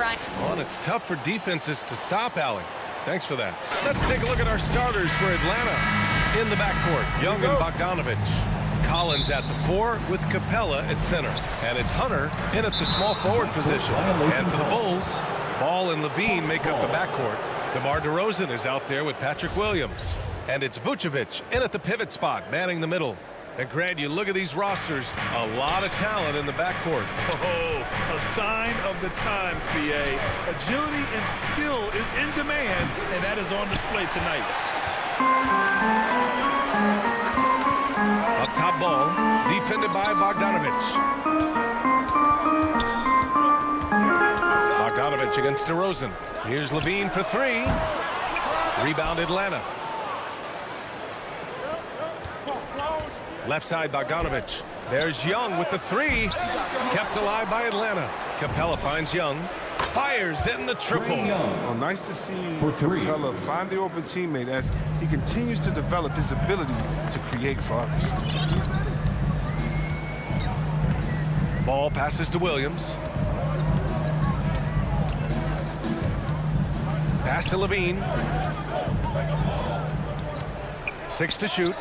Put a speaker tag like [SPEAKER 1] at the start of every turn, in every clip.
[SPEAKER 1] Brian.
[SPEAKER 2] Well, and it's tough for defenses to stop Allie. Thanks for that. Let's take a look at our starters for Atlanta. In the backcourt, Young and Bogdanovich. Collins at the 4 with Capella at center. And it's Hunter in at the small forward position. And for the Bulls, Ball and Levine make up the backcourt. DeMar DeRozan is out there with Patrick Williams. And it's Vucevic in at the pivot spot, manning the middle. And Grant, you look at these rosters, a lot of talent in the backcourt.
[SPEAKER 3] Oh, a sign of the times, B.A. Agility and skill is in demand, and that is on display tonight.
[SPEAKER 2] Up top, Ball, defended by Bogdanovich. Bogdanovich against DeRozan. Here's Levine for 3. Rebound Atlanta. Left side, Bogdanovich. There's Young with the 3. Kept alive by Atlanta. Capella finds Young. Fires in the triple.
[SPEAKER 4] Well, nice to see Capella find the open teammate as he continues to develop his ability to create for others.
[SPEAKER 2] Ball passes to Williams. Pass to Levine. 6 to shoot.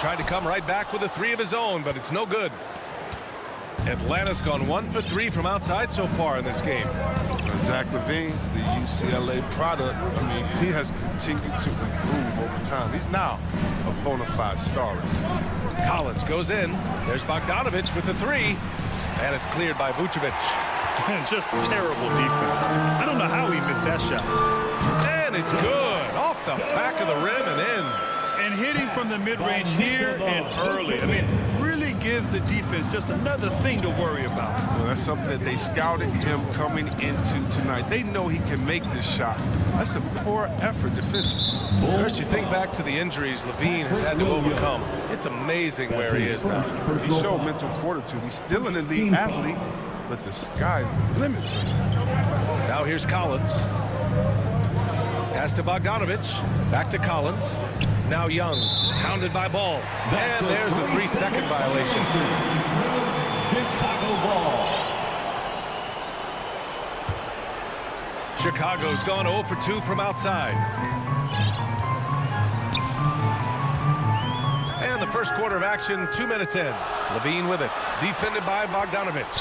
[SPEAKER 2] Tried to come right back with a 3 of his own, but it's no good. Atlanta's gone 1 for 3 from outside so far in this game.
[SPEAKER 4] Zach LaVine, the UCLA product, I mean, he has continued to improve over time. He's now a bona fide star.
[SPEAKER 2] Collins goes in. There's Bogdanovich with the 3. And it's cleared by Vucevic.
[SPEAKER 3] Just terrible defense. I don't know how he missed that shot.
[SPEAKER 2] And it's good. Off the back of the rim and in.
[SPEAKER 3] And hitting from the mid-range here and early. I mean, really gives the defense just another thing to worry about.
[SPEAKER 4] Well, that's something that they scouted him coming into tonight. They know he can make this shot. That's a poor effort defensively.
[SPEAKER 2] First, you think back to the injuries Levine has had to overcome. It's amazing where he is now.
[SPEAKER 4] He showed mental fortitude. He's still an elite athlete, but the sky's the limit for him.
[SPEAKER 2] Now here's Collins. Pass to Bogdanovich. Back to Collins. Now Young, hounded by Ball. And there's a 3-second violation.
[SPEAKER 5] Chicago ball.
[SPEAKER 2] Chicago's gone 0 for 2 from outside. And the first quarter of action, 2 minutes in. Levine with it. Defended by Bogdanovich.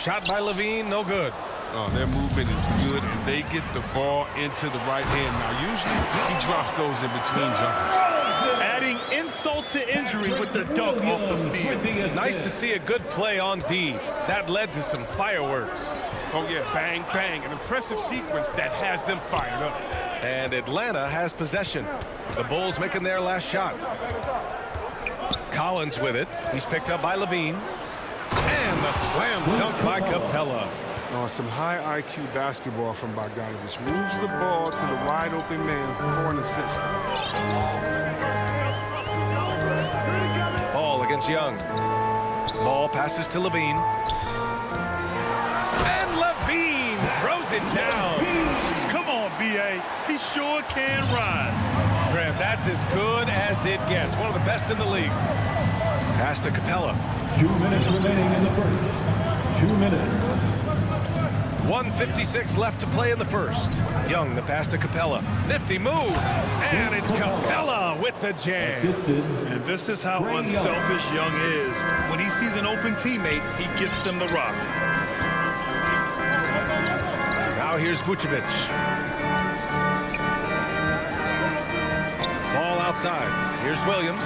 [SPEAKER 2] Shot by Levine, no good.
[SPEAKER 4] Oh, their movement is good, and they get the ball into the right hand. Now, usually he drops those in between jumpers.
[SPEAKER 3] Adding insult to injury with the dunk off the steal.
[SPEAKER 2] Nice to see a good play on D. That led to some fireworks.
[SPEAKER 4] Oh, yeah, bang, bang. An impressive sequence that has them fired up.
[SPEAKER 2] And Atlanta has possession. The Bulls making their last shot. Collins with it. He's picked up by Levine. And the slam dunk by Capella.
[SPEAKER 4] Oh, some high IQ basketball from Bogdanovich. Moves the ball to the wide open man for an assist.
[SPEAKER 2] Ball against Young. Ball passes to Levine. And Levine throws it down.
[SPEAKER 3] Come on, B.A. He sure can rise.
[SPEAKER 2] Grant, that's as good as it gets. One of the best in the league. Pass to Capella.
[SPEAKER 5] 2 minutes remaining in the first. 2 minutes.
[SPEAKER 2] 1:56 left to play in the first. Young, the pass to Capella. Nifty move. And it's Capella with the jam.
[SPEAKER 3] And this is how unselfish Young is. When he sees an open teammate, he gets them the rock.
[SPEAKER 2] Now here's Vucevic. Ball outside. Here's Williams.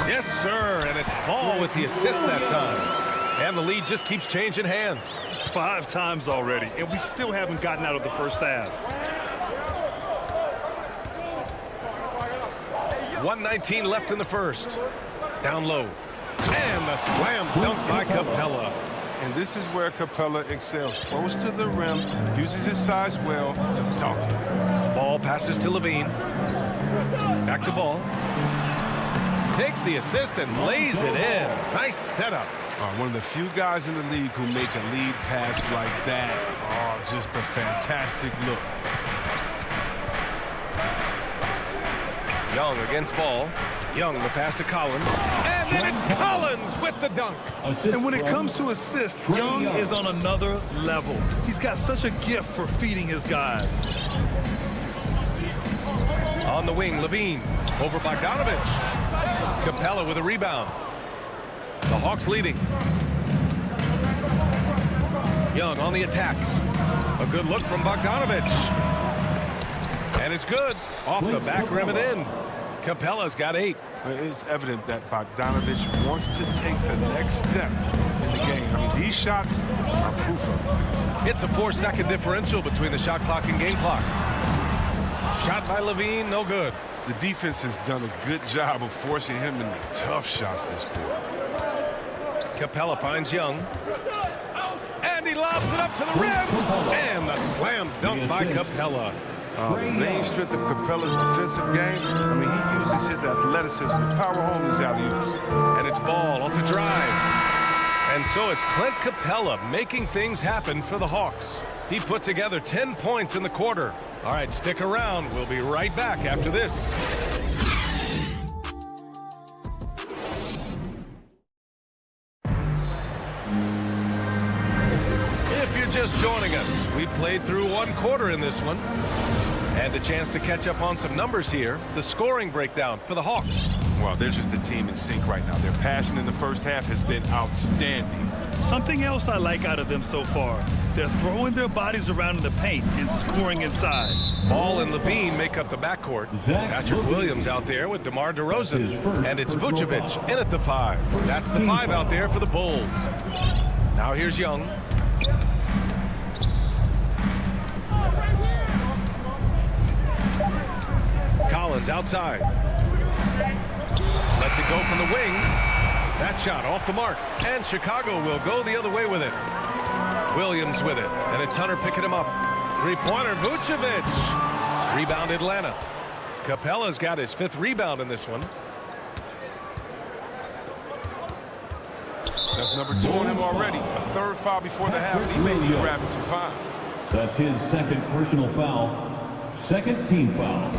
[SPEAKER 2] Yes, sir. And it's Ball with the assist that time. And the lead just keeps changing hands.
[SPEAKER 3] 5 times already, and we still haven't gotten out of the first half.
[SPEAKER 2] 1:19 left in the first. Down low. And the slam dunk by Capella.
[SPEAKER 4] And this is where Capella excels. Close to the rim, uses his size well to dunk it.
[SPEAKER 2] Ball passes to Levine. Back to Ball. Takes the assist and lays it in. Nice setup.
[SPEAKER 4] One of the few guys in the league who make a lead pass like that. Oh, just a fantastic look.
[SPEAKER 2] Young against Ball. Young, the pass to Collins. And And then it's Collins with the dunk.
[SPEAKER 3] And when it comes to assists, Young is on another level. He's got such a gift for feeding his guys.
[SPEAKER 2] On the wing, Levine over Bogdanovich. Capella with a rebound. The Hawks leading. Young on the attack. A good look from Bogdanovich. And it's good. Off the back rim and in. Capella's got 8.
[SPEAKER 4] It's evident that Bogdanovich wants to take the next step in the game. I mean, these shots are proof of it.
[SPEAKER 2] It's a 4-second differential between the shot clock and game clock. Shot by Levine, no good.
[SPEAKER 4] The defense has done a good job of forcing him into tough shots this quarter.
[SPEAKER 2] Capella finds Young. And he lobs it up to the rim. And the slam dunk by Capella.
[SPEAKER 4] The main strength of Capella's defensive game, I mean, he uses his athleticism to power home his alley-oops.
[SPEAKER 2] And it's Ball off the drive. And so it's Clint Capella making things happen for the Hawks. He put together 10 points in the quarter. All right, stick around. We'll be right back after this. If you're just joining us, we played through one quarter in this one. And a chance to catch up on some numbers here. The scoring breakdown for the Hawks.
[SPEAKER 4] Well, they're just a team in sync right now. Their passing in the first half has been outstanding.
[SPEAKER 3] Something else I like out of them so far. They're throwing their bodies around in the paint and scoring inside.
[SPEAKER 2] Ball and Levine make up the backcourt. Patrick Williams out there with DeMar DeRozan. And it's Vucevic in at the 5. That's the 5 out there for the Bulls. Now here's Young. Collins outside. Lets it go from the wing. That shot off the mark. And Chicago will go the other way with it. Williams with it. And it's Hunter picking him up. Three-pointer, Vucevic. Rebound Atlanta. Capella's got his 5th rebound in this one.
[SPEAKER 4] That's number 2 on him already. A 3rd foul before the half. He may be grabbing some pie.
[SPEAKER 5] That's his 2nd personal foul. 2nd team foul.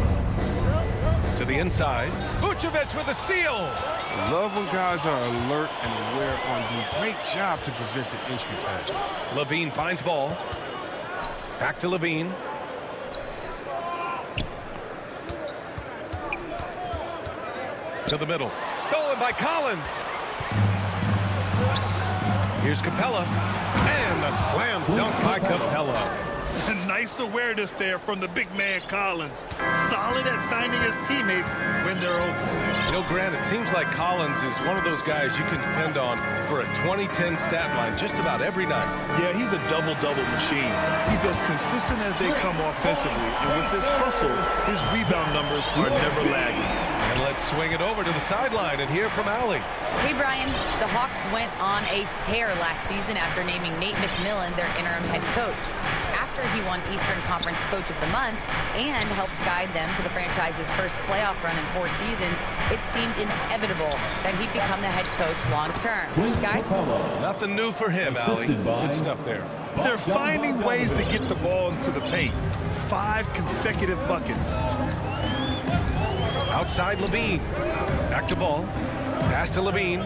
[SPEAKER 2] To the inside. Vucevic with a steal.
[SPEAKER 4] Love when guys are alert and aware on doing a great job to prevent the entry pass.
[SPEAKER 2] Levine finds Ball. Back to Levine. To the middle. Stolen by Collins. Here's Capella. And a slam dunk by Capella.
[SPEAKER 3] Nice awareness there from the big man Collins. Solid at finding his teammates when they're open.
[SPEAKER 2] You know, Grant, it seems like Collins is one of those guys you can depend on for a 2010 stat line just about every night.
[SPEAKER 3] Yeah, he's a double-double machine. He's as consistent as they come offensively. And with this hustle, his rebound numbers are never lagging.
[SPEAKER 2] And let's swing it over to the sideline and hear from Allie.
[SPEAKER 1] Hey, Brian. The Hawks went on a tear last season after naming Nate McMillan their interim head coach. After he won Eastern Conference Coach of the Month and helped guide them to the franchise's first playoff run in 4 seasons, it seemed inevitable that he'd become the head coach long-term. Guys?
[SPEAKER 2] Nothing new for him, Allie. Good stuff there.
[SPEAKER 3] They're finding ways to get the ball into the paint. 5 consecutive buckets.
[SPEAKER 2] Outside Levine. Back to Ball. Pass to Levine.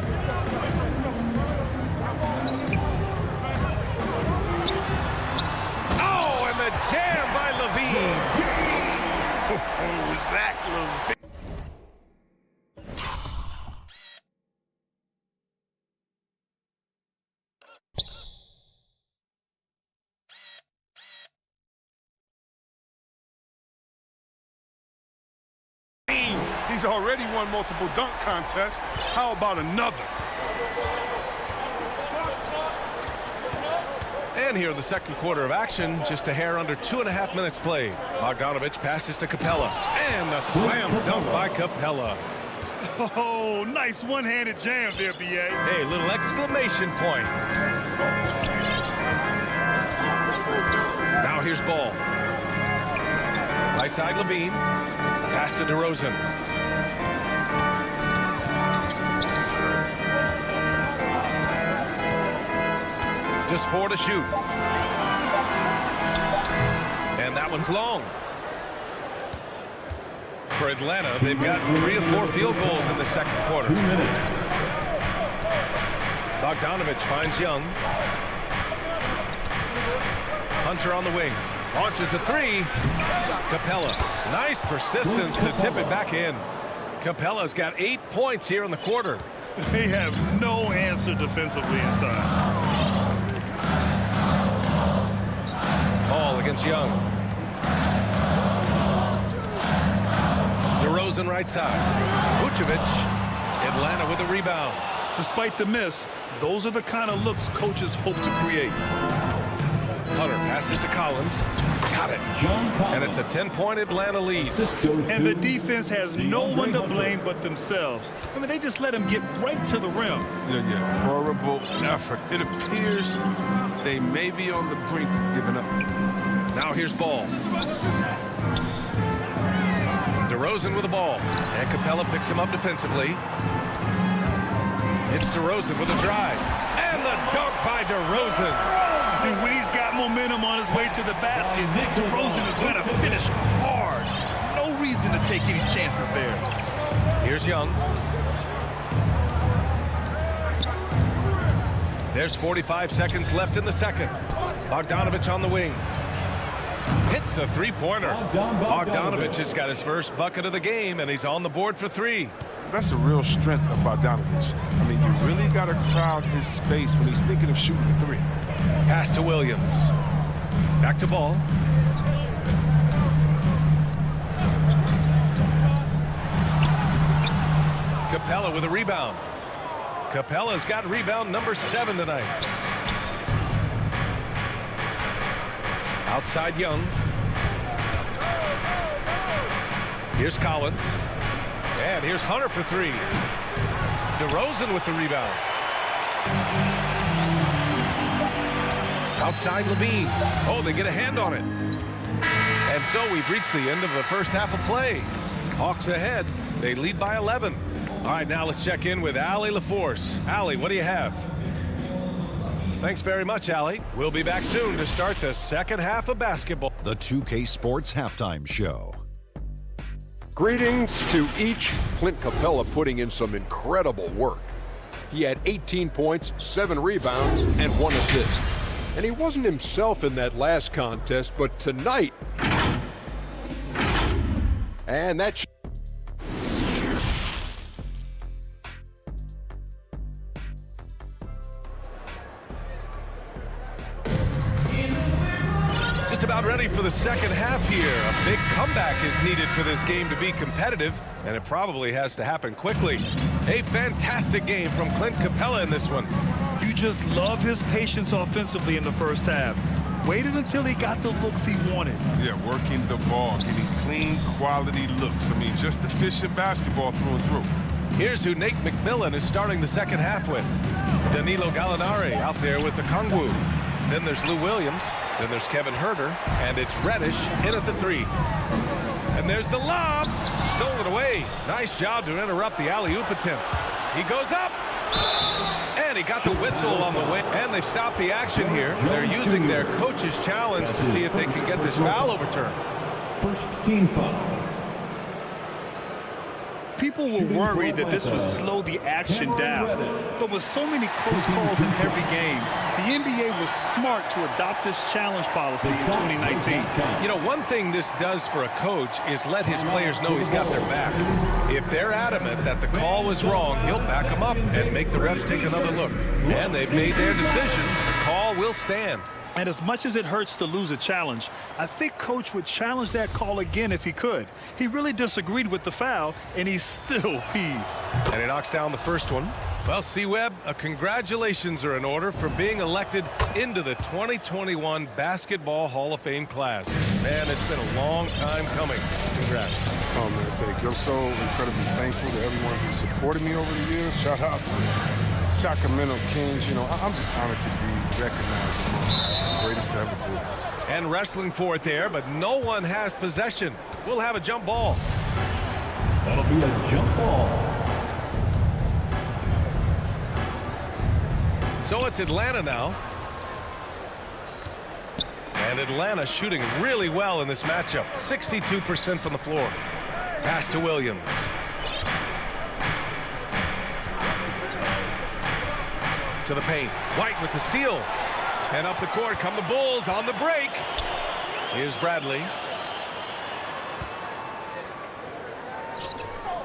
[SPEAKER 2] Oh, and the jam by Levine.
[SPEAKER 3] Zach Levine.
[SPEAKER 4] He's already won multiple dunk contests. How about another?
[SPEAKER 2] And here, the second quarter of action, just a hair under 2.5 minutes played. Bogdanovich passes to Capella. And a slam dunk by Capella.
[SPEAKER 3] Oh, nice one-handed jam there, B.A.
[SPEAKER 2] Hey, little exclamation point. Now here's Ball. Right side Levine. Pass to DeRozan. Just 4 to shoot. And that one's long. For Atlanta, they've got 3 of 4 field goals in the second quarter.
[SPEAKER 5] 2 minutes.
[SPEAKER 2] Bogdanovich finds Young. Hunter on the wing. Launches a three. Capella. Nice persistence to tip it back in. Capella's got 8 points here in the quarter.
[SPEAKER 3] They have no answer defensively inside.
[SPEAKER 2] Ball against Young. DeRozan right side. Vucevic. Atlanta with a rebound.
[SPEAKER 3] Despite the miss, those are the kind of looks coaches hope to create.
[SPEAKER 2] Hunter passes to Collins. Got it. And it's a 10-point Atlanta lead.
[SPEAKER 3] And the defense has no one to blame but themselves. I mean, they just let him get right to the rim.
[SPEAKER 4] Yeah. Horrible effort. It appears they may be on the brink of giving up.
[SPEAKER 2] Now here's Ball. DeRozan with the ball. And Capella picks him up defensively. It's DeRozan with a drive. And the dunk by DeRozan.
[SPEAKER 3] And when he's got momentum on his way to the basket, DeRozan is going to finish hard. No reason to take any chances there.
[SPEAKER 2] Here's Young. There's 45 seconds left in the second. Bogdanovich on the wing. Hits a three-pointer. Bogdanovich has got his first bucket of the game, and he's on the board for three.
[SPEAKER 4] That's a real strength of Bogdanovich. I mean, you really got to crowd his space when he's thinking of shooting a three.
[SPEAKER 2] Pass to Williams. Back to Ball. Capella with a rebound. Capella's got rebound number 7 tonight. Outside Young. Here's Collins. And here's Hunter for three. DeRozan with the rebound. Outside Levine. Oh, they get a hand on it. And so we've reached the end of the first half of play. Hawks ahead. They lead by 11. All right, now let's check in with Allie LaForce. Allie, what do you have? Thanks very much, Allie. We'll be back soon to start the second half of basketball.
[SPEAKER 6] The 2K Sports Halftime Show.
[SPEAKER 7] Greetings to each. Clint Capella putting in some incredible work. He had 18 points, 7 rebounds, and 1 assist. And he wasn't himself in that last contest, but tonight. And that.
[SPEAKER 2] Just about ready for the second half here. A big comeback is needed for this game to be competitive, and it probably has to happen quickly. A fantastic game from Clint Capella in this one.
[SPEAKER 3] You just love his patience offensively in the first half. Waited until he got the looks he wanted.
[SPEAKER 4] Yeah, working the ball, getting clean, quality looks. I mean, just efficient basketball through and through.
[SPEAKER 2] Here's who Nate McMillan is starting the second half with. Danilo Gallinari out there with the Kongwu. Then there's Lou Williams. Then there's Kevin Huerter. And it's Reddish in at the three. And there's the lob. Stolen away. Nice job to interrupt the alley-oop attempt. He goes up. And he got the whistle on the way. And they've stopped the action here. They're using their coach's challenge to see if they can get this foul overturned.
[SPEAKER 5] First team foul.
[SPEAKER 3] People were worried that this would slow the action down. But with so many close calls in every game, the NBA was smart to adopt this challenge policy in 2019.
[SPEAKER 2] You know, one thing this does for a coach is let his players know he's got their back. If they're adamant that the call was wrong, he'll back them up and make the refs take another look. And they've made their decision. The call will stand.
[SPEAKER 3] And as much as it hurts to lose a challenge, I think Coach would challenge that call again if he could. He really disagreed with the foul, and he's still peeved.
[SPEAKER 2] And he knocks down the first one. Well, C-Web, congratulations are in order for being elected into the 2021 Basketball Hall of Fame class. Man, it's been a long time coming. Congrats.
[SPEAKER 4] Oh, man, thank you. I'm so incredibly thankful to everyone who supported me over the years. Shout out to Sacramento Kings. You know, I'm just honored to be recognized as the greatest to ever do.
[SPEAKER 2] And wrestling for it there, but no one has possession. We'll have a jump ball.
[SPEAKER 5] That'll be a jump ball.
[SPEAKER 2] So it's Atlanta now. And Atlanta shooting really well in this matchup. 62% from the floor. Pass to Williams. to the paint. White with the steal. And up the court come the Bulls on the break. Here's Bradley.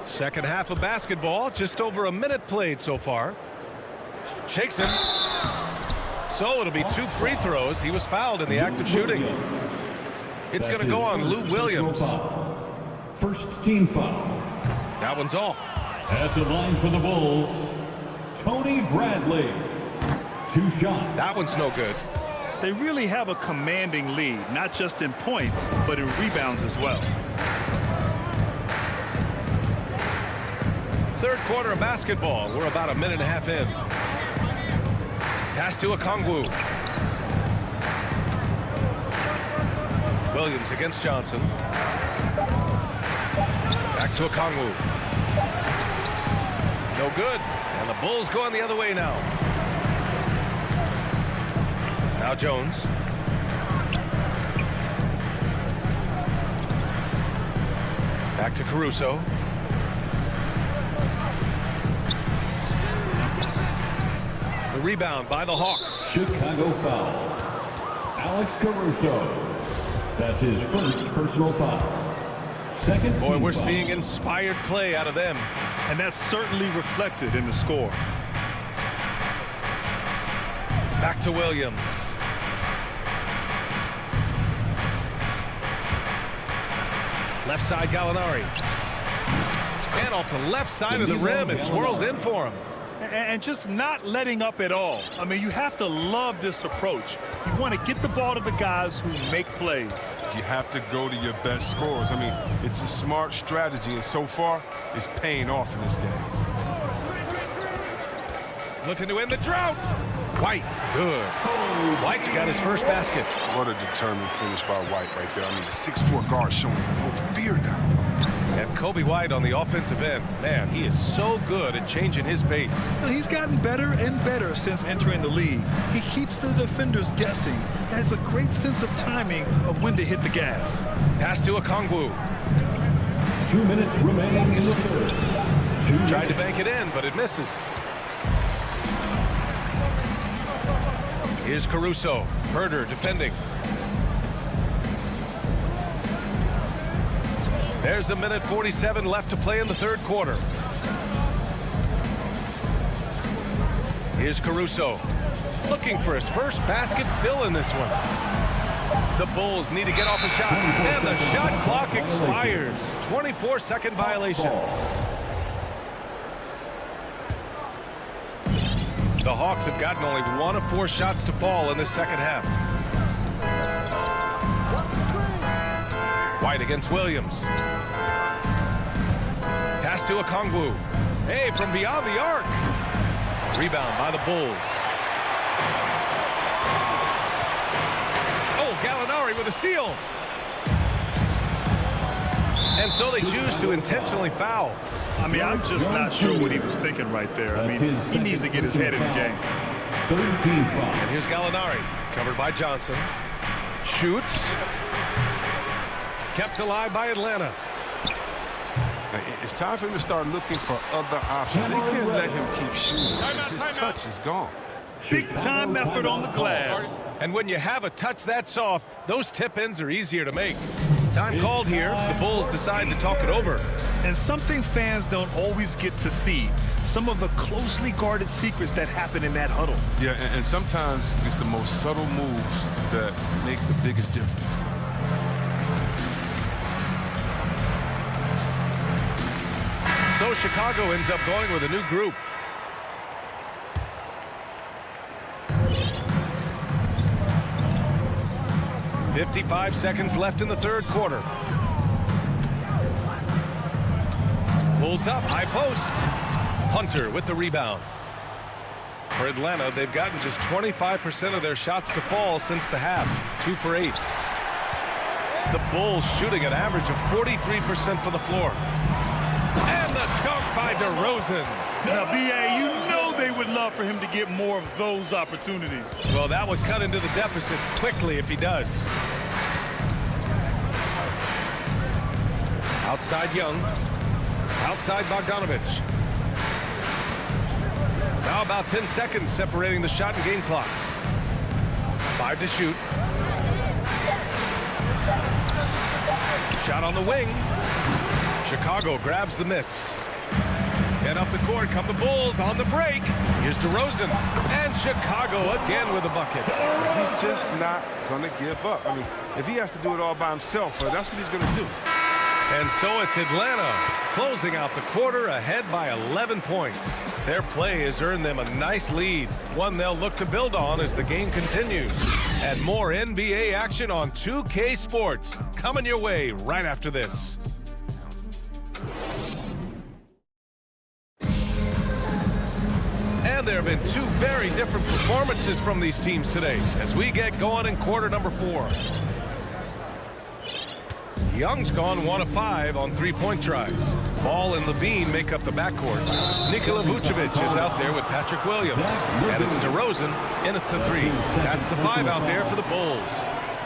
[SPEAKER 2] Second half of basketball, just over a minute played so far. Shakes him. So it'll be 2 free throws. He was fouled in the act of shooting. It's going to go on Lou Williams.
[SPEAKER 5] First team foul.
[SPEAKER 2] That one's off.
[SPEAKER 5] At the line for the Bulls, Tony Bradley. 2 shots.
[SPEAKER 2] That one's no good.
[SPEAKER 3] They really have a commanding lead, not just in points, but in rebounds as well.
[SPEAKER 2] Third quarter of basketball. We're about a minute and a half in. Pass to Okongwu. Williams against Johnson. Back to Okongwu. No good. And the Bulls going the other way now. Now Jones. Back to Caruso. The rebound by the Hawks.
[SPEAKER 5] Chicago foul. Alex Caruso. That's his first personal foul. Second.
[SPEAKER 2] Boy, we're
[SPEAKER 5] foul.
[SPEAKER 2] seeing inspired play out of them.
[SPEAKER 3] And that's certainly reflected in the score.
[SPEAKER 2] Back to Williams. Left side, Gallinari. And off the left side of the rim, it swirls in for him.
[SPEAKER 3] And just not letting up at all. I mean, you have to love this approach. You want to get the ball to the guys who make plays.
[SPEAKER 4] You have to go to your best scorers. I mean, it's a smart strategy, and so far, it's paying off in this game.
[SPEAKER 2] Looking to end the drought. White, good. White's got his first basket.
[SPEAKER 4] What a determined finish by White right there. I mean, the 6'4" guard showing no fear now.
[SPEAKER 2] And Kobe White on the offensive end. Man, he is so good at changing his pace.
[SPEAKER 3] Well, he's gotten better and better since entering the league. He keeps the defenders guessing. He has a great sense of timing of when to hit the gas.
[SPEAKER 2] Pass to Okongwu.
[SPEAKER 5] 2 minutes remaining in the third.
[SPEAKER 2] Tried to bank it in, but it misses. Here's Caruso. Herder defending. There's a minute 47 left to play in the third quarter. Here's Caruso. Looking for his first basket, still in this one. The Bulls need to get off a shot. And the shot clock expires. 24-second violation. The Hawks have gotten only 1 of 4 shots to fall in this second half. White against Williams. Pass to Okongwu. Hey, from beyond the arc. Rebound by the Bulls. Oh, Gallinari with a steal. And so they choose to intentionally foul.
[SPEAKER 3] I mean, I'm just not sure what he was thinking right there. I mean, he needs to get his head in the game.
[SPEAKER 5] Third team foul.
[SPEAKER 2] And here's Gallinari, covered by Johnson. Shoots. Kept alive by Atlanta.
[SPEAKER 4] It's time for him to start looking for other options. They can't let him keep shooting. His touch is gone.
[SPEAKER 3] Big time effort on the glass.
[SPEAKER 2] And when you have a touch that soft, those tip-ins are easier to make. Time called here. The Bulls decide to talk it over.
[SPEAKER 3] And something fans don't always get to see. Some of the closely guarded secrets that happen in that huddle.
[SPEAKER 4] Yeah, and sometimes it's the most subtle moves that make the biggest difference.
[SPEAKER 2] So Chicago ends up going with a new group. .55 seconds left in the third quarter. Pulls up, high post. Hunter with the rebound. For Atlanta, they've gotten just 25% of their shots to fall since the half. 2 for 8. The Bulls shooting an average of 43% for the floor. And the dunk by DeRozan.
[SPEAKER 3] Now, B.A., you know they would love for him to get more of those opportunities.
[SPEAKER 2] Well, that would cut into the deficit quickly if he does. Outside Young. Outside Bogdanovich. Now about 10 seconds separating the shot and game clocks. 5 to shoot. Shot on the wing. Chicago grabs the miss. And up the court come the Bulls on the break. Here's DeRozan. And Chicago again with a bucket.
[SPEAKER 4] He's just not going to give up. I mean, if he has to do it all by himself, that's what he's going to do.
[SPEAKER 2] And so it's Atlanta closing out the quarter ahead by 11 points. Their play has earned them a nice lead, one they'll look to build on as the game continues. And more NBA action on 2K Sports coming your way right after this. And there have been two very different performances from these teams today as we get going in quarter number 4. Young's gone 1 of 5 on 3-point tries. Ball and Levine make up the backcourt. Nikola Vucevic is out there with Patrick Williams. And it's DeRozan in at the 3. That's the 5 out there for the Bulls.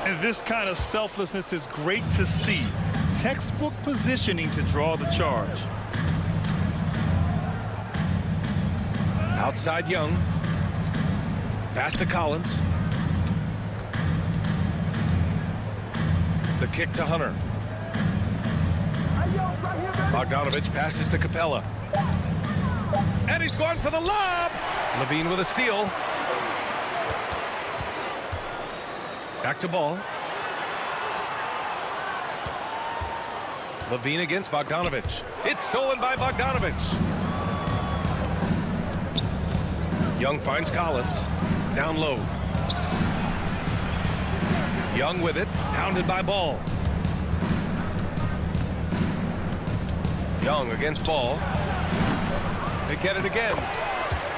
[SPEAKER 3] And this kind of selflessness is great to see. Textbook positioning to draw the charge.
[SPEAKER 2] Outside Young. Pass to Collins. The kick to Hunter. Bogdanovich passes to Capella. And he's going for the lob. Levine with a steal. Back to Ball. Levine against Bogdanovich. It's stolen by Bogdanovich. Young finds Collins. Down low. Young with it. Pounded by Ball. Young against Ball. They get it again.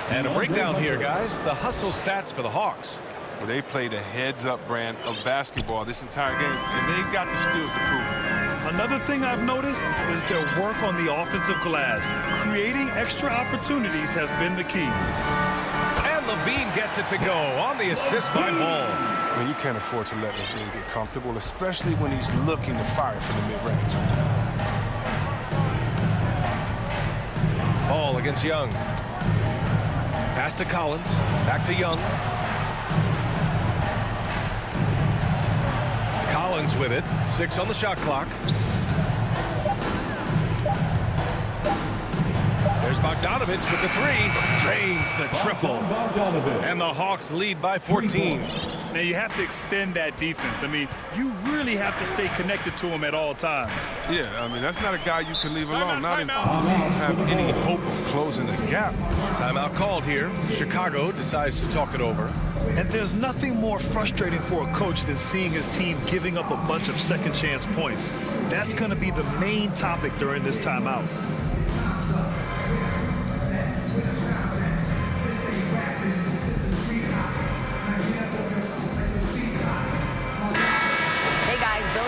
[SPEAKER 2] And a breakdown here, guys. The hustle stats for the Hawks.
[SPEAKER 4] Well, they played a heads-up brand of basketball this entire game, and they've got the steals to prove it.
[SPEAKER 3] Another thing I've noticed is their work on the offensive glass. Creating extra opportunities has been the key.
[SPEAKER 2] And Levine gets it to go on the assist by Ball.
[SPEAKER 4] I mean, you can't afford to let Levine get comfortable, especially when he's looking to fire from the mid-range.
[SPEAKER 2] Ball against Young. Pass to Collins. Back to Young. Collins with it. 6 on the shot clock. There's Bogdanovich with the 3. Drains the triple. And the Hawks lead by 14.
[SPEAKER 3] Now you have to extend that defense. I mean, you really have to stay connected to him at all times.
[SPEAKER 4] Yeah, I mean, that's not a guy you can leave alone. Not if you have any hope of closing the gap.
[SPEAKER 2] Timeout called here. Chicago decides to talk it over.
[SPEAKER 3] And there's nothing more frustrating for a coach than seeing his team giving up a bunch of second chance points. That's going to be the main topic during this timeout.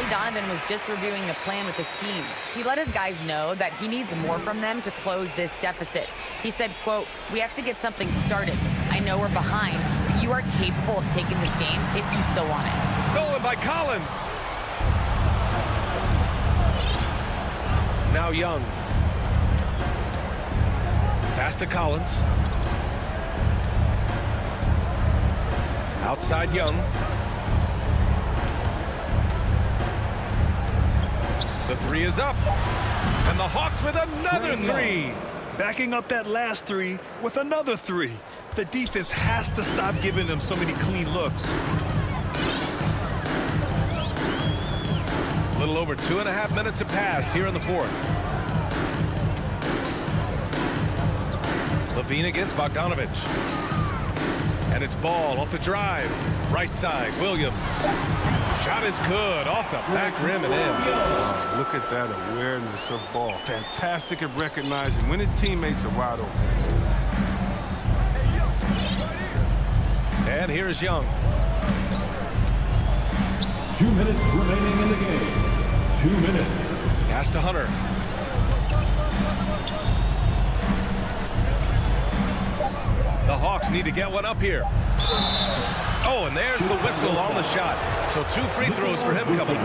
[SPEAKER 1] Donovan was just reviewing the plan with his team. He let his guys know that he needs more from them to close this deficit. He said, quote, "We have to get something started. I know we're behind, but you are capable of taking this game if you still want it."
[SPEAKER 2] Stolen by Collins. Now Young. Pass to Collins. Outside Young. The 3 is up. And the Hawks with another 3.
[SPEAKER 3] Backing up that last 3 with another 3. The defense has to stop giving them so many clean looks.
[SPEAKER 2] A little over 2.5 minutes have passed here in the 4th. Levine against Bogdanovich. And it's Ball off the drive. Right side, Williams. Shot is good, off the back rim and in.
[SPEAKER 4] Look at that awareness of Ball. Fantastic at recognizing when his teammates are wide open.
[SPEAKER 2] And here's Young.
[SPEAKER 5] 2 minutes remaining in the game. 2 minutes.
[SPEAKER 2] Pass to Hunter. The Hawks need to get one up here. Oh, and there's the whistle on the shot. So 2 free throws for him coming.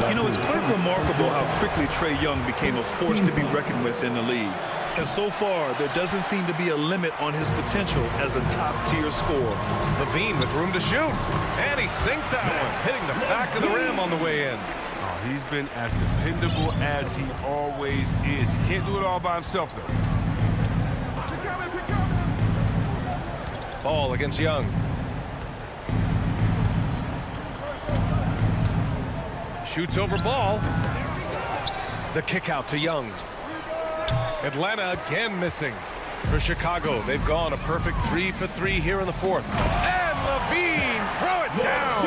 [SPEAKER 3] You know, it's quite remarkable how quickly Trae Young became a force to be reckoned with in the league. And so far, there doesn't seem to be a limit on his potential as a top-tier scorer.
[SPEAKER 2] Levine with room to shoot. And he sinks that one, hitting the back of the rim on the way in.
[SPEAKER 8] Oh, he's been as dependable as he always is. He can't do it all by himself, though.
[SPEAKER 2] Ball against Young. Shoots over ball. The kick out to Young. Atlanta again missing. For Chicago, they've gone a perfect 3 for 3 here in the fourth. And Levine, throw it down.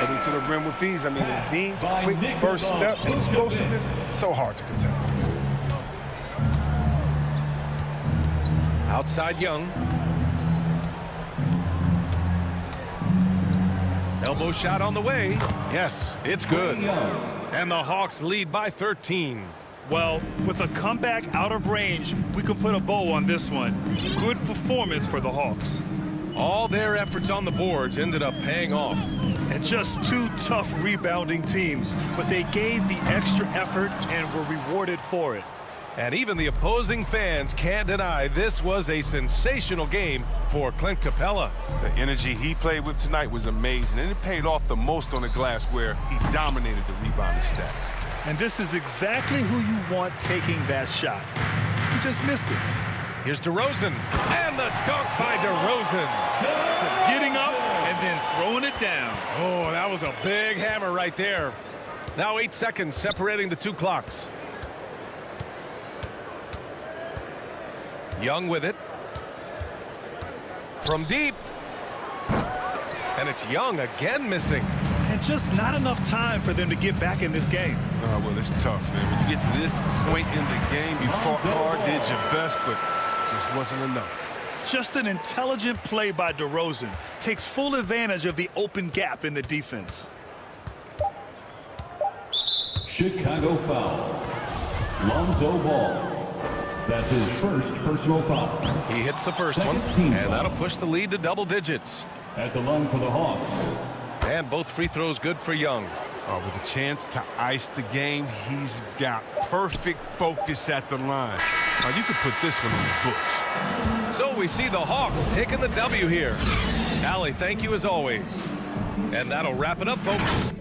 [SPEAKER 4] Heading to the rim with ease. I mean, Levine's quick first step and explosiveness, so hard to contain.
[SPEAKER 2] Outside Young. Elbow shot on the way. Yes, it's good. And the Hawks lead by 13.
[SPEAKER 3] Well, with a comeback out of range, we can put a bow on this one. Good performance for the Hawks.
[SPEAKER 2] All their efforts on the boards ended up paying off.
[SPEAKER 3] And just two tough rebounding teams, but they gave the extra effort and were rewarded for it.
[SPEAKER 2] And even the opposing fans can't deny this was a sensational game for Clint Capella.
[SPEAKER 8] The energy he played with tonight was amazing, and it paid off the most on the glass where he dominated the rebounding stats.
[SPEAKER 3] And this is exactly who you want taking that shot. He just missed it.
[SPEAKER 2] Here's DeRozan, and the dunk by DeRozan.
[SPEAKER 3] Getting up and then throwing it down.
[SPEAKER 2] Oh, that was a big hammer right there. Now 8 seconds separating the two clocks. Young with it. From deep. And it's Young again missing.
[SPEAKER 3] And just not enough time for them to get back in this game.
[SPEAKER 8] Oh, well, it's tough, man. When you get to this point in the game, you fought hard, did your best, but just wasn't enough.
[SPEAKER 3] Just an intelligent play by DeRozan. Takes full advantage of the open gap in the defense.
[SPEAKER 5] Chicago foul. Lonzo Ball. That's his first personal foul.
[SPEAKER 2] He hits the first one, and that'll push the lead to double digits.
[SPEAKER 5] At the line for the Hawks.
[SPEAKER 2] And both free throws good for Young.
[SPEAKER 8] Oh, with a chance to ice the game, he's got perfect focus at the line. Now, you could put this one in the books.
[SPEAKER 2] So we see the Hawks taking the W here. Allie, thank you as always. And that'll wrap it up, folks.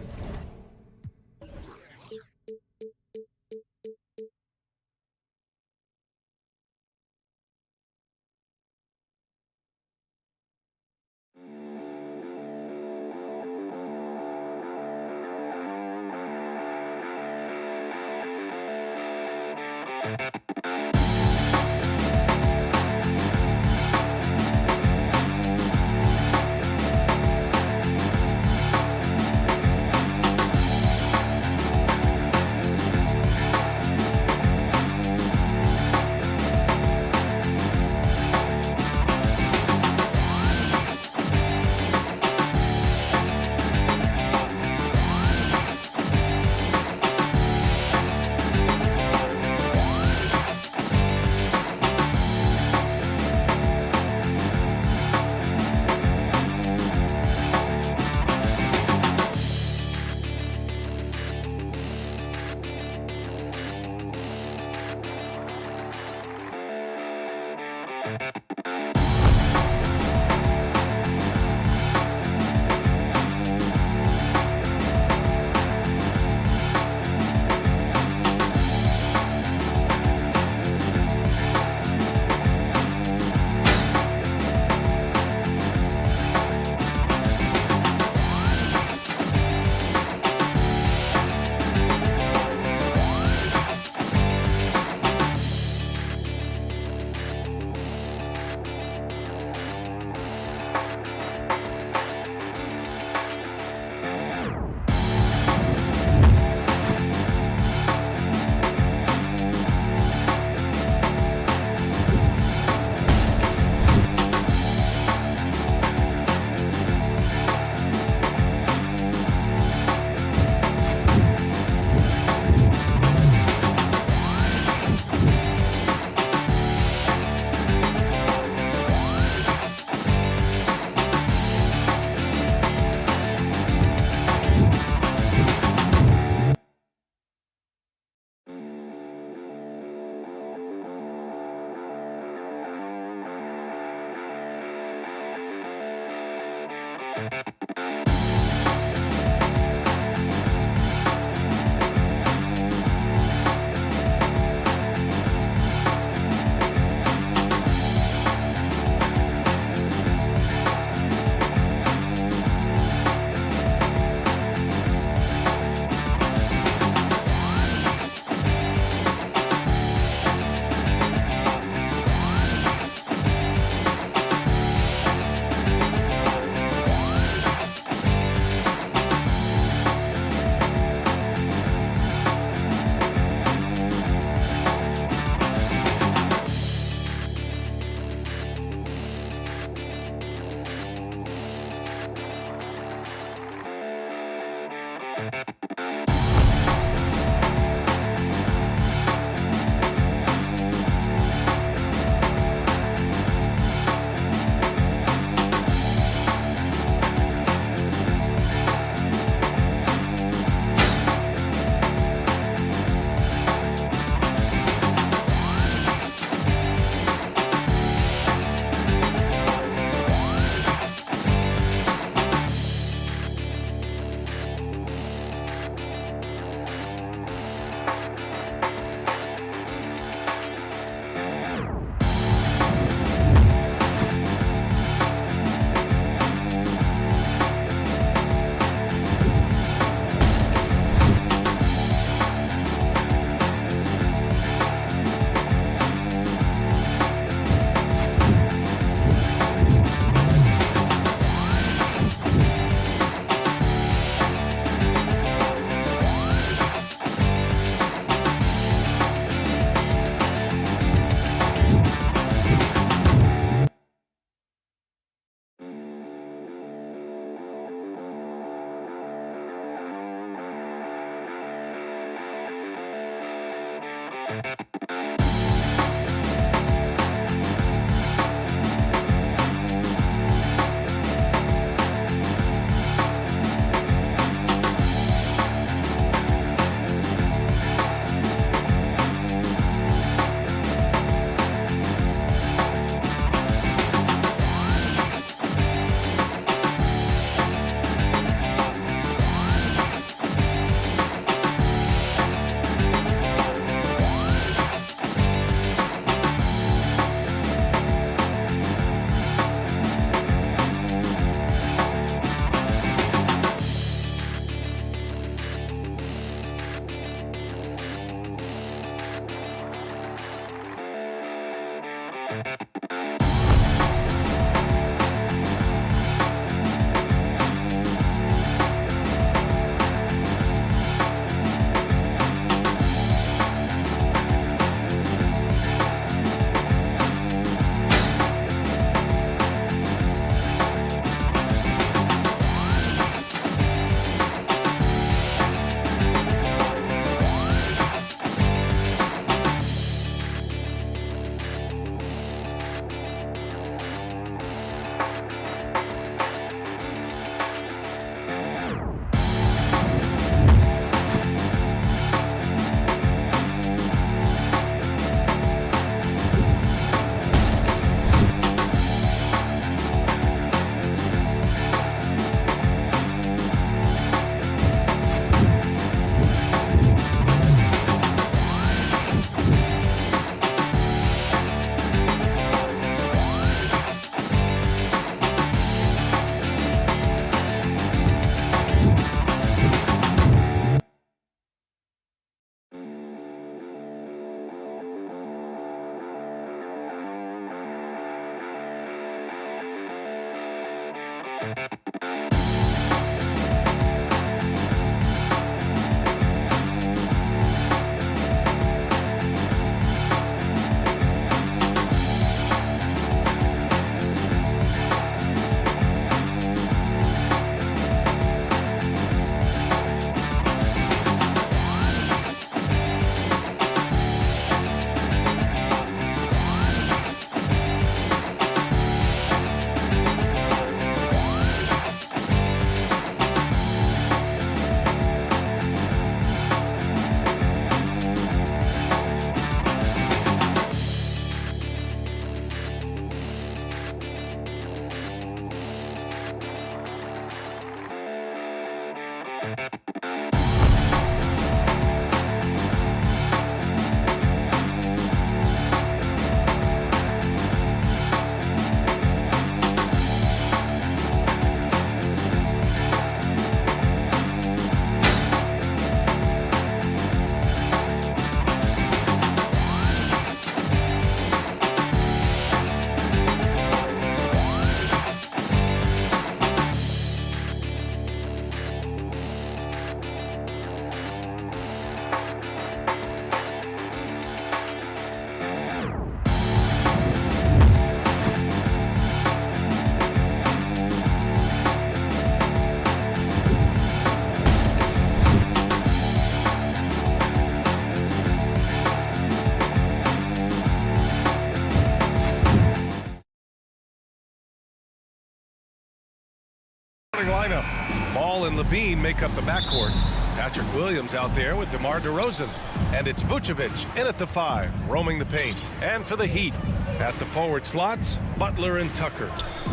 [SPEAKER 2] Lineup. Ball and Levine make up the backcourt. Patrick Williams out there with DeMar DeRozan. And it's Vucevic in at the 5, roaming the paint. And for the Heat, at the forward slots, Butler and Tucker.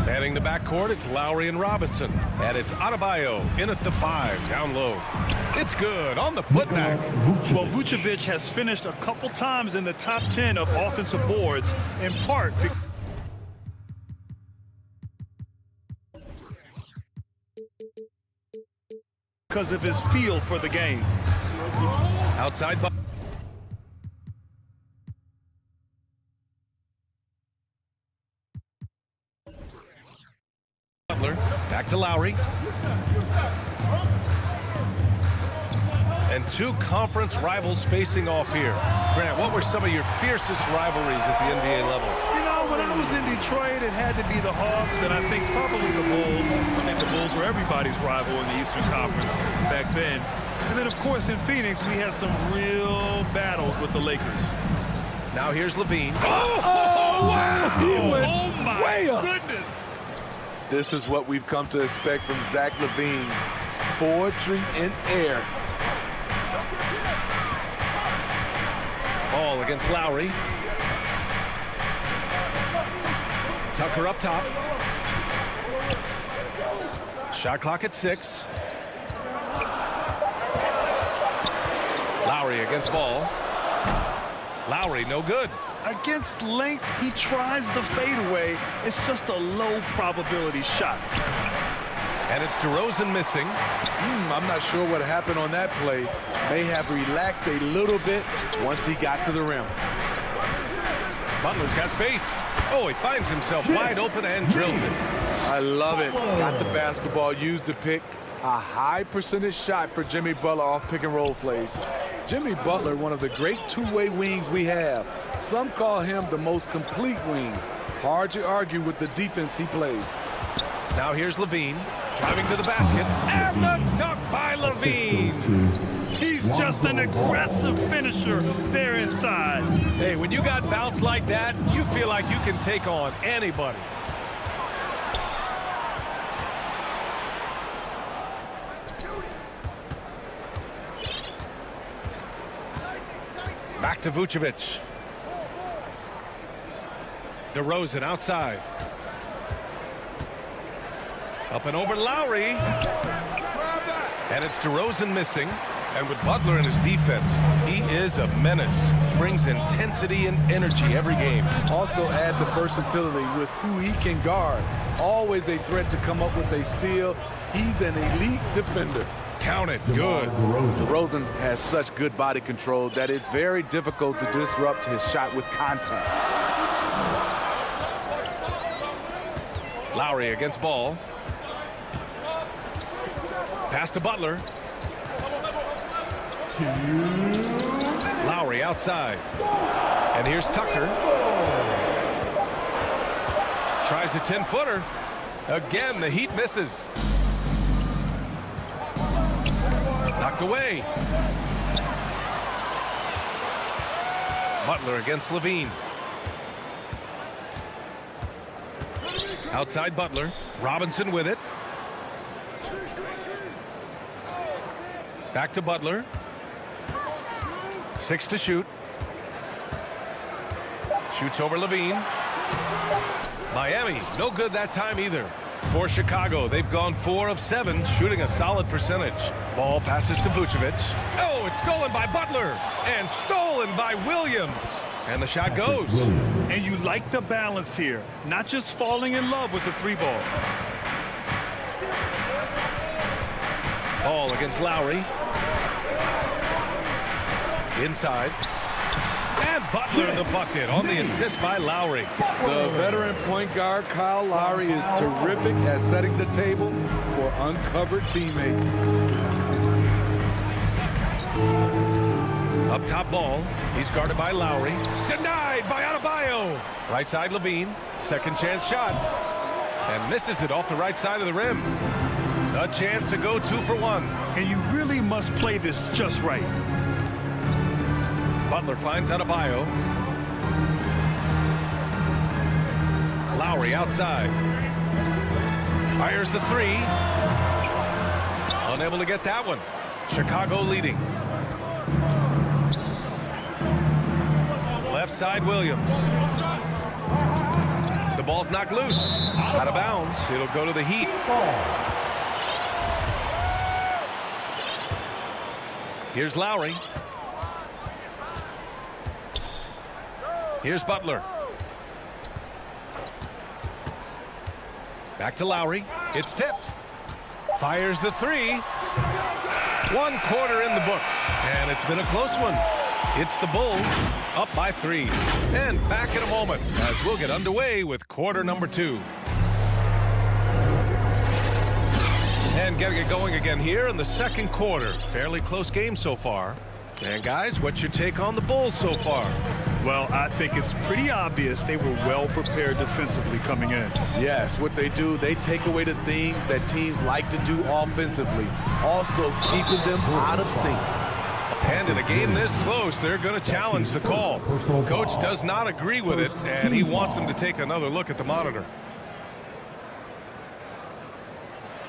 [SPEAKER 2] Manning the backcourt, it's Lowry and Robinson. And it's Adebayo in at the 5, down low. It's good on the putback.
[SPEAKER 3] Well, Vucevic has finished a couple times in the top 10 of offensive boards, in part because of his feel for the game.
[SPEAKER 2] Outside Butler, back to Lowry. And two conference rivals facing off here. Grant, what were some of your fiercest rivalries at the NBA level?
[SPEAKER 3] You know, when I was in Detroit, it had to be the Hawks, and I think probably the Bulls. I think the Bulls were everybody's rival in the Eastern Conference back then. And then, of course, in Phoenix, we had some real battles with the Lakers.
[SPEAKER 2] Now here's Levine.
[SPEAKER 3] Oh wow! Oh, my goodness!
[SPEAKER 9] This is what we've come to expect from Zach LaVine. Poetry in air.
[SPEAKER 2] Ball against Lowry. Tucker up top. Shot clock at 6. Lowry against Ball. Lowry no good.
[SPEAKER 3] Against length, he tries the fadeaway. It's just a low probability shot.
[SPEAKER 2] And it's DeRozan missing.
[SPEAKER 9] I'm not sure what happened on that play. May have relaxed a little bit once he got to the rim.
[SPEAKER 2] Butler's got space. Oh, he finds himself wide open and drills it.
[SPEAKER 9] I love it. Got the basketball, used the pick. A high percentage shot for Jimmy Butler off pick and roll plays. Jimmy Butler, one of the great two-way wings we have. Some call him the most complete wing. Hard to argue with the defense he plays.
[SPEAKER 2] Now here's Levine, driving to the basket, and the dunk by Levine.
[SPEAKER 3] He's just an aggressive finisher there inside.
[SPEAKER 2] Hey, when you got bounce like that, you feel like you can take on anybody. Back to Vucevic. DeRozan outside. Up and over Lowry. And it's DeRozan missing. And with Butler in his defense, he is a menace. Brings intensity and energy every game.
[SPEAKER 9] Also add the versatility with who he can guard. Always a threat to come up with a steal. He's an elite defender.
[SPEAKER 2] Count it. Good.
[SPEAKER 9] DeRozan has such good body control that it's very difficult to disrupt his shot with contact.
[SPEAKER 2] Lowry against Ball. Pass to Butler. Lowry outside. And here's Tucker. Tries a 10-footer. Again, the Heat misses. Knocked away. Butler against Levine. Outside Butler. Robinson with it. Back to Butler. 6 to shoot. Shoots over Levine. Miami, no good that time either. For Chicago, they've gone 4 of 7, shooting a solid percentage. Ball passes to Vucevic. Oh, it's stolen by Butler and stolen by Williams. And the shot goes.
[SPEAKER 3] And you like the balance here, not just falling in love with the 3-ball.
[SPEAKER 2] Ball against Lowry. Inside. And Butler the bucket on the assist by Lowry.
[SPEAKER 9] The veteran point guard, Kyle Lowry, is terrific at setting the table for uncovered teammates.
[SPEAKER 2] Up top ball. He's guarded by Lowry. Denied by Adebayo. Right side Levine. Second chance shot. And misses it off the right side of the rim. A chance to go 2 for 1.
[SPEAKER 3] And you really must play this just right.
[SPEAKER 2] Butler finds Adebayo. Lowry outside. Fires the 3. Unable to get that one. Chicago leading. Left side Williams. The ball's knocked loose. Out of bounds. It'll go to the Heat. Here's Lowry. Here's Butler. Back to Lowry. It's tipped. Fires the 3. 1 quarter in the books. And it's been a close one. It's the Bulls up by 3. And back in a moment as we'll get underway with quarter number 2. And getting it going again here in the second quarter. Fairly close game so far. And guys, what's your take on the Bulls so far?
[SPEAKER 3] Well, I think it's pretty obvious they were well prepared defensively coming in.
[SPEAKER 9] Yes, what they do, they take away the things that teams like to do offensively, also keeping them out of sync.
[SPEAKER 2] And in a game this close, they're going to challenge the call. Coach does not agree with it, and he wants them to take another look at the monitor.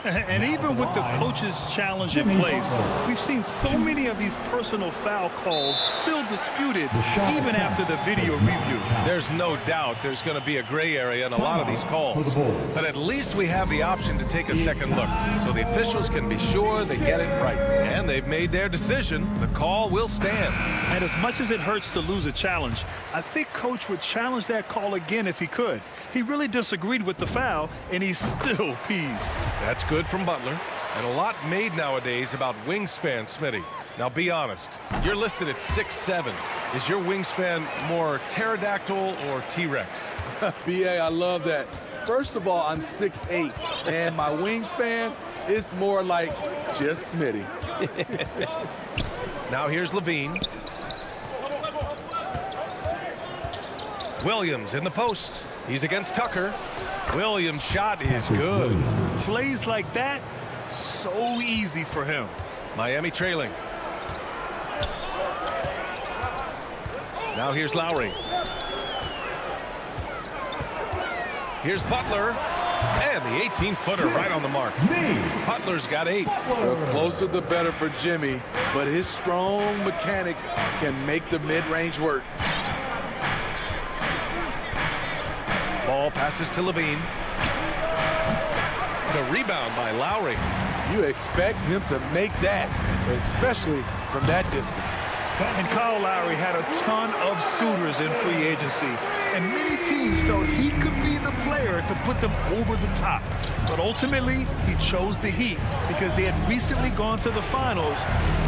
[SPEAKER 3] And even with the coach's challenge in place, we've seen so many of these personal foul calls still disputed even after the video review.
[SPEAKER 2] There's no doubt there's going to be a gray area in a lot of these calls. But at least we have the option to take a second look so the officials can be sure they get it right. And they've made their decision. The call will stand.
[SPEAKER 3] And as much as it hurts to lose a challenge, I think Coach would challenge that call again if he could. He really disagreed with the foul, and he's still peeved.
[SPEAKER 2] That's good from Butler. And a lot made nowadays about wingspan, Smitty. Now, be honest. You're listed at 6'7". Is your wingspan more pterodactyl or T-Rex?
[SPEAKER 9] BA, I love that. First of all, I'm 6'8", and my wingspan is more like just Smitty.
[SPEAKER 2] Now here's Levine. Williams in the post. He's against Tucker. Williams' shot is good.
[SPEAKER 3] Plays like that, so easy for him.
[SPEAKER 2] Miami trailing. Now here's Lowry. Here's Butler. And the 18-footer right on the mark. Butler's got 8.
[SPEAKER 9] The closer the better for Jimmy, but his strong mechanics can make the mid-range work.
[SPEAKER 2] Ball passes to Levine. The rebound by Lowry.
[SPEAKER 9] You expect him to make that, especially from that distance.
[SPEAKER 3] And Kyle Lowry had a ton of suitors in free agency, and many teams felt he could be the player to put them over the top. But ultimately, he chose the Heat because they had recently gone to the finals.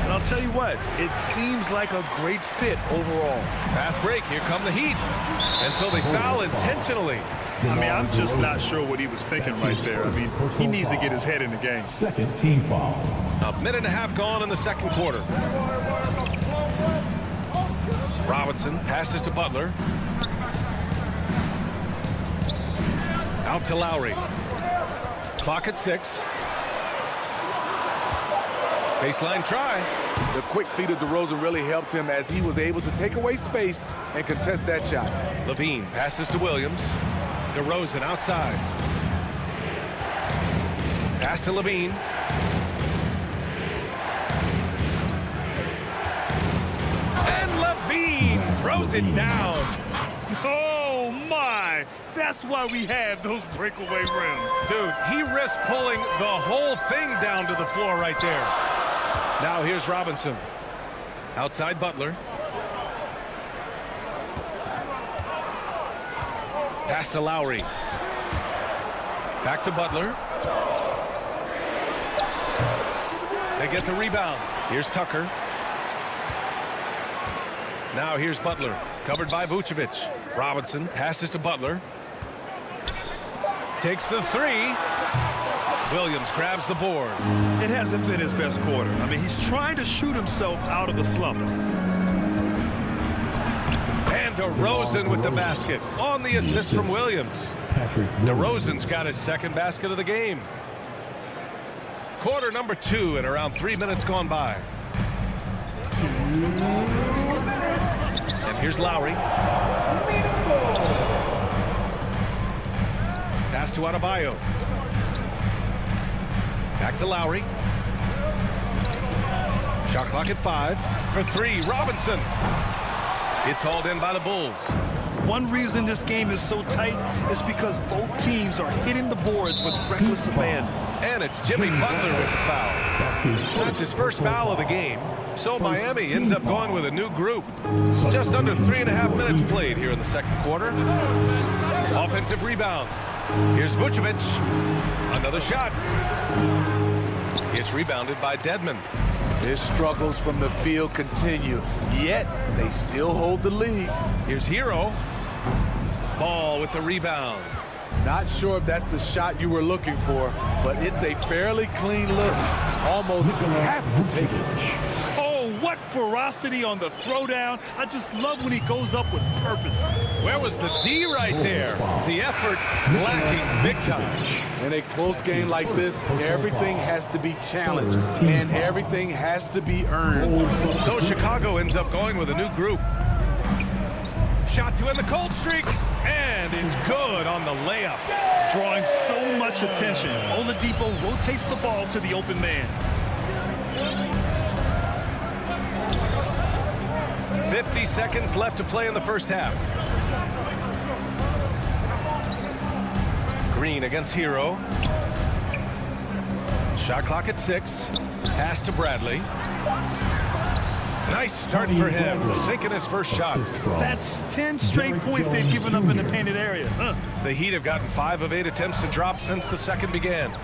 [SPEAKER 3] And I'll tell you what, it seems like a great fit overall.
[SPEAKER 2] Fast break. Here come the Heat. And so they foul intentionally.
[SPEAKER 3] I mean, I'm just not sure what he was thinking right there. I mean, he needs to get his head in the game.
[SPEAKER 5] Second team foul.
[SPEAKER 2] A minute and a half gone in the second quarter. Robinson passes to Butler. Out to Lowry. Clock at 6. Baseline try.
[SPEAKER 9] The quick feet of DeRozan really helped him as he was able to take away space and contest that shot.
[SPEAKER 2] Levine passes to Williams. DeRozan outside. Pass to Levine. And Levine throws it down.
[SPEAKER 3] Oh, my! That's why we have those breakaway rims.
[SPEAKER 2] Dude, he risked pulling the whole thing down to the floor right there. Now here's Robinson. Outside Butler. Pass to Lowry. Back to Butler. They get the rebound. Here's Tucker. Now here's Butler. Covered by Vucevic. Robinson passes to Butler. Takes the three. Williams grabs the board.
[SPEAKER 3] It hasn't been his best quarter. I mean, he's trying to shoot himself out of the slump.
[SPEAKER 2] And DeRozan with the basket on the assist from Williams. DeRozan's got his second basket of the game. Quarter number 2 and around 3 minutes gone by. And here's Lowry. Pass to Adebayo. Back to Lowry. Shot clock at 5. For 3, Robinson. It's hauled in by the Bulls.
[SPEAKER 3] One reason this game is so tight is because both teams are hitting the boards with reckless abandon.
[SPEAKER 2] And it's Jimmy Butler with the foul. That's his first foul of the game. So Miami ends up going with a new group. Just under 3.5 minutes played here in the second quarter. Offensive rebound. Here's Vucevic. Another shot. It's rebounded by Dedmon.
[SPEAKER 9] His struggles from the field continue, yet they still hold the lead.
[SPEAKER 2] Here's Hero. Ball with the rebound.
[SPEAKER 9] Not sure if that's the shot you were looking for, but it's a fairly clean look. Almost have to take it.
[SPEAKER 3] Oh, what ferocity on the throwdown. I just love when he goes up with purpose.
[SPEAKER 2] Where was the D right there? The effort lacking big time.
[SPEAKER 9] In a close game like this, everything has to be challenged, and everything has to be earned.
[SPEAKER 2] So Chicago ends up going with a new group. Shot to end the cold streak, and it's good on the layup.
[SPEAKER 3] Drawing so much attention, Oladipo rotates the ball to the open man.
[SPEAKER 2] 50 seconds left to play in the first half. Green against Hero. Shot clock at 6. Pass to Bradley. Nice start for him, sinking his first shot.
[SPEAKER 3] That's 10 straight points they've given up in the painted area.
[SPEAKER 2] The Heat have gotten 5 of 8 attempts to drop since the second began.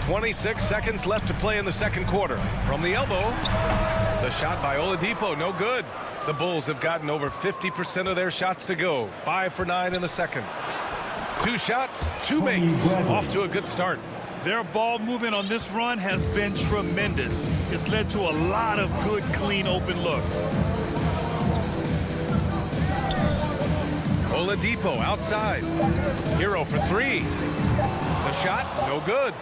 [SPEAKER 2] 26 seconds left to play in the second quarter. From the elbow, the shot by Oladipo, no good. The Bulls have gotten over 50% of their shots to go. 5 for 9 in the second. 2 shots, 2 makes. Off to a good start.
[SPEAKER 3] Their ball movement on this run has been tremendous. It's led to a lot of good, clean, open looks.
[SPEAKER 2] Oladipo outside. Hero for 3. The shot, no good.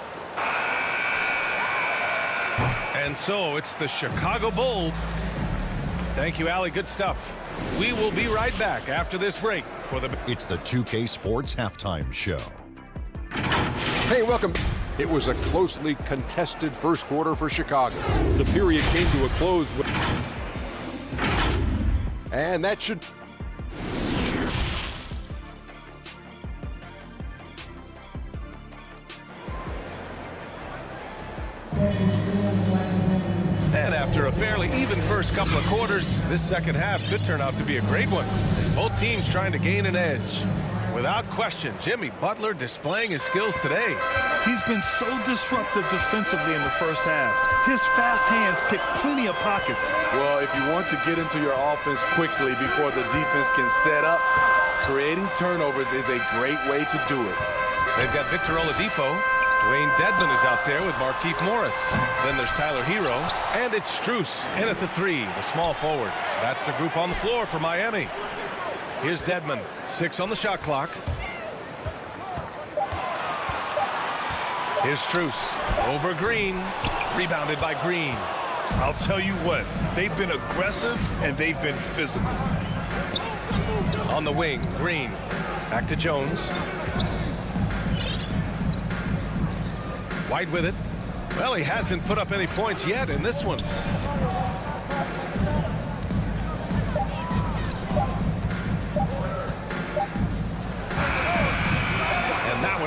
[SPEAKER 2] And so it's the Chicago Bulls. Thank you, Allie. Good stuff. We will be right back after this break for the...
[SPEAKER 6] It's the 2K Sports Halftime Show.
[SPEAKER 7] Hey, welcome. It was a closely contested first quarter for Chicago. The period came to a close with... And that should...
[SPEAKER 2] And after a fairly even first couple of quarters, this second half could turn out to be a great one. Both teams trying to gain an edge. Without question, Jimmy Butler displaying his skills today.
[SPEAKER 3] He's been so disruptive defensively in the first half. His fast hands pick plenty of pockets.
[SPEAKER 9] Well, if you want to get into your offense quickly before the defense can set up, creating turnovers is a great way to do it.
[SPEAKER 2] They've got Victor Oladipo. Dwayne Dedmon is out there with Markieff Morris. Then there's Tyler Hero. And it's Strus in at the 3, the small forward. That's the group on the floor for Miami. Here's Dedmon. 6 on the shot clock. Here's Strus. Over Green. Rebounded by Green.
[SPEAKER 3] I'll tell you what, they've been aggressive and they've been physical.
[SPEAKER 2] On the wing, Green. Back to Jones. White with it. Well, he hasn't put up any points yet in this one.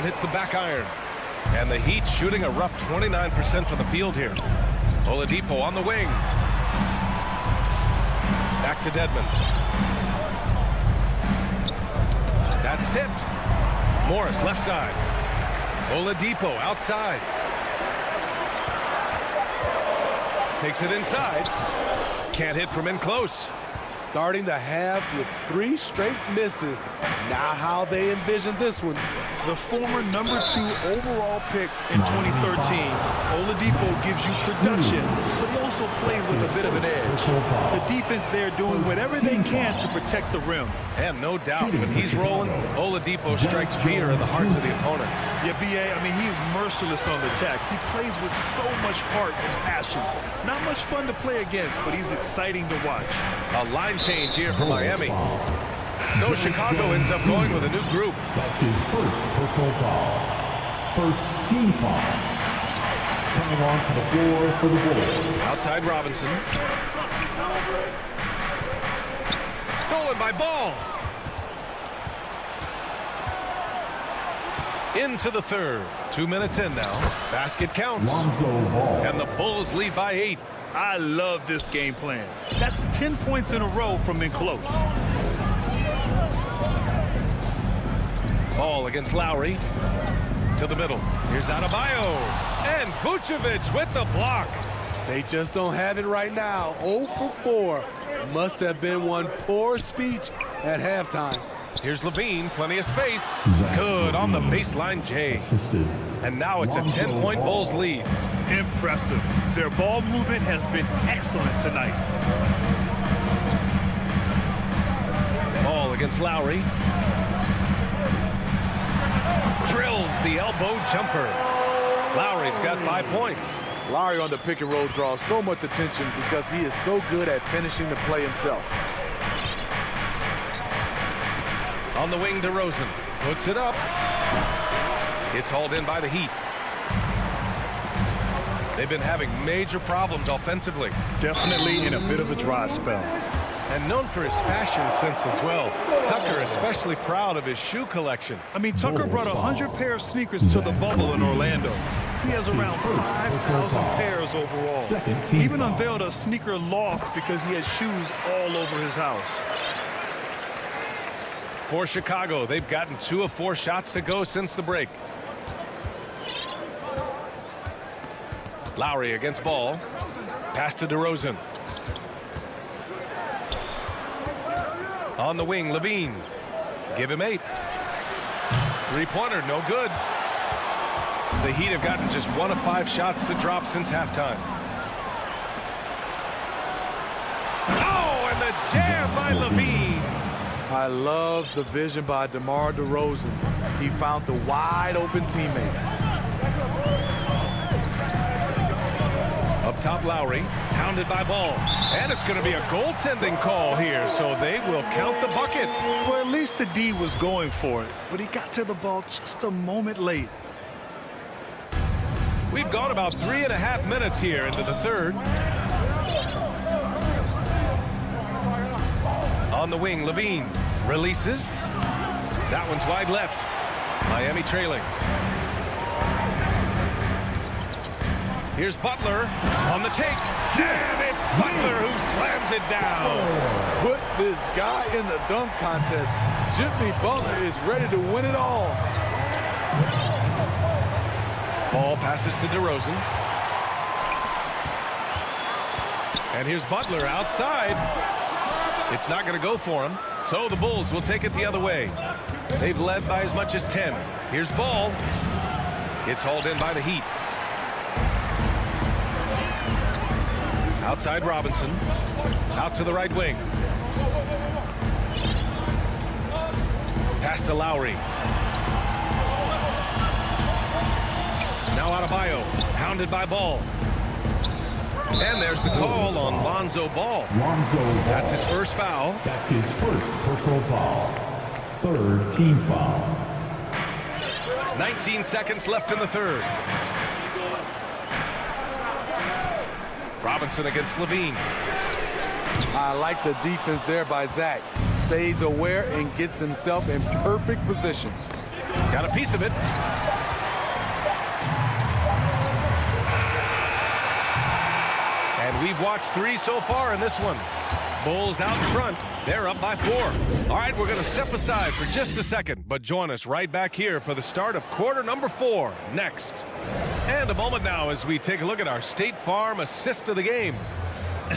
[SPEAKER 2] one hits the back iron. And the Heat shooting a rough 29% from the field here. Oladipo on the wing. Back to Dedmon. That's tipped. Morris left side. Oladipo outside. Takes it inside. Can't hit from in close.
[SPEAKER 9] Starting the half with 3 straight misses. Not how they envisioned this one.
[SPEAKER 3] The former number 2 overall pick in 2013, Oladipo gives you production, but he also plays with a bit of an edge. The defense there doing whatever they can to protect the rim.
[SPEAKER 2] And no doubt, when he's rolling, Oladipo strikes fear in the hearts of the opponents.
[SPEAKER 3] Yeah, B.A., I mean, he's merciless on the attack. He plays with so much heart and passion. Not much fun to play against, but he's exciting to watch.
[SPEAKER 2] A line change here for Miami. So Chicago ends up going with a new group.
[SPEAKER 5] That's his first personal foul. First team foul. Coming onto the floor for the Bulls.
[SPEAKER 2] Outside Robinson. Stolen by Ball. Into the third. 2 minutes in now. Basket counts.
[SPEAKER 5] Lonzo Ball.
[SPEAKER 2] And the Bulls lead by 8.
[SPEAKER 3] I love this game plan. That's 10 points in a row from in close.
[SPEAKER 2] Ball against Lowry. To the middle. Here's Adebayo. And Vucevic with the block.
[SPEAKER 9] They just don't have it right now. 0 for 4. Must have been one poor speech at halftime.
[SPEAKER 2] Here's Levine. Plenty of space. Good on the baseline, Jay. And now it's a 10-point Bulls lead.
[SPEAKER 3] Impressive. Their ball movement has been excellent tonight.
[SPEAKER 2] Ball against Lowry. Drills the elbow jumper. Lowry's got 5 points.
[SPEAKER 9] Lowry on the pick and roll draws so much attention because he is so good at finishing the play himself.
[SPEAKER 2] On the wing, DeRozan puts it up. It's hauled in by the Heat. They've been having major problems offensively.
[SPEAKER 3] Definitely in a bit of a dry spell.
[SPEAKER 2] And known for his fashion sense as well. Tucker especially proud of his shoe collection.
[SPEAKER 3] I mean, Tucker brought 100 pair of sneakers to the bubble in Orlando. He has around 5,000 pairs overall. He even unveiled a sneaker loft because he has shoes all over his house.
[SPEAKER 2] For Chicago, they've gotten 2 of 4 shots to go since the break. Lowry against Ball. Pass to DeRozan. On the wing, Levine. Give him 8. Three-pointer, no good. The Heat have gotten just 1 of 5 shots to drop since halftime. Oh, and the jam by Levine.
[SPEAKER 9] I love the vision by DeMar DeRozan. He found the wide open teammate.
[SPEAKER 2] Up top, Lowry, hounded by Ball. And it's going to be a goaltending call here, so they will count the bucket.
[SPEAKER 3] Well, at least the D was going for it, but he got to the ball just a moment late.
[SPEAKER 2] We've gone about 3.5 minutes here into the third. On the wing, Levine releases. That one's wide left. Miami trailing. Here's Butler on the take. And it's Butler who slams it down.
[SPEAKER 9] Put this guy in the dunk contest. Jimmy Butler is ready to win it all.
[SPEAKER 2] Ball passes to DeRozan. And here's Butler outside. It's not going to go for him. So the Bulls will take it the other way. They've led by as much as 10. Here's Ball. It's hauled in by the Heat. Outside Robinson. Out to the right wing. Pass to Lowry. Now Adebayo. Hounded by Ball. And there's the call on Lonzo Ball. That's his first foul.
[SPEAKER 5] That's his first personal foul. Third team foul.
[SPEAKER 2] 19 seconds left in the third. Robinson against Levine.
[SPEAKER 9] I like the defense there by Zach. Stays aware and gets himself in perfect position.
[SPEAKER 2] Got a piece of it. And we've watched 3 so far in this one. Bulls out in front. They're up by 4. All right, we're going to step aside for just a second, but join us right back here for the start of quarter number 4 next. And a moment now as we take a look at our State Farm assist of the game.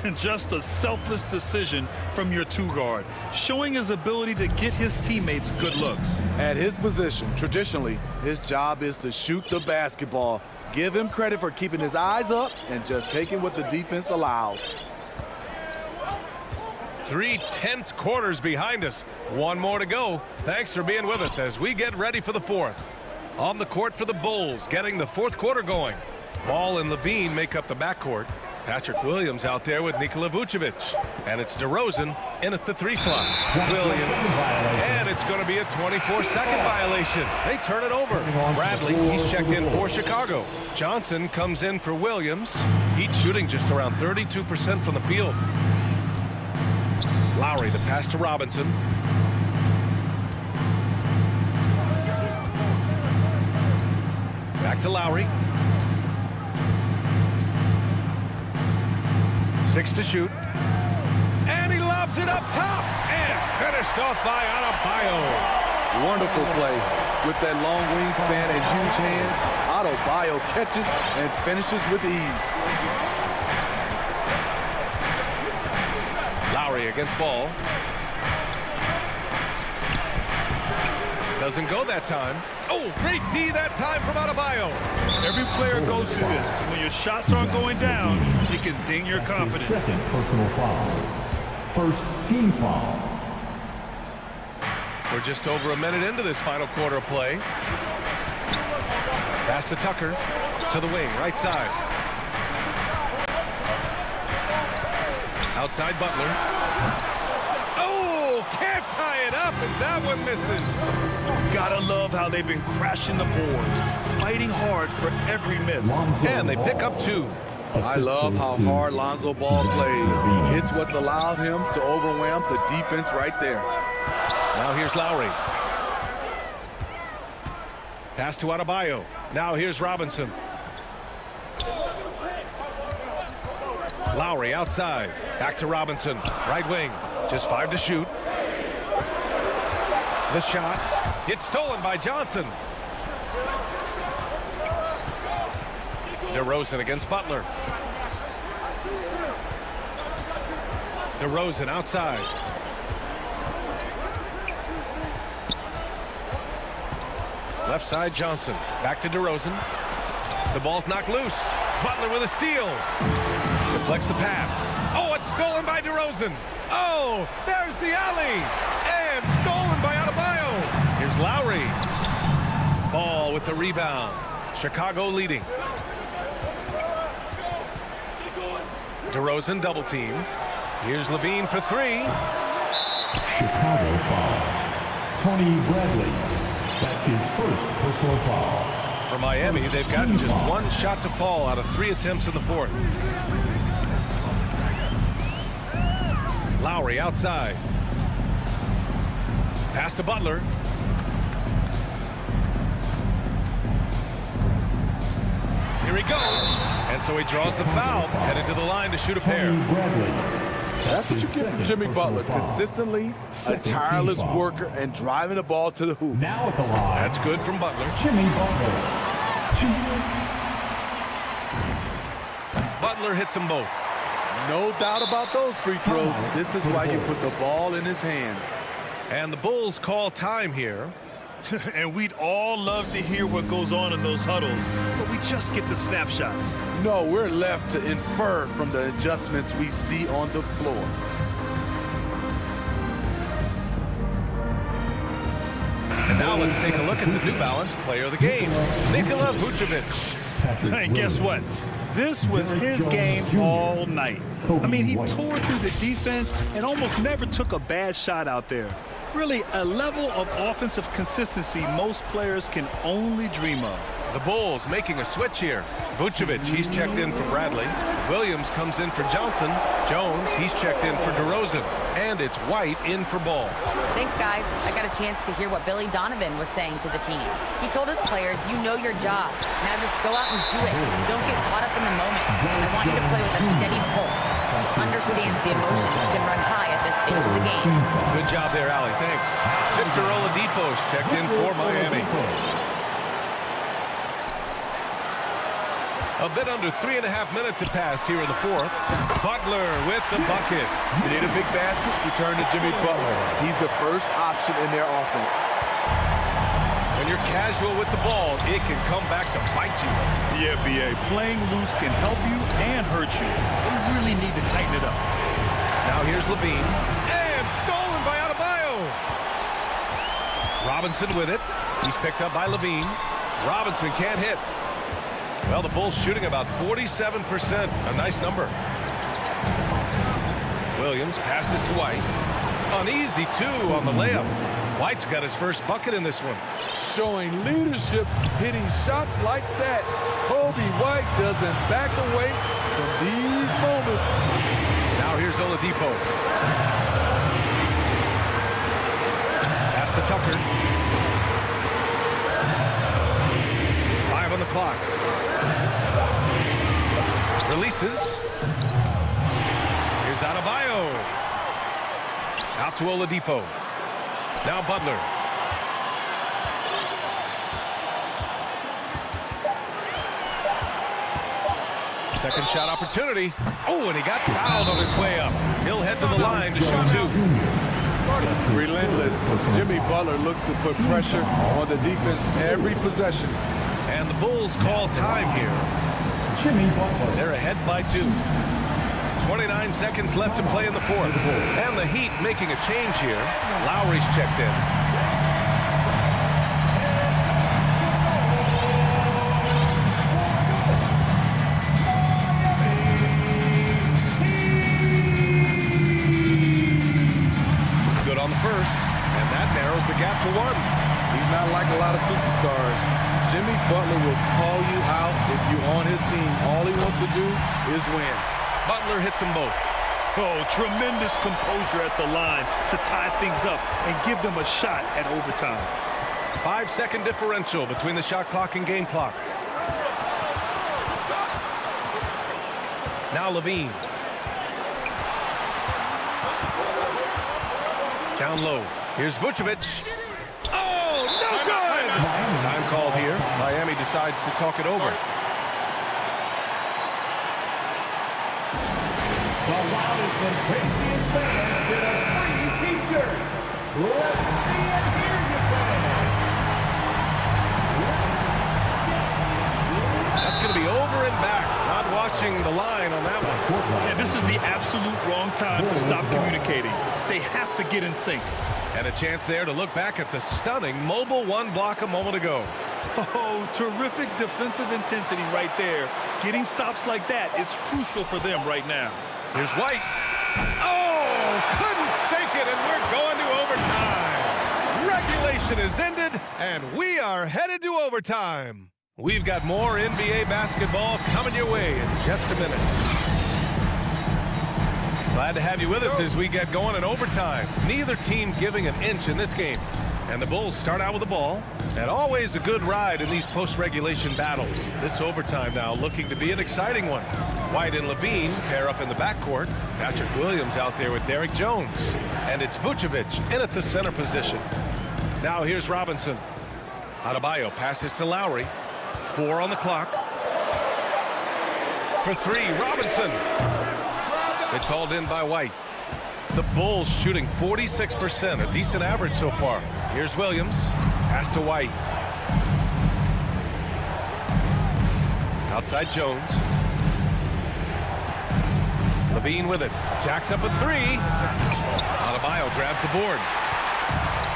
[SPEAKER 3] And just a selfless decision from your 2-guard, showing his ability to get his teammates good looks.
[SPEAKER 9] At his position, traditionally, his job is to shoot the basketball. Give him credit for keeping his eyes up and just taking what the defense allows.
[SPEAKER 2] 3 tense quarters behind us. 1 more to go. Thanks for being with us as we get ready for the 4th. On the court for the Bulls, getting the 4th quarter going. Ball and Levine make up the backcourt. Patrick Williams out there with Nikola Vucevic. And it's DeRozan in at the 3 slot. Williams. And it's going to be a 24-second violation. They turn it over. Bradley, he's checked in for Chicago. Johnson comes in for Williams. Heat shooting just around 32% from the field. Lowry, the pass to Robinson. Back to Lowry. 6 to shoot. And he lobs it up top. And finished off by Adebayo.
[SPEAKER 9] Wonderful play. With that long wingspan and huge hands, Adebayo catches and finishes with ease.
[SPEAKER 2] Lowry against Ball. Doesn't go that time. Oh, great D that time from Adebayo.
[SPEAKER 3] Every player goes through this. When your shots aren't going down, it can ding your confidence.
[SPEAKER 5] Second personal foul. First team foul.
[SPEAKER 2] We're just over a minute into this final quarter of play. Pass to Tucker. To the wing, right side. Outside Butler. Oh, can't tie it up as that one misses.
[SPEAKER 3] Gotta love how they've been crashing the boards, fighting hard for every miss.
[SPEAKER 2] And they pick up 2.
[SPEAKER 9] I love how hard Lonzo Ball plays. It's what's allowed him to overwhelm the defense right there.
[SPEAKER 2] Now here's Lowry. Pass to Adebayo. Now here's Robinson. Lowry outside. Back to Robinson. Right wing. Just 5 to shoot. The shot. It's stolen by Johnson. DeRozan against Butler. DeRozan outside. Left side Johnson. Back to DeRozan. The ball's knocked loose. Butler with a steal. Deflects the pass. Oh, it's stolen by DeRozan. Oh, there's the alley. And stolen by Adebayo. Here's Lowry. Ball with the rebound. Chicago leading. DeRozan double teamed. Here's Levine for 3.
[SPEAKER 5] Chicago foul. Tony Bradley. That's his first personal foul.
[SPEAKER 2] For Miami, they've gotten just 1 shot to fall out of 3 attempts in the 4th. Lowry outside. Pass to Butler. Here he goes. And so he draws the foul, headed to the line to shoot a pair.
[SPEAKER 9] That's what you get from Jimmy Butler. Consistently a tireless worker and driving the ball to the hoop.
[SPEAKER 5] Now at the line.
[SPEAKER 2] That's good from Butler.
[SPEAKER 5] Jimmy Butler.
[SPEAKER 2] Butler hits them both.
[SPEAKER 9] No doubt about those free throws. This is why you put the ball in his hands.
[SPEAKER 2] And the Bulls call time here.
[SPEAKER 3] And we'd all love to hear what goes on in those huddles, but we just get the snapshots.
[SPEAKER 9] No, we're left to infer from the adjustments we see on the floor.
[SPEAKER 2] And now let's take a look at the New Balance player of the game, Nikola Vucevic.
[SPEAKER 3] And guess what? This was his game all night. I mean, he tore through the defense and almost never took a bad shot out there. Really, a level of offensive consistency most players can only dream of.
[SPEAKER 2] The Bulls making a switch here. Vucevic, he's checked in for Bradley. Williams comes in for Johnson. Jones, he's checked in for DeRozan. And it's White in for Ball.
[SPEAKER 1] Thanks, guys. I got a chance to hear what Billy Donovan was saying to the team. He told his players, you know your job. Now just go out and do it. Don't get caught up in the moment. I want you to play with a steady pulse. He understands the emotions can run high at this stage of the game.
[SPEAKER 2] Good job there, Allie. Thanks. Victor Oladipo's checked in for Miami. A bit under 3.5 minutes have passed here in the fourth. Butler with the bucket.
[SPEAKER 9] You need a big basket, return to Jimmy Butler. He's the first option in their offense.
[SPEAKER 2] When you're casual with the ball, it can come back to bite you.
[SPEAKER 3] Yeah, B.A. Playing loose can help you and hurt you. You really need to tighten it up.
[SPEAKER 2] Now here's Levine. And stolen by Adebayo. Robinson with it. He's picked up by Levine. Robinson can't hit. Well, the Bulls shooting about 47%. A nice number. Williams passes to White. An easy two on the layup. White's got his first bucket in this one.
[SPEAKER 9] Showing leadership, hitting shots like that. Kobe White doesn't back away from these moments.
[SPEAKER 2] Now here's Oladipo. Pass to Tucker. 5 on the clock. Releases. Here's Adebayo. Out to Oladipo. Now Butler. Second shot opportunity. Oh, and he got fouled on his way up. He'll head to the line to shoot two.
[SPEAKER 9] Relentless. Jimmy Butler looks to put pressure on the defense every possession.
[SPEAKER 2] And the Bulls call time here. They're ahead by 2. 29 seconds left to play in the fourth. And the Heat making a change here. Lowry's checked in. Good on the first. And that narrows the gap to 1.
[SPEAKER 9] He's not like a lot of superstars. Jimmy Butler will call you out if you're on his team. All he wants to do is win.
[SPEAKER 2] Butler hits them both.
[SPEAKER 3] Oh, tremendous composure at the line to tie things up and give them a shot at overtime.
[SPEAKER 2] 5-second differential between the shot clock and game clock. Now Levine. Down low. Here's Vucevic. Oh, no good! Time called here. Miami decides to talk it over.
[SPEAKER 5] The loudest and craziest fans get a free t-shirt. Let's see and hear you fans.
[SPEAKER 2] That's going to be over and back. Not watching the line on that one.
[SPEAKER 3] Yeah, this is the absolute wrong time to stop communicating. They have to get in sync.
[SPEAKER 2] And a chance there to look back at the stunning mobile one block a moment ago.
[SPEAKER 3] Oh, terrific defensive intensity right there. Getting stops like that is crucial for them right now.
[SPEAKER 2] Here's White. Oh, couldn't sink it, and we're going to overtime. Regulation is ended, and we are headed to overtime. We've got more NBA basketball coming your way in just a minute. Glad to have you with us as we get going in overtime. Neither team giving an inch in this game. And the Bulls start out with the ball. And always a good ride in these post-regulation battles. This overtime now looking to be an exciting one. White and Levine pair up in the backcourt. Patrick Williams out there with Derek Jones. And it's Vucevic in at the center position. Now here's Robinson. Adebayo passes to Lowry. 4 on the clock. For 3, Robinson. It's hauled in by White. The Bulls shooting 46%, a decent average so far. Here's Williams. Pass to White. Outside Jones. Levine with it. Jacks up a 3. Adebayo grabs the board.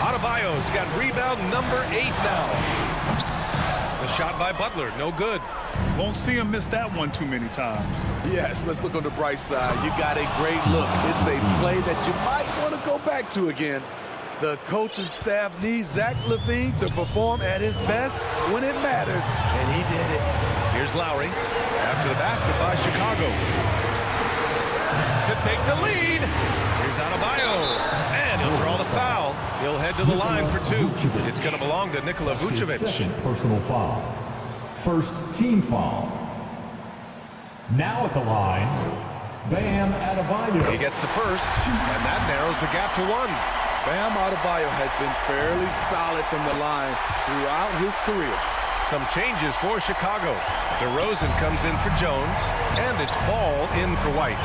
[SPEAKER 2] Adebayo's got rebound number 8 now. The shot by Butler, no good.
[SPEAKER 3] Won't see him miss that one too many times.
[SPEAKER 9] Yes, let's look on the bright side. You got a great look. It's a play that you might want to go back to again. The coaching staff needs Zach LaVine to perform at his best when it matters, and he did it.
[SPEAKER 2] Here's Lowry after the basket by Chicago. To take the lead. Here's Adebayo. And he'll draw the foul. He'll head to the line for two. It's going to belong to Nikola Vucevic.
[SPEAKER 5] Second personal foul. First team foul. Now at the line, Bam Adebayo.
[SPEAKER 2] He gets the first, and that narrows the gap to one.
[SPEAKER 9] Bam Adebayo has been fairly solid from the line throughout his career.
[SPEAKER 2] Some changes for Chicago. DeRozan comes in for Jones, and it's Ball in for White.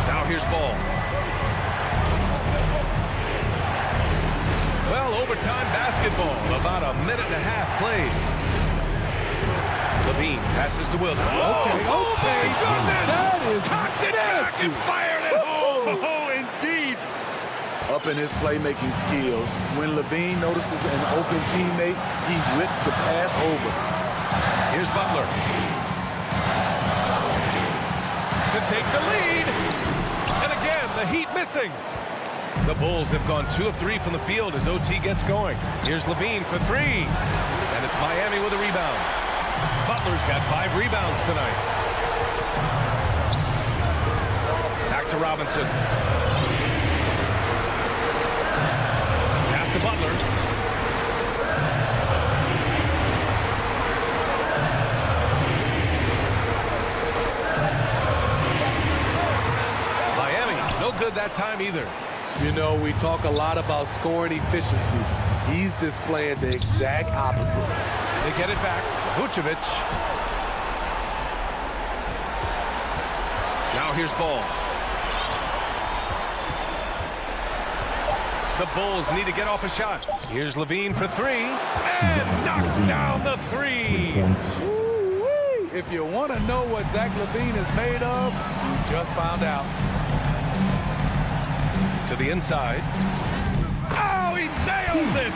[SPEAKER 2] Now here's Ball. Well, overtime basketball. About a minute and a half played. LaVine passes to Wilson.
[SPEAKER 9] Okay.
[SPEAKER 2] My goodness!
[SPEAKER 9] That is
[SPEAKER 2] cocked it back and fired it home.
[SPEAKER 3] Oh, indeed.
[SPEAKER 9] Up in his playmaking skills, when LaVine notices an open teammate, he whips the pass over.
[SPEAKER 2] Here's Butler. To take the lead. And again, the Heat missing. The Bulls have gone 2 of 3 from the field as OT gets going. Here's LaVine for 3. And it's Miami with a rebound. Butler's got 5 rebounds tonight. Back to Robinson. Pass to Butler. Miami, no good that time either.
[SPEAKER 9] You know, we talk a lot about scoring efficiency. He's displaying the exact opposite.
[SPEAKER 2] They get it back. Vucevic. Now here's Ball. The Bulls need to get off a shot. Here's LaVine for 3. And knocks down the 3.
[SPEAKER 9] Woo-wee. If you want to know what Zach LaVine is made of, you just found out.
[SPEAKER 2] To the inside. Oh, he nails it!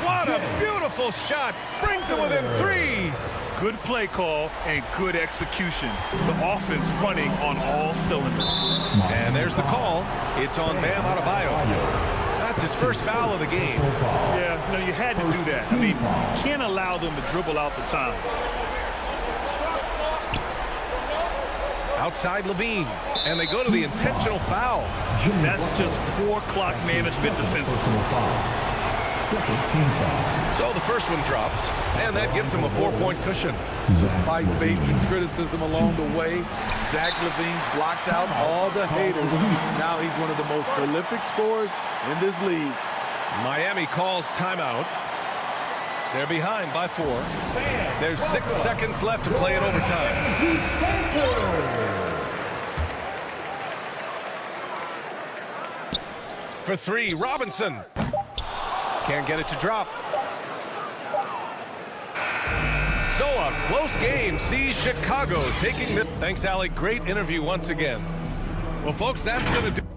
[SPEAKER 2] What a beautiful shot! Brings him within 3.
[SPEAKER 3] Good play call and good execution. The offense running on all cylinders.
[SPEAKER 2] And there's the call. It's on Bam Adebayo. That's his first foul of the game.
[SPEAKER 3] Yeah, no, you had to do that. I mean, you can't allow them to dribble out the time.
[SPEAKER 2] Outside LaVine. And they go to the intentional foul.
[SPEAKER 3] That's just poor clock management defensively.
[SPEAKER 5] Second team foul.
[SPEAKER 2] So the first one drops, and that gives him a 4-point cushion.
[SPEAKER 9] Despite facing criticism along the way, Zach LaVine's blocked out all the haters. Now he's one of the most prolific scorers in this league.
[SPEAKER 2] Miami calls timeout. They're behind by 4. There's 6 seconds left to play in overtime. For 3, Robinson. Can't get it to drop. So a close game sees Chicago taking the... Thanks, Alec. Great interview once again. Well, folks, that's going to do...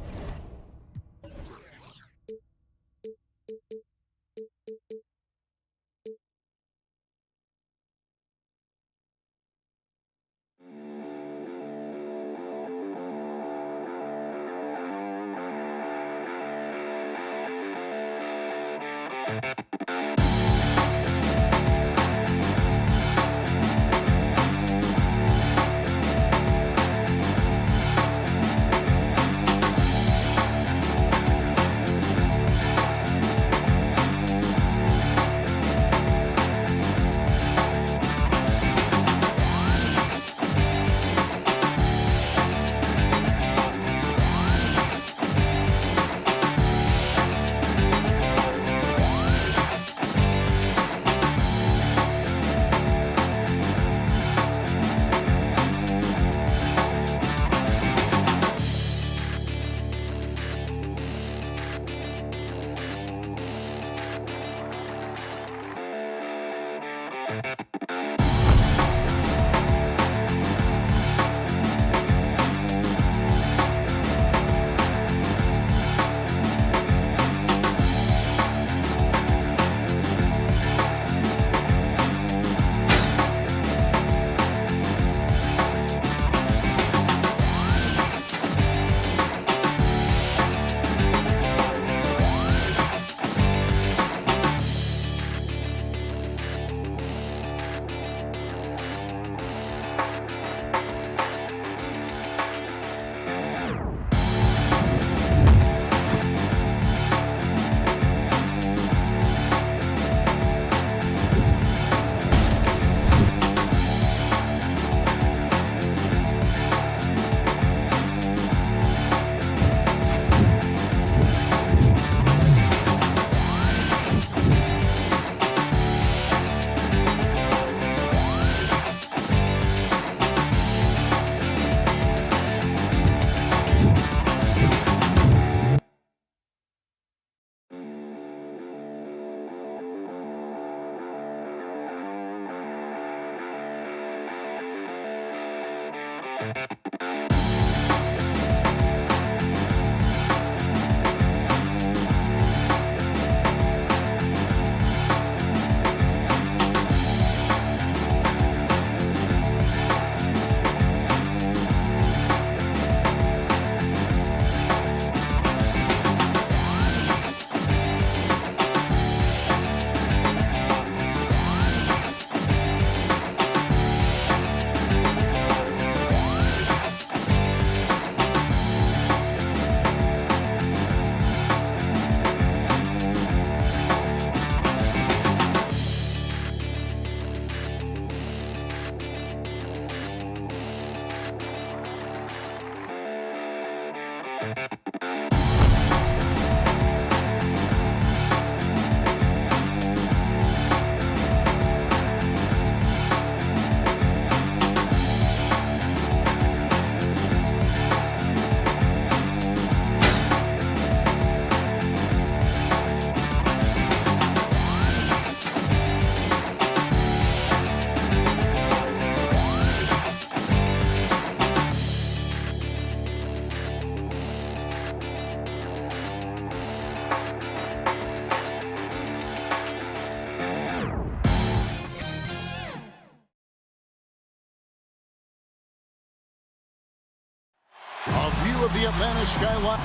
[SPEAKER 6] A view of the Atlanta skyline.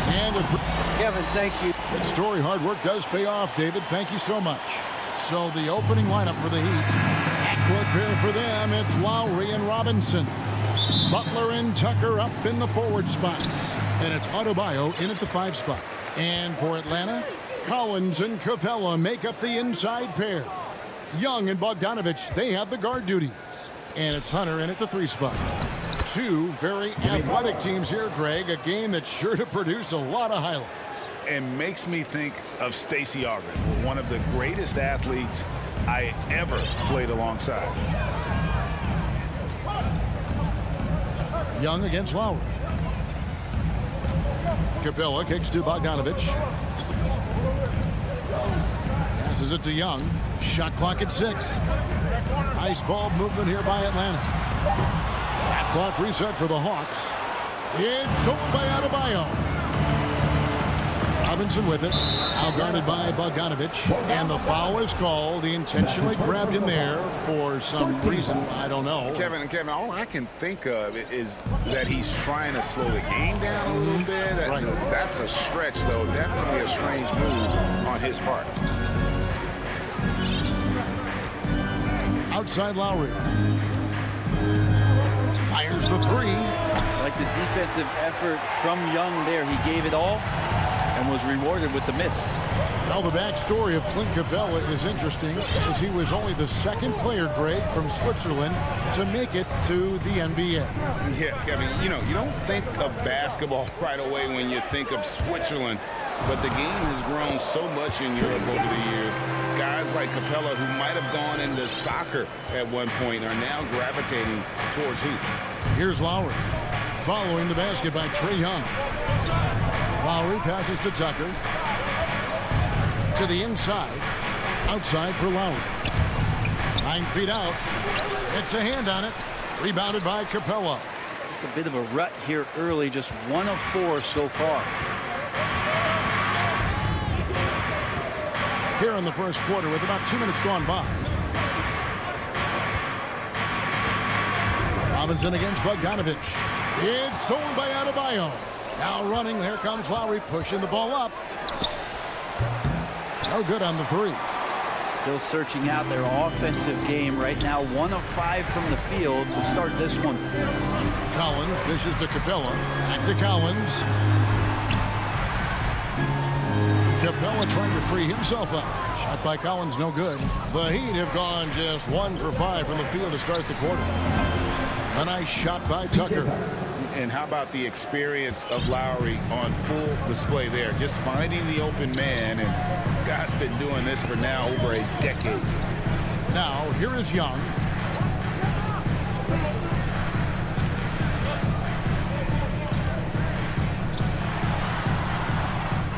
[SPEAKER 6] And
[SPEAKER 10] Kevin, thank you.
[SPEAKER 6] Good story. Hard work does pay off, David. Thank you so much. So the opening lineup for the Heat. Backcourt pair for them. It's Lowry and Robinson. Butler and Tucker up in the forward spots. And it's Adebayo in at the 5 spot. And for Atlanta, Collins and Capella make up the inside pair. Young and Bogdanovich, they have the guard duties. And it's Hunter in at the 3 spot. Two very athletic teams here, Greg. A game that's sure to produce a lot of highlights.
[SPEAKER 11] It makes me think of Stacey Augmon, one of the greatest athletes I ever played alongside.
[SPEAKER 6] Young against Lowry. Capella kicks to Bogdanovich. Passes it to Young. Shot clock at 6. Nice ball movement here by Atlanta. Shot clock reset for the Hawks. It's stolen by Adebayo. Robinson with it. Now guarded by Bogdanovich. And the foul is called. He intentionally grabbed in there for some reason. I don't know.
[SPEAKER 11] Kevin, all I can think of is that he's trying to slow the game down a little bit.
[SPEAKER 6] Right.
[SPEAKER 11] That's a stretch, though. Definitely a strange move on his part.
[SPEAKER 6] Outside Lowry. Fires the 3.
[SPEAKER 10] Like the defensive effort from Young there. He gave it all and was rewarded with the miss.
[SPEAKER 6] Well, the backstory of Clint Capella is interesting because he was only the second player, Greg, from Switzerland to make it to the NBA.
[SPEAKER 11] Yeah, Kevin, you don't think of basketball right away when you think of Switzerland, but the game has grown so much in Europe over the years. Guys like Capella, who might have gone into soccer at one point, are now gravitating towards hoops.
[SPEAKER 6] Here's Lowry, following the basket by Trae Young. Lowry passes to Tucker. To the inside. Outside for Lowry. 9 feet out. It's a hand on it. Rebounded by Capella.
[SPEAKER 10] Just a bit of a rut here early. Just 1 of 4 so far.
[SPEAKER 6] Here in the first quarter with about 2 minutes gone by. Robinson against Bogdanovich. It's stolen by Adebayo. Now running, there comes Lowry pushing the ball up. No good on the 3.
[SPEAKER 10] Still searching out their offensive game right now. 1 of 5 from the field to start this one.
[SPEAKER 6] Collins dishes to Capella. Back to Collins. Capella trying to free himself up. Shot by Collins, no good. The Heat have gone just 1 for 5 from the field to start the quarter. A nice shot by Tucker.
[SPEAKER 11] And how about the experience of Lowry on full display there? Just finding the open man, and guy's been doing this for now over a decade.
[SPEAKER 6] Now, here is Young.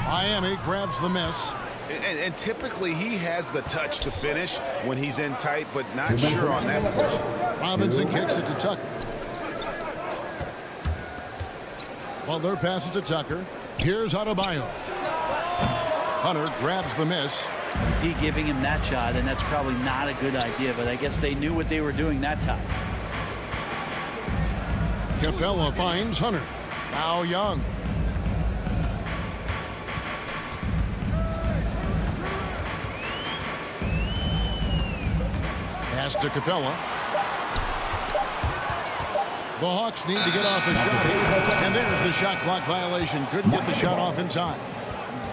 [SPEAKER 6] Miami grabs the miss.
[SPEAKER 11] And typically he has the touch to finish when he's in tight, but not sure on that position.
[SPEAKER 6] Robinson kicks it to Tucker. Butler passes to Tucker. Here's Adebayo. Hunter grabs the miss.
[SPEAKER 10] D giving him that shot, and that's probably not a good idea, but I guess they knew what they were doing that time.
[SPEAKER 6] Capella finds Hunter. Now Young. Pass to Capella. The Hawks need to get off a shot. And there's the shot clock violation. Couldn't get the shot off in time.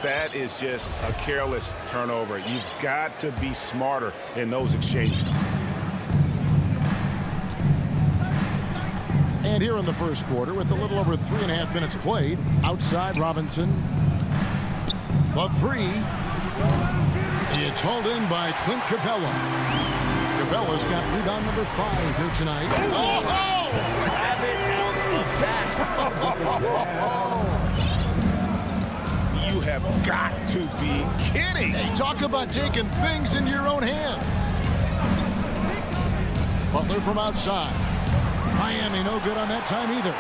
[SPEAKER 11] That is just a careless turnover. You've got to be smarter in those exchanges.
[SPEAKER 6] And here in the first quarter, with a little over 3.5 minutes played, outside Robinson. The three. It's hauled in by Clint Capella. Capella's got rebound number 5 here tonight. Oh!
[SPEAKER 10] Have it out of that.
[SPEAKER 11] You have got to be kidding.
[SPEAKER 6] Hey, talk about taking things into your own hands. Butler from outside. Miami no good on that time either.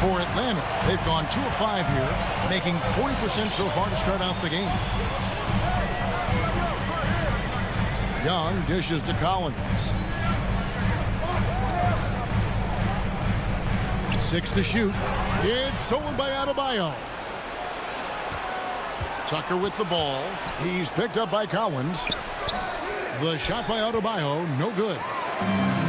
[SPEAKER 6] For Atlanta, they've gone 2 of 5 here, making 40% so far to start out the game. Young dishes to Collins. 6 to shoot. It's stolen by Adebayo. Tucker with the ball. He's picked up by Collins. The shot by Adebayo, no good.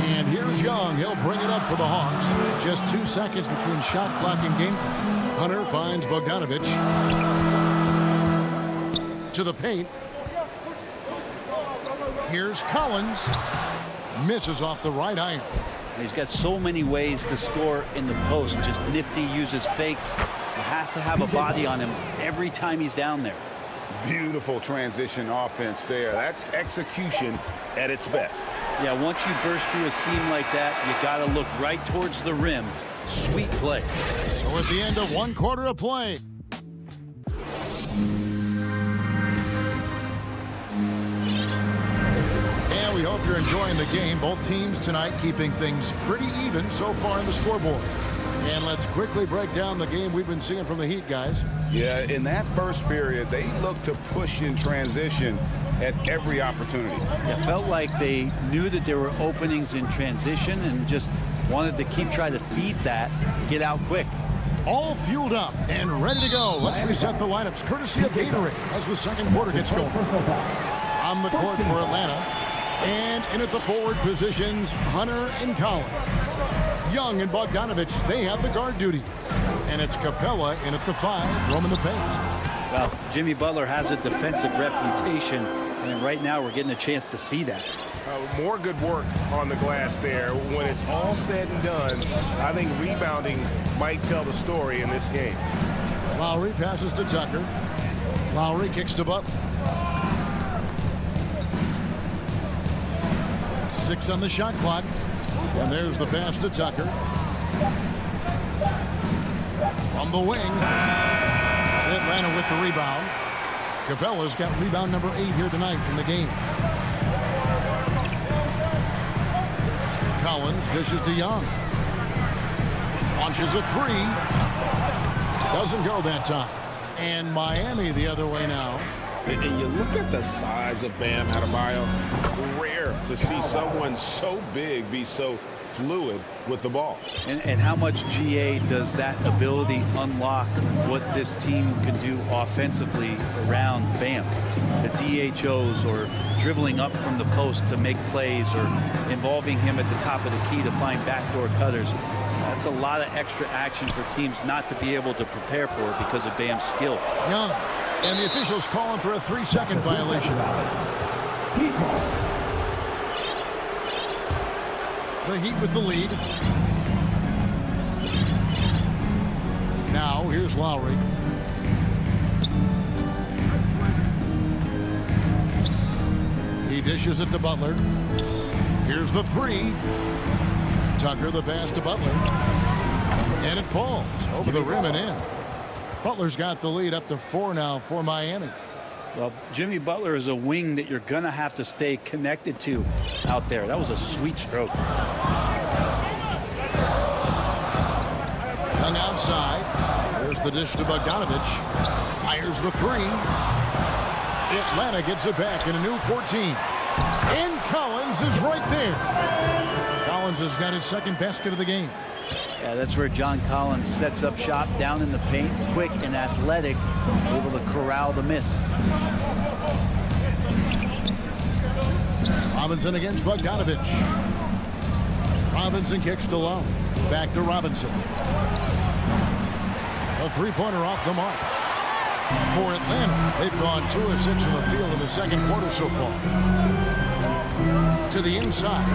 [SPEAKER 6] And here's Young. He'll bring it up for the Hawks. Just 2 seconds between shot clock and game clock. Hunter finds Bogdanovich. To the paint. Here's Collins. Misses off the right iron.
[SPEAKER 10] He's got so many ways to score in the post. Just nifty, uses fakes. You have to have a body on him every time he's down there.
[SPEAKER 11] Beautiful transition offense there. That's execution at its best.
[SPEAKER 10] Yeah, once you burst through a seam like that, you got to look right towards the rim. Sweet play.
[SPEAKER 6] So at the end of 1 quarter of play. And we hope you're enjoying the game. Both teams tonight keeping things pretty even so far in the scoreboard. And let's quickly break down the game we've been seeing from the Heat, guys.
[SPEAKER 11] Yeah, in that first period, they looked to push in transition at every opportunity.
[SPEAKER 10] It felt like they knew that there were openings in transition and just wanted to keep trying to feed that, get out quick.
[SPEAKER 6] All fueled up and ready to go. Let's reset the lineups courtesy of Gatorade as the second quarter gets going. On the court for Atlanta. And in at the forward positions, Hunter and Collins. Young and Bogdanovich, they have the guard duty. And it's Capella in at the 5, roaming the paint.
[SPEAKER 10] Well, Jimmy Butler has a defensive reputation, and right now we're getting a chance to see that.
[SPEAKER 12] More good work on the glass there. When it's all said and done, I think rebounding might tell the story in this game.
[SPEAKER 6] Lowry passes to Tucker. Lowry kicks to Butler. 6 on the shot clock. And there's the pass to Tucker. From the wing. Atlanta with the rebound. Capella's got rebound number 8 here tonight in the game. Collins dishes to Young. Launches a 3. Doesn't go that time. And Miami the other way now.
[SPEAKER 11] And you look at the size of Bam Adebayo. Rare to see someone so big be so fluid with the ball.
[SPEAKER 10] And how much GA does that ability unlock what this team can do offensively around Bam? The DHOs or dribbling up from the post to make plays or involving him at the top of the key to find backdoor cutters. That's a lot of extra action for teams not to be able to prepare for because of Bam's skill.
[SPEAKER 6] Young. And the officials calling for a 3-second violation. The Heat with the lead. Now, here's Lowry. He dishes it to Butler. Here's the 3. Tucker, the pass to Butler. And it falls over the rim and in. Butler's got the lead up to 4 now for Miami.
[SPEAKER 10] Well, Jimmy Butler is a wing that you're going to have to stay connected to out there. That was a sweet stroke.
[SPEAKER 6] Young outside. There's the dish to Bogdanovich. Fires the three. Atlanta gets it back in a new 14. And Collins is right there. Collins has got his second basket of the game.
[SPEAKER 10] Yeah, that's where John Collins sets up shop down in the paint, quick and athletic, able to corral the miss.
[SPEAKER 6] Robinson against Bogdanovich. Robinson kicks to low. Back to Robinson. A three-pointer off the mark. For Atlanta, they've gone 2 of 6 from the field in the second quarter so far. To the inside.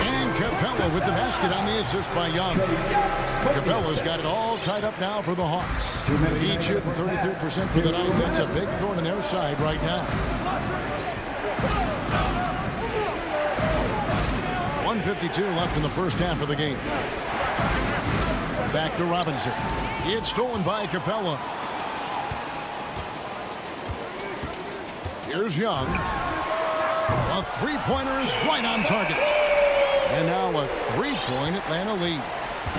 [SPEAKER 6] And Capella with the basket on the assist by Young. Capella's got it all tied up now for the Hawks. The Heat shooting 33% for the night. That's a big thorn in their side right now. 1:52 left in the first half of the game. Back to Robinson. It's stolen by Capella. Here's Young. A three-pointer is right on target. And now a three-point Atlanta lead.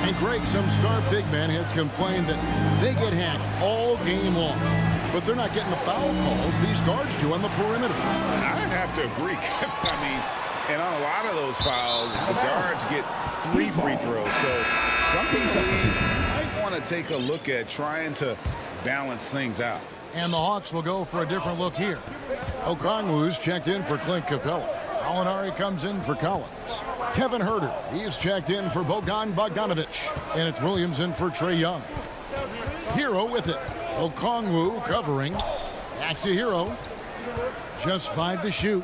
[SPEAKER 6] And Greg, some star big men have complained that they get hacked all game long. But they're not getting the foul calls these guards do on the perimeter.
[SPEAKER 11] I'd have to agree. I mean, and on a lot of those fouls, the guards get 3 free throws. So something might want to take a look at trying to balance things out.
[SPEAKER 6] And the Hawks will go for a different look here. Okongwu's checked in for Clint Capella. Alinari comes in for Collins. Kevin Huerter, he's checked in for Bogdanovich. And it's Williams in for Trae Young. Hero with it. Okongwu covering. Back to Hero. Just 5 to shoot.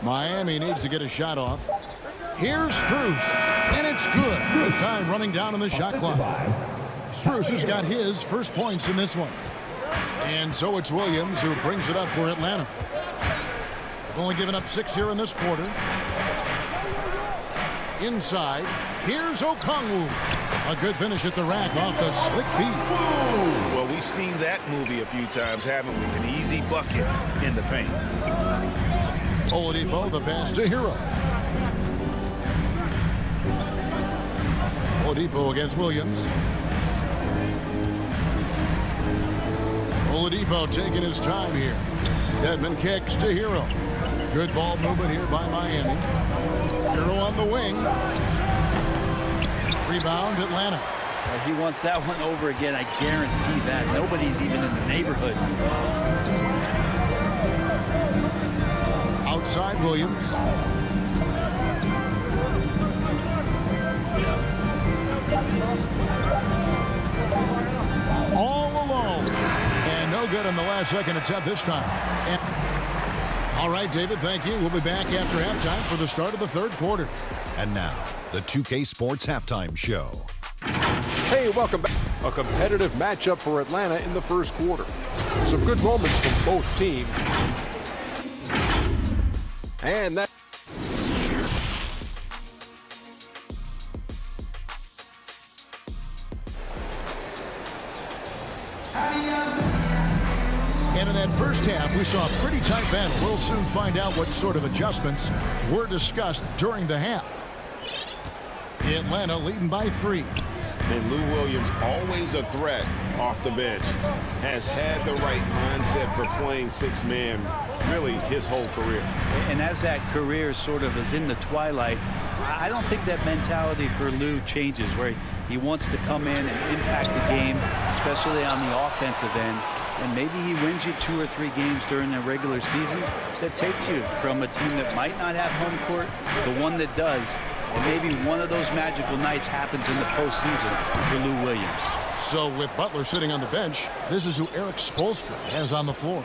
[SPEAKER 6] Miami needs to get a shot off. Here's Strus. And it's good. With time running down on the shot clock. Strus has got his first points in this one. And so it's Williams who brings it up for Atlanta. They've only given up 6 here in this quarter. Inside, here's Okongwu. A good finish at the rack off the slick feed.
[SPEAKER 11] Well, we've seen that movie a few times, haven't we? An easy bucket in the paint.
[SPEAKER 6] Oladipo, the pass to Hero. Oladipo against Williams. Oladipo taking his time here. Dedmon kicks to Hero. Good ball movement here by Miami. Hero on the wing. Rebound, Atlanta.
[SPEAKER 10] He wants that one over again, I guarantee that. Nobody's even in the neighborhood.
[SPEAKER 6] Outside Williams. All alone. And no good on the last second attempt this time. And all right, David, thank you. We'll be back after halftime for the start of the third quarter.
[SPEAKER 13] And now, the 2K Sports Halftime Show.
[SPEAKER 7] Hey, welcome back. A competitive matchup for Atlanta in the first quarter. Some good moments from both teams. And that...
[SPEAKER 6] And in that first half, we saw a pretty tight battle. We'll soon find out what sort of adjustments were discussed during the half. Atlanta leading by 3.
[SPEAKER 11] And Lou Williams, always a threat off the bench, has had the right mindset for playing 6-man really his whole career.
[SPEAKER 10] And as that career sort of is in the twilight, I don't think that mentality for Lou changes, where he wants to come in and impact the game, especially on the offensive end. And maybe he wins you 2 or 3 games during the regular season that takes you from a team that might not have home court to one that does. And maybe one of those magical nights happens in the postseason for Lou Williams.
[SPEAKER 6] So with Butler sitting on the bench, this is who Eric Spoelstra has on the floor.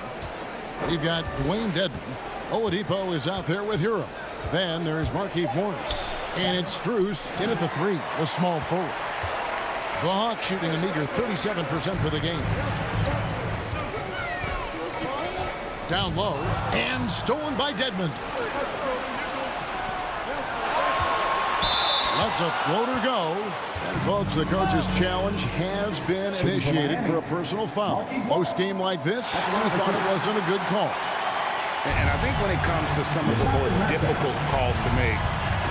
[SPEAKER 6] We've got Dwayne Dedmon. Oladipo is out there with Hero. Then there's Markieff Morris. And it's Strus in at the 3, the small forward. The Hawks shooting a meager 37% for the game. Down low, and stolen by Dedmon. Lets a floater go. And folks, the coach's challenge has been initiated for a personal foul. Post game like this, I thought it wasn't a good call.
[SPEAKER 11] And I think when it comes to some of the more difficult calls to make,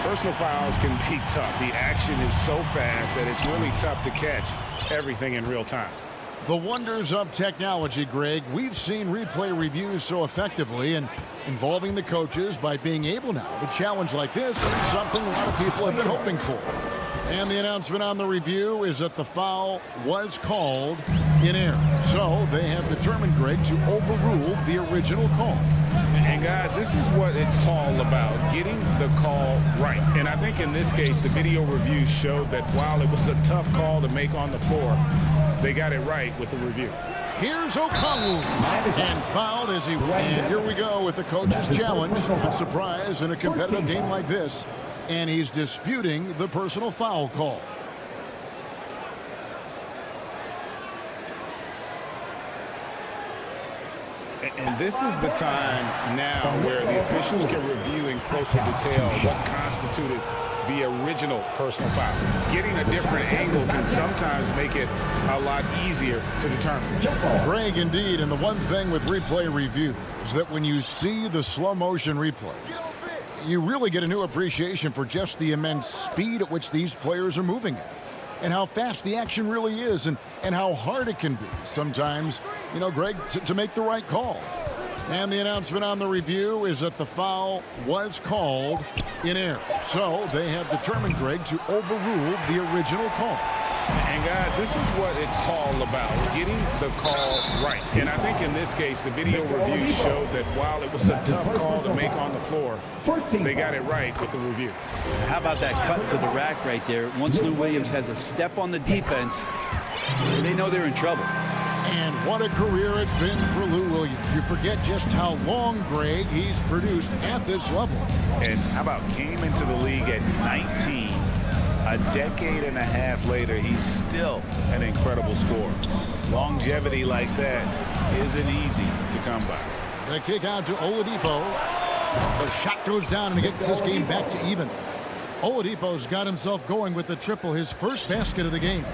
[SPEAKER 12] Personal fouls can be tough. The action is so fast that it's really tough to catch everything in real time.
[SPEAKER 6] The wonders of technology, Greg. We've seen replay reviews so effectively, and involving the coaches by being able now to challenge like this is something a lot of people have been hoping for. And the announcement on the review is that the foul was called in error. So they have determined, Greg, to overrule the original call.
[SPEAKER 12] And guys, this is what it's all about, getting the call right. And I think in this case, the video review showed that while it was a tough call to make on the floor, they got it right with the review.
[SPEAKER 6] Here's Okongwu, and fouled as he went. And here we go with the coach's challenge. A surprise in a competitive game like this. And he's disputing the personal foul call.
[SPEAKER 12] And this is the time now where the officials can review in closer detail what constituted the original personal foul. Getting a different angle can sometimes make it a lot easier to determine.
[SPEAKER 6] Greg, indeed, and the one thing with replay review is that when you see the slow motion replays, you really get a new appreciation for just the immense speed at which these players are moving at, and how fast the action really is, and how hard it can be sometimes, you know, Greg, to make the right call. And the announcement on the review is that the foul was called in error. So they have determined, Greg, to overrule the original call.
[SPEAKER 12] And guys, this is what it's all about, getting the call right. And I think in this case, the video review showed that while it was a tough call to make on the floor, they got it right with the review.
[SPEAKER 10] How about that cut to the rack right there? Once Lou Williams has a step on the defense, they know they're in trouble.
[SPEAKER 6] And what a career it's been for Lou Williams. You forget just how long, Greg, he's produced at this level.
[SPEAKER 11] And how about came into the league at 19. A decade and a half later, he's still an incredible scorer. Longevity like that isn't easy to come by.
[SPEAKER 6] The kick out to Oladipo. The shot goes down and it gets this game back to even. Oladipo's got himself going with the triple, his first basket of the game.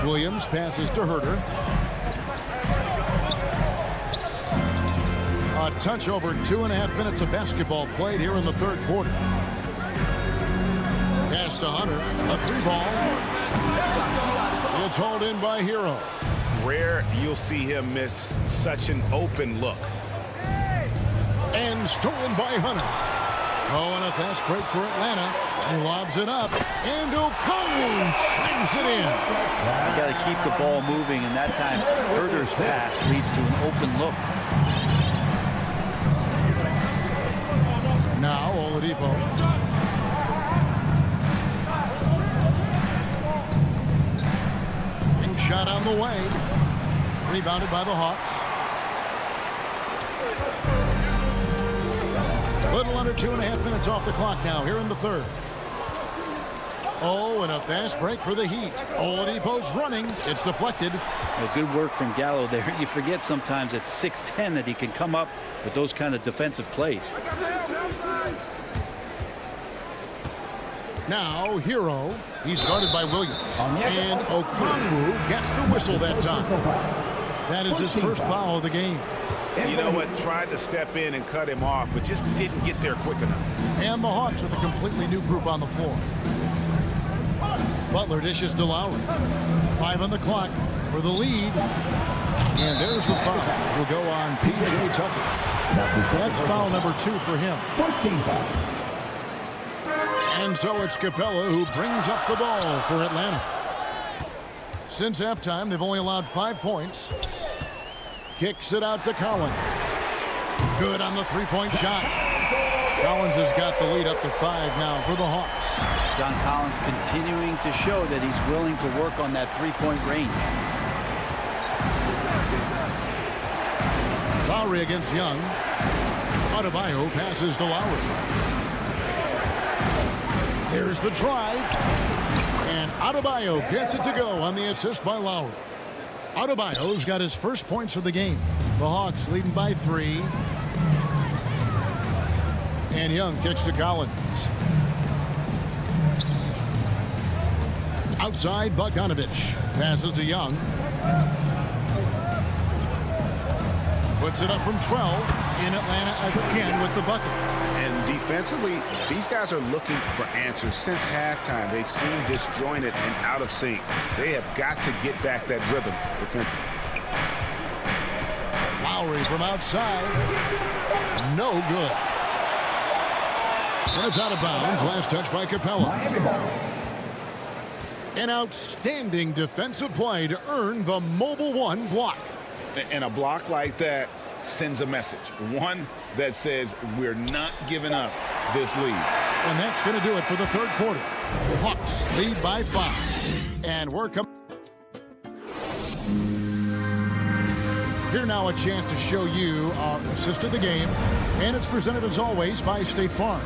[SPEAKER 6] Williams passes to Herter. A touch over 2.5 minutes of basketball played here in the third quarter. Pass to Hunter. A three ball. It's hauled in by Hero.
[SPEAKER 11] Rare you'll see him miss such an open look.
[SPEAKER 6] And stolen by Hunter. Oh, and a fast break for Atlanta. He lobs it up. And Okongwu slams it in.
[SPEAKER 10] You got to keep the ball moving, and that time Herter's pass leads to an open look.
[SPEAKER 6] Now Oladipo. Shot on the way. Rebounded by the Hawks. Little under 2.5 minutes off the clock now here in the third. Oh, and a fast break for the Heat. Oladipo's running. It's deflected.
[SPEAKER 10] Well, good work from Gallo there. You forget sometimes at 6'10" that he can come up with those kind of defensive plays.
[SPEAKER 6] Now, Hero. He's guarded by Williams. And Okongwu gets the whistle that time. That is his first foul of the game.
[SPEAKER 11] You know what? Tried to step in and cut him off, but just didn't get there quick enough.
[SPEAKER 6] And the Hawks with a completely new group on the floor. Butler dishes to Lowry. 5 on the clock for the lead. And there's the foul. Will go on P.J. Tucker. That's foul number 2 for him. 14 foul. And so it's Capella who brings up the ball for Atlanta. Since halftime, they've only allowed 5 points. Kicks it out to Collins. Good on the three-point shot. Collins has got the lead up to 5 now for the Hawks.
[SPEAKER 10] John Collins continuing to show that he's willing to work on that three-point range.
[SPEAKER 6] Lowry against Young. Adebayo passes to Lowry. There's the drive. And Adebayo gets it to go on the assist by Lowry. Adebayo's got his first points of the game. The Hawks leading by 3. And Young kicks to Collins. Outside, Bogdanovich passes to Young. Puts it up from 12. in Atlanta again with the bucket.
[SPEAKER 12] And defensively, these guys are looking for answers. Since halftime, they've seemed disjointed and out of sync. They have got to get back that rhythm defensively.
[SPEAKER 6] Lowry from outside. No good. And it's out of bounds. Last touch by Capella. An outstanding defensive play to earn the mobile one block.
[SPEAKER 12] And a block like that sends a message. One that says we're not giving up this lead.
[SPEAKER 6] And that's going to do it for the third quarter. Hawks lead by 5. And we're coming. Here now a chance to show you our assist of the game. And it's presented as always by State Farm.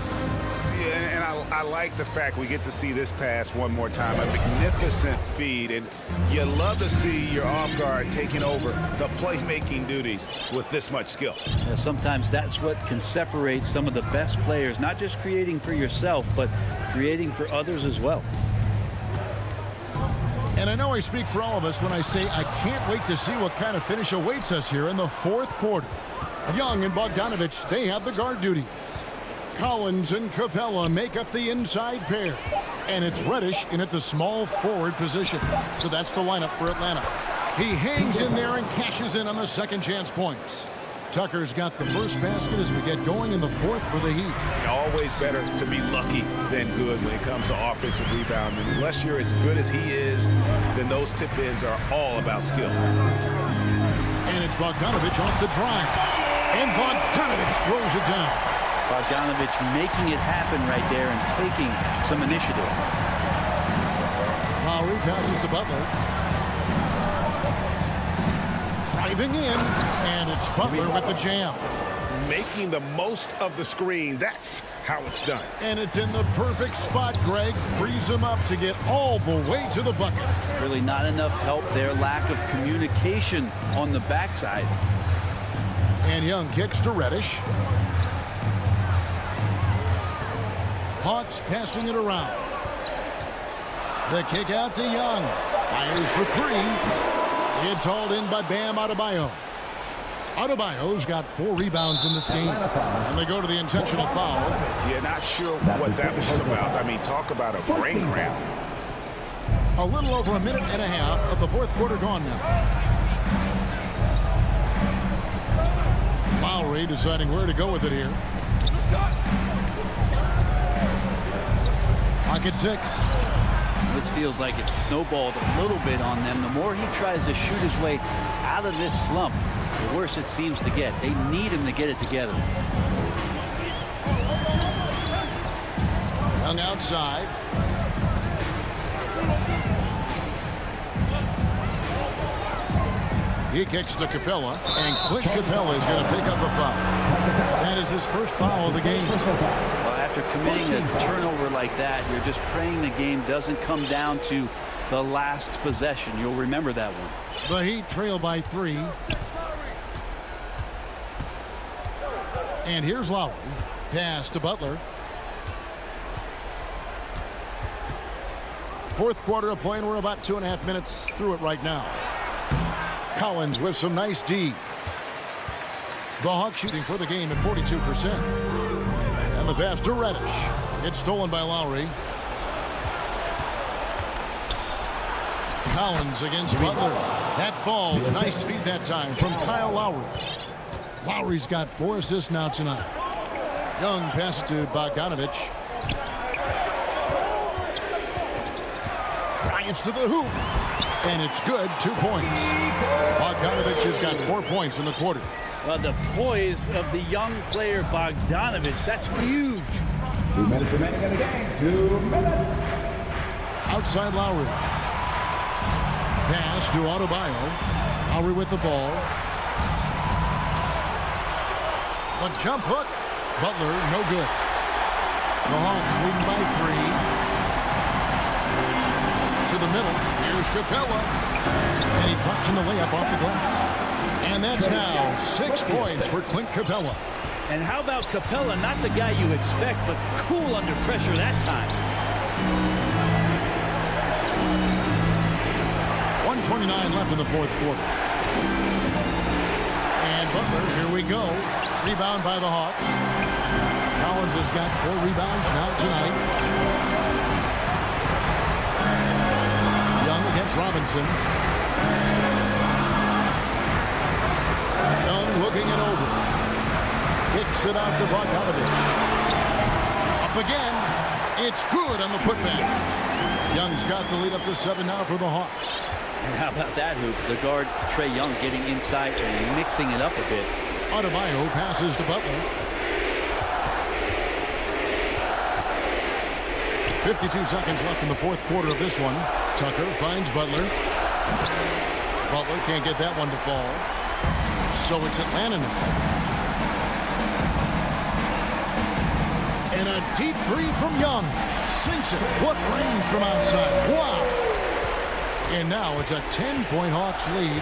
[SPEAKER 12] Yeah, and I like the fact we get to see this pass one more time. A magnificent feed, and you love to see your off guard taking over the playmaking duties with this much skill.
[SPEAKER 10] Yeah, sometimes that's what can separate some of the best players, not just creating for yourself, but creating for others as well.
[SPEAKER 6] And I know I speak for all of us when I say I can't wait to see what kind of finish awaits us here in the fourth quarter. Young and Bogdanovich, they have the guard duty. Collins and Capella make up the inside pair. And it's Reddish in at the small forward position. So that's the lineup for Atlanta. He hangs in there and cashes in on the second chance points. Tucker's got the first basket as we get going in the fourth for the Heat.
[SPEAKER 12] Always better to be lucky than good when it comes to offensive rebound. And unless you're as good as he is, then those tip-ins are all about skill.
[SPEAKER 6] And it's Bogdanovich off the drive. And Bogdanovich throws it down.
[SPEAKER 10] Bogdanovich making it happen right there and taking some initiative.
[SPEAKER 6] Lowry passes to Butler. Driving in, and it's Butler with the jam.
[SPEAKER 12] Making the most of the screen, that's how it's done.
[SPEAKER 6] And it's in the perfect spot, Greg. Frees him up to get all the way to the bucket.
[SPEAKER 10] Really not enough help there. Lack of communication on the backside.
[SPEAKER 6] And Young kicks to Reddish. Hawks passing it around. The kick out to Young. Fires for 3. It's hauled in by Bam Adebayo. Adebayo's got 4 rebounds in this game. And they go to the intentional foul.
[SPEAKER 12] Yeah, not sure what that was about. I mean, talk about a brain cramp.
[SPEAKER 6] A little over a minute and a half of the fourth quarter gone now. Lowry deciding where to go with it here. Pocket 6.
[SPEAKER 10] This feels like it's snowballed a little bit on them. The more he tries to shoot his way out of this slump, the worse it seems to get. They need him to get it together.
[SPEAKER 6] Young outside. He kicks to Capella, and Clint Capella is going to pick up a foul. That is his first foul of the game.
[SPEAKER 10] Well, after committing a turnover like that, you're just praying the game doesn't come down to the last possession. You'll remember that one.
[SPEAKER 6] The Heat trail by 3. And here's Lowry. Pass to Butler. Fourth quarter of play, and we're about 2.5 minutes through it right now. Collins with some nice D. The Hawks shooting for the game at 42%. And the pass to Reddish. It's stolen by Lowry. Collins against Butler. That falls. Nice feed that time from Kyle Lowry. Lowry's got 4 assists now tonight. Young passes to Bogdanovich. Drives to the hoop. And it's good. 2 points. Bogdanovich has got 4 points in the quarter.
[SPEAKER 10] Well, the poise of the young player Bogdanovich, that's huge.
[SPEAKER 5] 2 minutes remaining in the game. 2 minutes.
[SPEAKER 6] Outside Lowry. Pass to Adebayo. Lowry with the ball. A jump hook. Butler, no good. The Hawks leading by 3. To the middle. Here's Capella. And he drops in the layup off the glass. And that's now 6 points for Clint Capella.
[SPEAKER 10] And how about Capella? Not the guy you expect, but cool under pressure that time.
[SPEAKER 6] 1:29 left in the fourth quarter. And Butler. Here we go. Rebound by the Hawks. Collins has got 4 rebounds now tonight. Young against Robinson. Young looking it over. Kicks it out to Bogdanovich. Up again. It's good on the putback. Young's got the lead up to 7 now for the Hawks.
[SPEAKER 10] And how about that hoop? The guard, Trae Young, getting inside and mixing it up a bit.
[SPEAKER 6] Adebayo passes to Butler. 52 seconds left in the fourth quarter of this one. Tucker finds Butler. Butler can't get that one to fall. So it's Atlanta now. And a deep three from Young. Sinks it. What range from outside. Wow. And now it's a 10-point Hawks lead.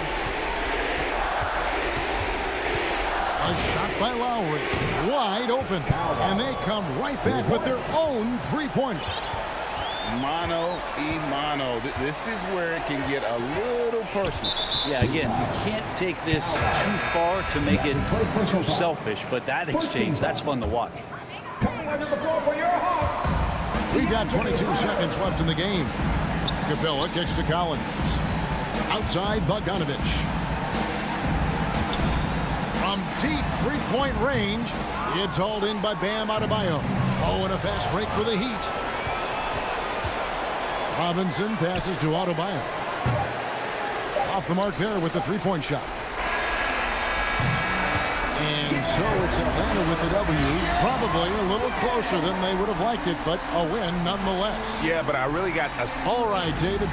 [SPEAKER 6] A shot by Lowry. Wide open. And they come right back with their own three-pointer.
[SPEAKER 11] Mano y mano. This is where it can get a little personal.
[SPEAKER 10] Yeah, again, you can't take this too far to make it too selfish, but that exchange, that's fun to watch.
[SPEAKER 6] We've got 22 seconds left in the game. Capella kicks to Collins. Outside, Bogdanovich. From deep three-point range, it's hauled in by Bam Adebayo. Oh, and a fast break for the Heat. Robinson passes to Adebayo. Off the mark there with the three-point shot. And so it's Atlanta with the W. Probably a little closer than they would have liked it, but a win nonetheless.
[SPEAKER 8] Yeah, but I really got us.
[SPEAKER 6] All right, David.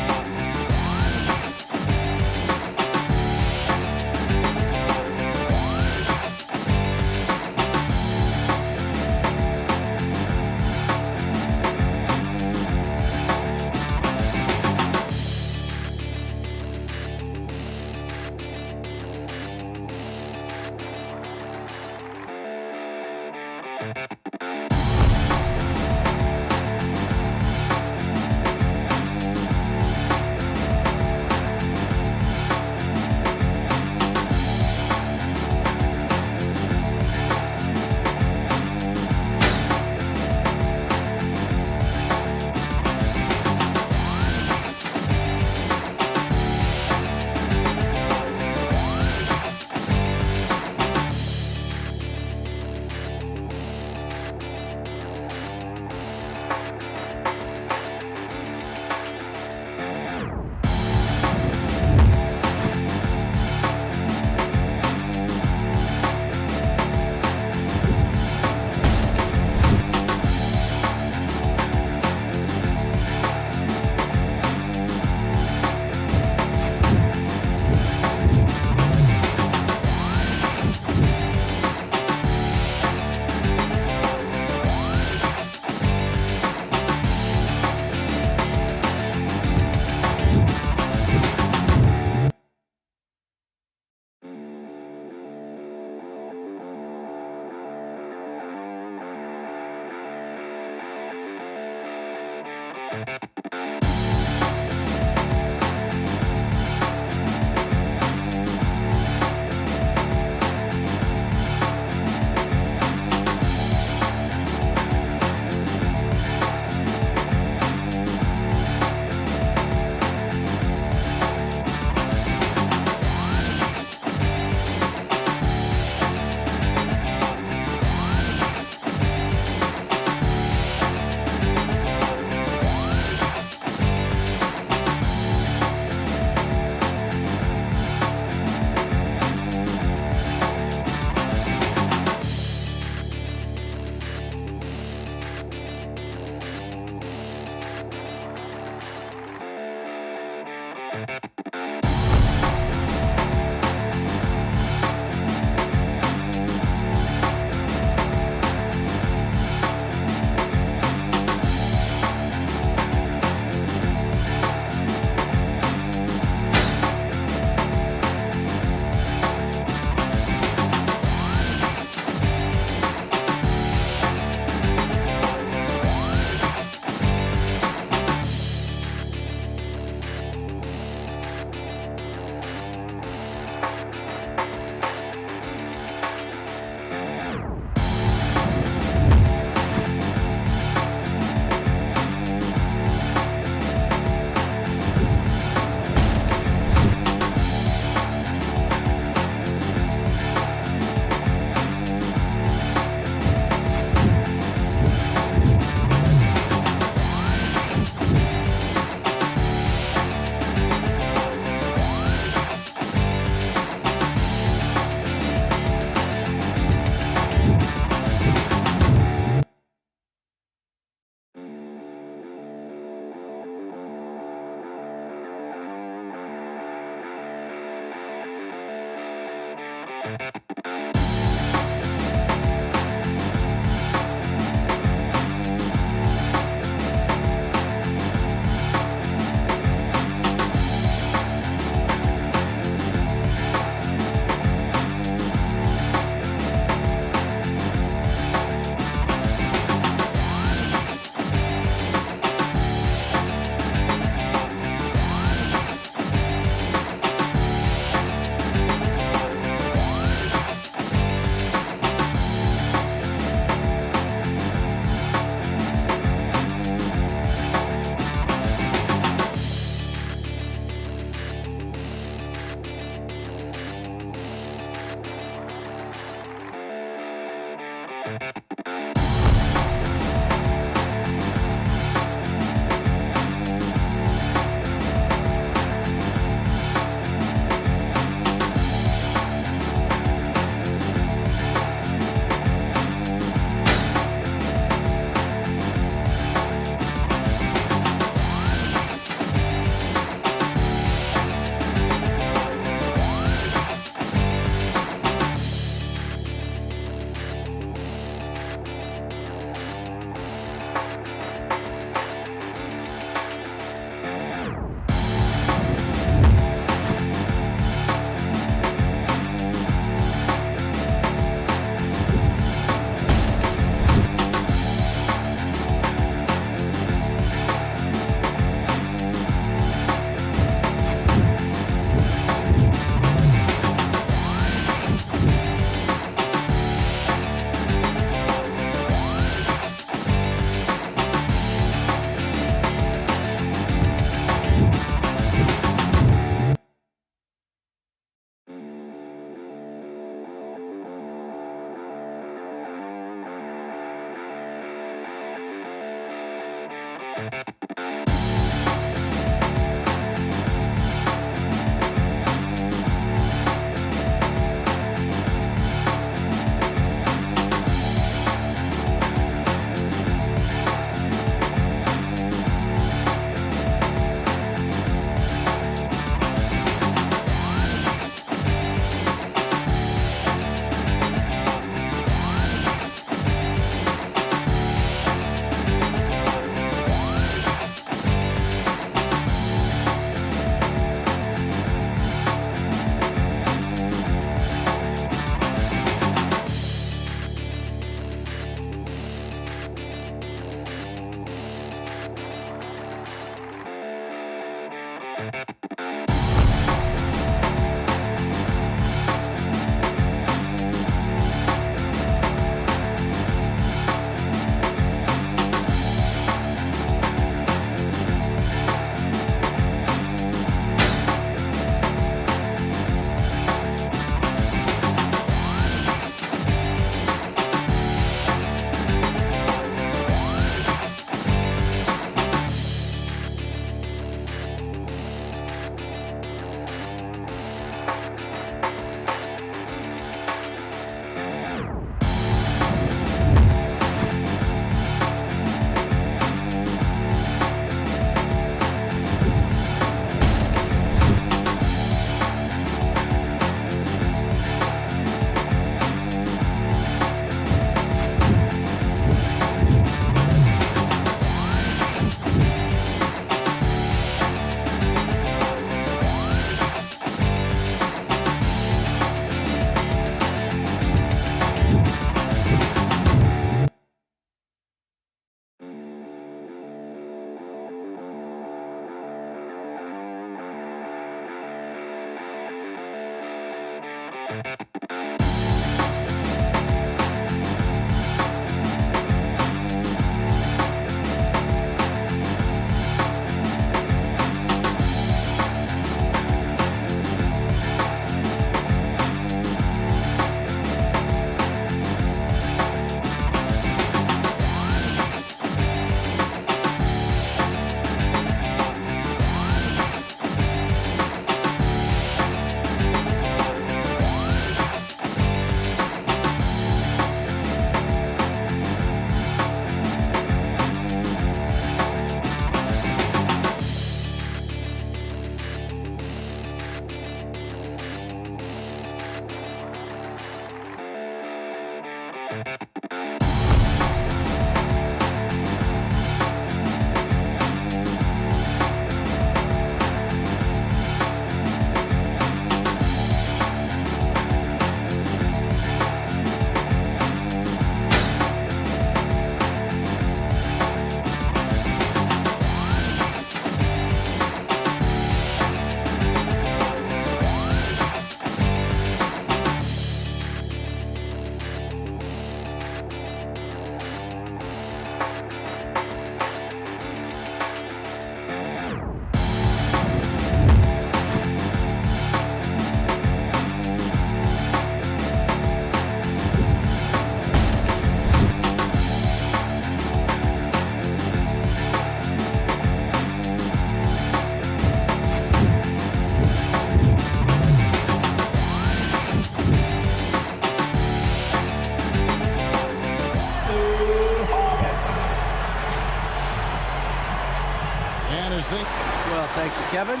[SPEAKER 6] And as they...
[SPEAKER 10] Well, thank you, Kevin.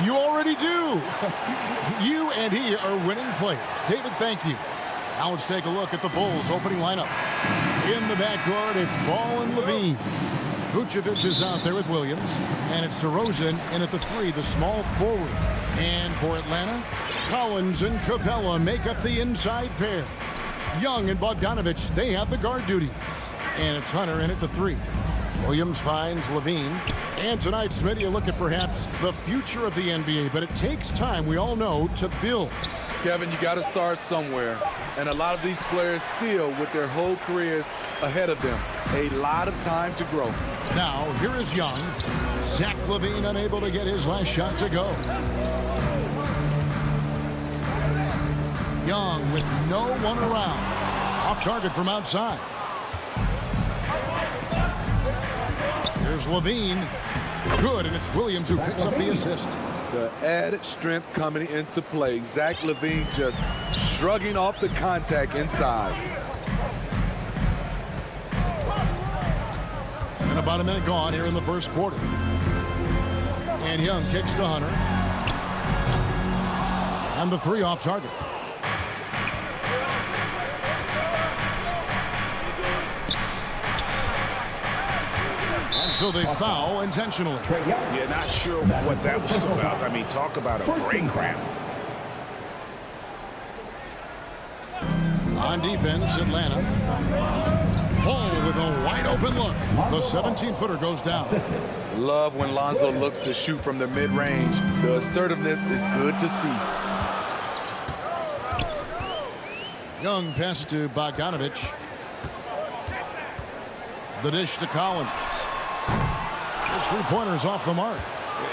[SPEAKER 6] You already do. You and he are winning players. David, thank you. Now let's take a look at the Bulls opening lineup. In the backcourt, it's Ball and Levine. Vucevic is out there with Williams. And it's DeRozan in at the 3, the small forward. And for Atlanta, Collins and Capella make up the inside pair. Young and Bogdanovich, they have the guard duties. And it's Hunter in at the 3. Williams finds Levine. And tonight, Smitty, a look at perhaps the future of the NBA. But it takes time, we all know, to build.
[SPEAKER 9] Kevin, you got to start somewhere. And a lot of these players still, with their whole careers ahead of them, a lot of time to grow.
[SPEAKER 6] Now, here is Young. Zach LaVine unable to get his last shot to go. Young with no one around. Off target from outside. Here's Levine. Good, and it's Williams who picks up the assist.
[SPEAKER 9] The added strength coming into play. Zach LaVine just shrugging off the contact inside.
[SPEAKER 6] And about a minute gone here in the first quarter. And Young kicks to Hunter. And the 3 off target. And so they foul intentionally.
[SPEAKER 12] Yeah, not sure what that was about. I mean, talk about a break cramp.
[SPEAKER 6] On defense, Atlanta. Ball with a wide open look. The 17-footer goes down.
[SPEAKER 9] Love when Lonzo looks to shoot from the mid-range. The assertiveness is good to see.
[SPEAKER 6] Young pass to Bogdanovich. The dish to Collins. His 3-pointers off the mark.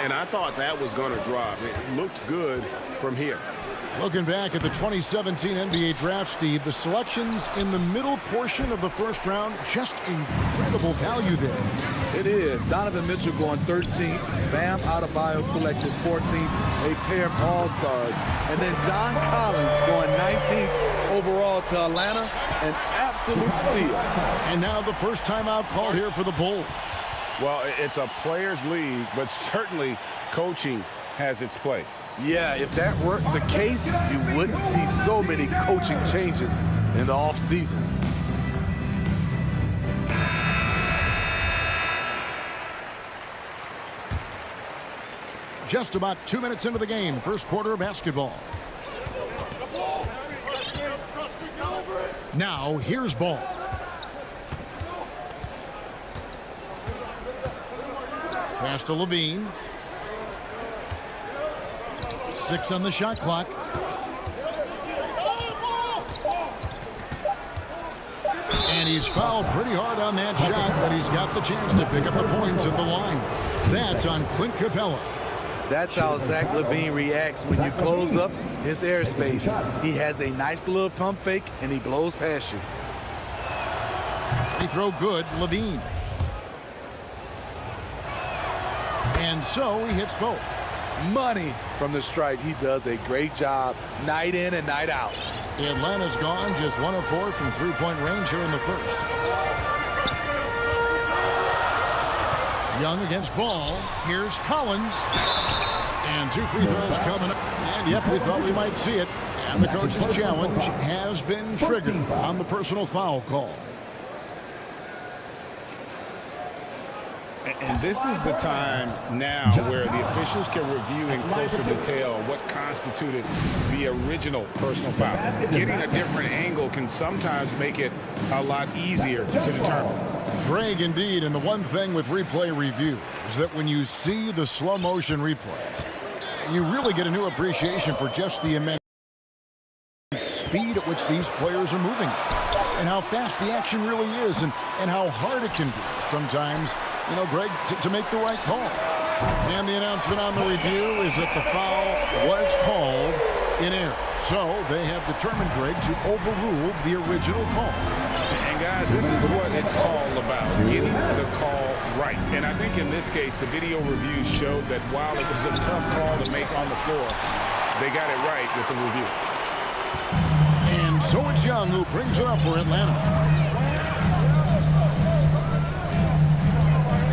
[SPEAKER 12] And I thought that was going to drop. It looked good from here.
[SPEAKER 6] Looking back at the 2017 NBA draft, Steve, the selections in the middle portion of the first round, just incredible value there.
[SPEAKER 9] It is. Donovan Mitchell going 13th. Bam Adebayo selected 14th. A pair of all-stars. And then John Collins going 19th overall to Atlanta. An absolute steal.
[SPEAKER 6] And now the first timeout called here for the Bulls.
[SPEAKER 12] Well, it's a players' league, but certainly coaching has its place.
[SPEAKER 9] Yeah, if that were the case, you wouldn't see so many coaching changes in the offseason.
[SPEAKER 6] Just about 2 minutes into the game, first quarter of basketball. Now, here's Ball. Pass to Levine. 6 on the shot clock. And he's fouled pretty hard on that shot, but he's got the chance to pick up the points at the line. That's on Clint Capella.
[SPEAKER 9] That's how Zach LaVine reacts when you close up his airspace. He has a nice little pump fake, and he blows past you.
[SPEAKER 6] He throw good, Levine. And so he hits both.
[SPEAKER 9] Money from the stripe. He does a great job night in and night out.
[SPEAKER 6] Atlanta's gone just 1 of 4 from three-point range here in the first. Young against Ball. Here's Collins. And 2 free throws coming up. And yep, we thought we might see it. And the coach's challenge has been triggered on the personal foul call.
[SPEAKER 12] And this is the time now where the officials can review in closer detail what constituted the original personal foul. Getting a different angle can sometimes make it a lot easier to determine.
[SPEAKER 6] Greg, indeed, and the one thing with replay review is that when you see the slow motion replay, you really get a new appreciation for just the immense speed at which these players are moving and how fast the action really is and how hard it can be sometimes, you know, Greg, to make the right call. And the announcement on the review is that the foul was called in error. So they have determined, Greg, to overrule the original call.
[SPEAKER 12] And guys, this is what it's all about, getting the call right. And I think in this case, the video review showed that while it was a tough call to make on the floor, they got it right with the review.
[SPEAKER 6] And so it's Young who brings it up for Atlanta.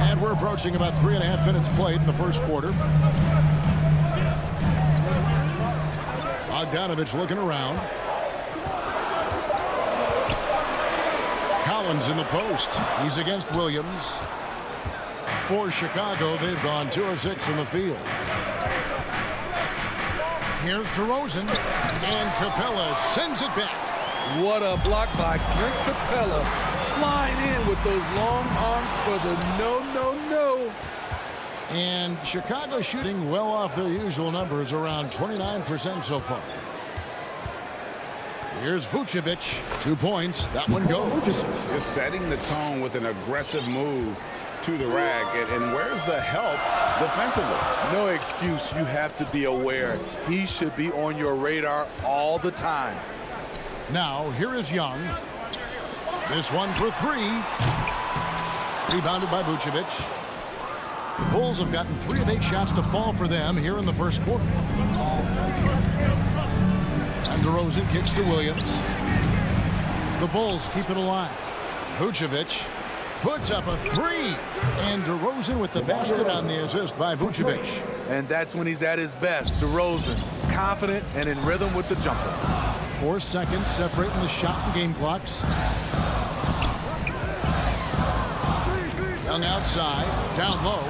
[SPEAKER 6] And we're approaching about 3.5 minutes played in the first quarter. Bogdanovich looking around. Collins in the post. He's against Williams. For Chicago, they've gone 2 of 6 from the field. Here's DeRozan, and Capella sends it back.
[SPEAKER 9] What a block by Clint Capella. Flying in with those long arms for the no.
[SPEAKER 6] And Chicago shooting well off their usual numbers, around 29% so far. Here's Vucevic, 2 points. That one goes.
[SPEAKER 12] Just setting the tone with an aggressive move to the rack. And where's the help defensively?
[SPEAKER 9] No excuse. You have to be aware. He should be on your radar all the time.
[SPEAKER 6] Now, here is Young. This one for 3. Rebounded by Vucevic. The Bulls have gotten 3 of 8 shots to fall for them here in the first quarter. And DeRozan kicks to Williams. The Bulls keep it alive. Vucevic puts up a 3. And DeRozan with the basket on the assist by Vucevic.
[SPEAKER 9] And that's when he's at his best. DeRozan, confident and in rhythm with the jumper.
[SPEAKER 6] 4 seconds separating the shot and game clocks. Young outside, down low.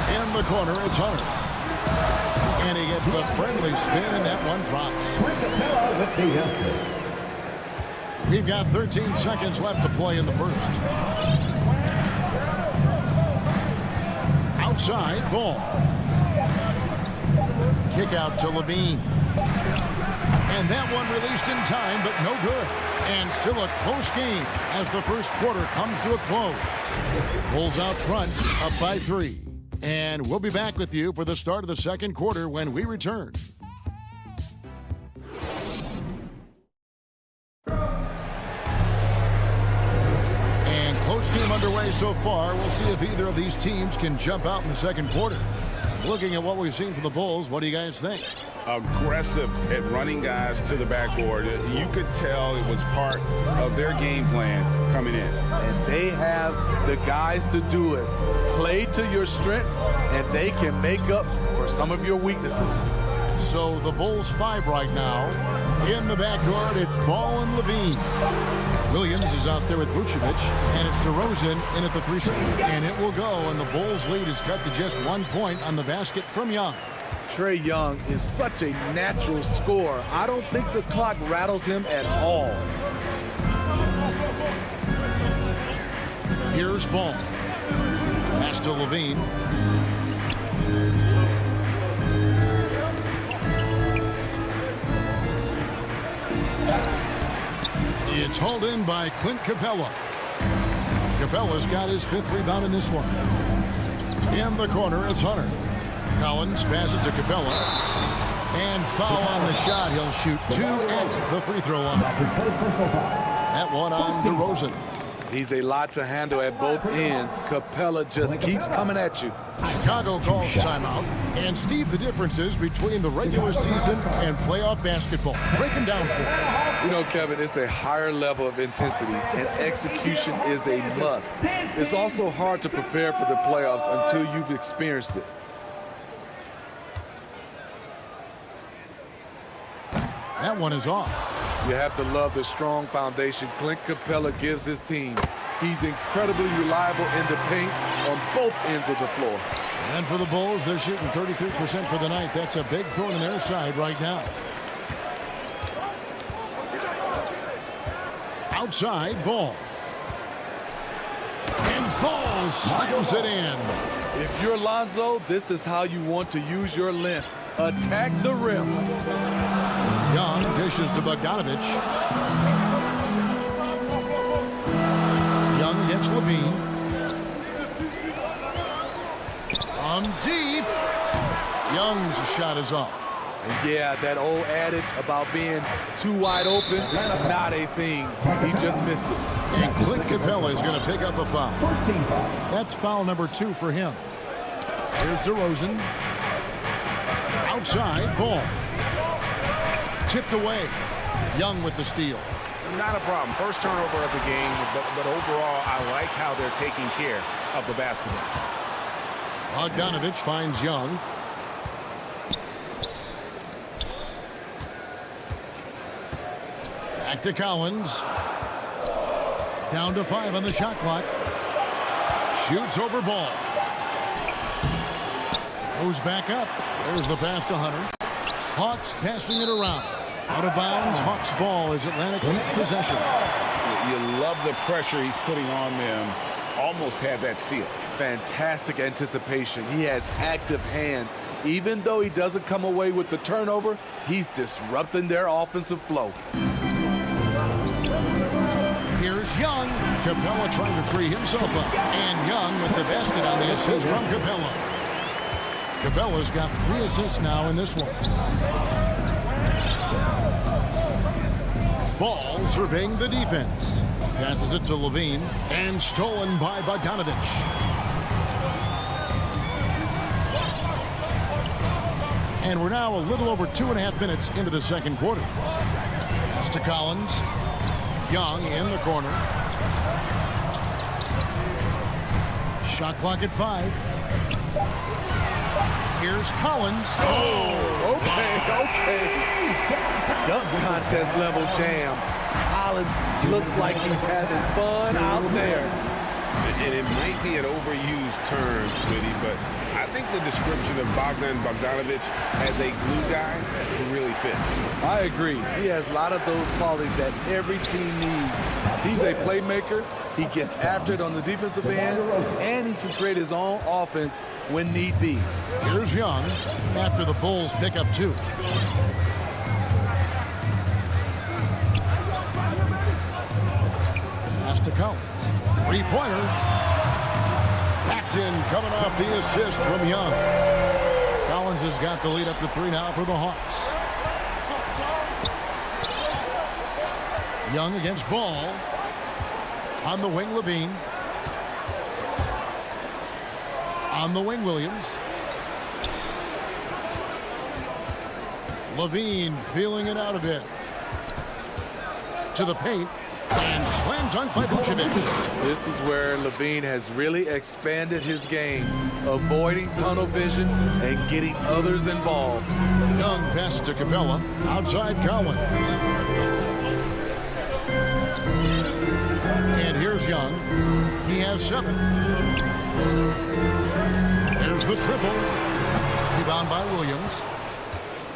[SPEAKER 6] In the corner, it's Hunter. And he gets the friendly spin, and that one drops. We've got 13 seconds left to play in the first. Outside, ball. Kick out to Levine. And that one released in time, but no good. And still a close game as the first quarter comes to a close. Bulls out front, up by 3. And we'll be back with you for the start of the second quarter when we return. And close game underway so far. We'll see if either of these teams can jump out in the second quarter. Looking at what we've seen from the Bulls, what do you guys think?
[SPEAKER 12] Aggressive at running guys to the backboard. You could tell it was part of their game plan coming in.
[SPEAKER 9] And they have the guys to do it. Play to your strengths, and they can make up for some of your weaknesses.
[SPEAKER 6] So the Bulls 5 right now. In the backcourt, it's Ball and Levine. Williams is out there with Vucevic, and it's DeRozan in at the 3 shot. And it will go, and the Bulls lead is cut to just 1 point on the basket from Young.
[SPEAKER 9] Trae Young is such a natural scorer. I don't think the clock rattles him at all.
[SPEAKER 6] Here's Ball. Pass to Levine. It's hauled in by Clint Capella. Capella's got his 5th rebound in this one. In the corner, it's Hunter. Collins passes to Capella. And foul on the shot. He'll shoot 2 at the free throw line. That one on DeRozan.
[SPEAKER 9] He's a lot to handle at both ends. Capella just keeps coming at you.
[SPEAKER 6] Chicago calls timeout. And Steve, the differences between the regular season and playoff basketball. Break them down for us.
[SPEAKER 9] You know, Kevin, it's a higher level of intensity, and execution is a must. It's also hard to prepare for the playoffs until you've experienced it.
[SPEAKER 6] That one is off.
[SPEAKER 9] You have to love the strong foundation Clint Capella gives his team. He's incredibly reliable in the paint on both ends of the floor.
[SPEAKER 6] And for the Bulls, they're shooting 33% for the night. That's a big thorn in their side right now. Outside, Ball. And Ball slams it in.
[SPEAKER 9] If you're Lonzo, this is how you want to use your length. Attack the rim.
[SPEAKER 6] Young dishes to Bogdanovich. Young against Levine. From deep. Young's shot is off.
[SPEAKER 9] And yeah, that old adage about being too wide open, not a thing. He just missed it.
[SPEAKER 6] And Clint Capella is going to pick up a foul. That's foul number 2 for him. Here's DeRozan. Outside, Ball. Tipped away. Young with the steal.
[SPEAKER 11] Not a problem. First turnover of the game, but overall, I like how they're taking care
[SPEAKER 12] of the basketball.
[SPEAKER 6] Bogdanovich finds Young. Back to Collins. Down to 5 on the shot clock. Shoots over Ball. Goes back up. There's the pass to Hunter. Hawks passing it around. Out of bounds. Hawks ball as Atlantic keeps possession.
[SPEAKER 12] You love the pressure he's putting on them. Almost had that steal.
[SPEAKER 9] Fantastic anticipation. He has active hands. Even though he doesn't come away with the turnover, he's disrupting their offensive flow.
[SPEAKER 6] Here's Young. Capella trying to free himself up. And Young with the basket on the assist from Capella. Capella's got 3 assists now in this one. Ball surveying the defense. Passes it to Levine. And stolen by Bogdanovich. And we're now a little over 2.5 minutes into the second quarter. Pass to Collins. Young in the corner. Shot clock at 5. Here's Collins.
[SPEAKER 9] Oh, okay. Dunk contest level jam. Collins looks like he's having fun out there.
[SPEAKER 8] And it might be an overused term, Smitty, but I think the description of Bogdan Bogdanovich as a glue guy really fits.
[SPEAKER 9] I agree. He has a lot of those qualities that every team needs. He's a playmaker. He gets after it on the defensive end, and he can create his own offense when need be.
[SPEAKER 6] Here's Young after the Bulls pick up 2. Pass to Collins. 3-pointer. That's in, coming off the assist from Young. Collins has got the lead up to 3 now for the Hawks. Young against Ball. On the wing, Levine. On the wing, Williams. Levine feeling it out a bit. To the paint. And slam dunk by Vucevic.
[SPEAKER 9] This is where Levine has really expanded his game, avoiding tunnel vision and getting others involved.
[SPEAKER 6] Young passes to Capella. Outside Collins. And here's Young. He has 7. There's the triple. Rebound by Williams.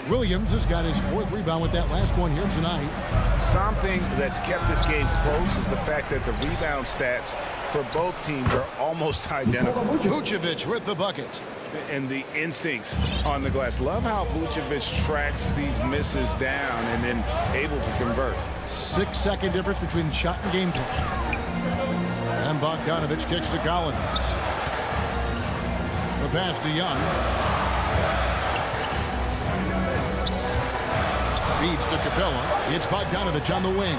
[SPEAKER 6] Williams has got his 4th rebound with that last one here tonight.
[SPEAKER 12] Something that's kept this game close is the fact that the rebound stats for both teams are almost identical.
[SPEAKER 6] Vucevic with the bucket.
[SPEAKER 12] And the instincts on the glass. Love how Vucevic tracks these misses down and then able to convert.
[SPEAKER 6] 6-second difference between shot and game plan. And Bogdanovich kicks to Collins. The pass to Young. Feeds to Capella. It's Bogdanovich on the wing.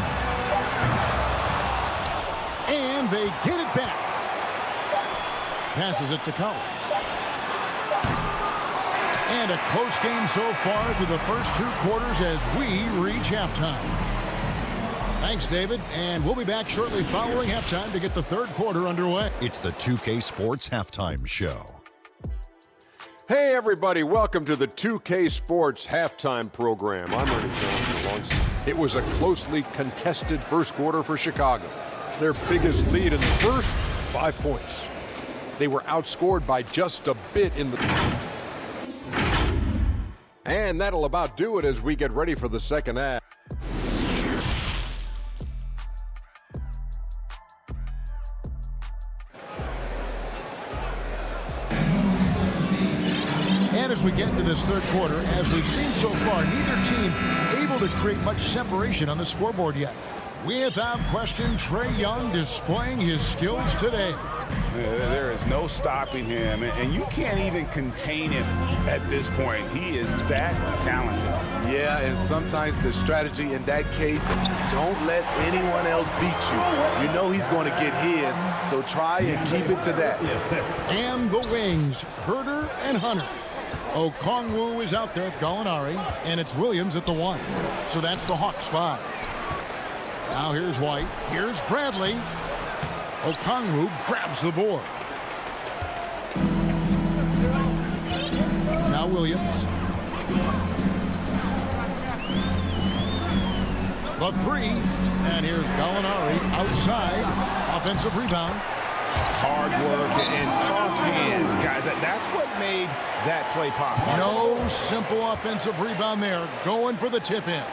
[SPEAKER 6] And they get it back. Passes it to Collins. And a close game so far through the first 2 quarters as we reach halftime. Thanks, David. And we'll be back shortly following halftime to get the 3rd quarter underway.
[SPEAKER 13] It's the 2K Sports Halftime Show.
[SPEAKER 7] Hey, everybody. Welcome to the 2K Sports Halftime Program. I'm Ernie Jones. It was a closely contested first quarter for Chicago. Their biggest lead in the first, 5 points. They were outscored by just a bit in the... And that'll about do it as we get ready for the second half.
[SPEAKER 6] And as we get into this 3rd quarter, as we've seen so far, neither team able to create much separation on the scoreboard yet. Without question, Trae Young displaying his skills today.
[SPEAKER 12] There is no stopping him, and you can't even contain him at this point. He is that talented.
[SPEAKER 9] Yeah, and sometimes the strategy in that case, don't let anyone else beat you. You know he's going to get his, so try and keep it to that.
[SPEAKER 6] And the wings, Herter and Hunter. Okongwu is out there with Gallinari, and it's Williams at the 1. So that's the Hawks 5. Now here's White. Here's Bradley. Okongwu grabs the board. Williams. The three, and here's Gallinari outside. Offensive rebound.
[SPEAKER 12] Hard work and soft hands, guys. That's what made that play possible.
[SPEAKER 6] No simple offensive rebound there. Going for the tip-in.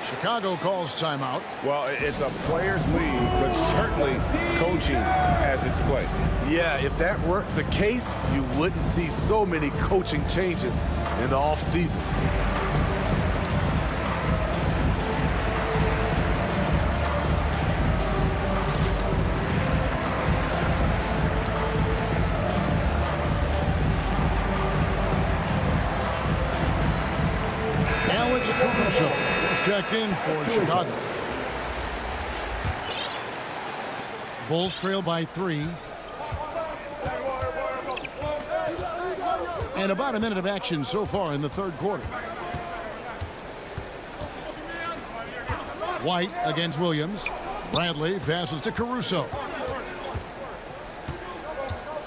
[SPEAKER 6] Chicago calls timeout.
[SPEAKER 12] Well, it's a players' league, but certainly coaching has its place.
[SPEAKER 9] Yeah, if that weren't the case, you wouldn't see so many coaching changes in the offseason.
[SPEAKER 6] Checked in for Chicago. Bulls trail by 3. And about a minute of action so far in the third quarter. White against Williams. Bradley passes to Caruso.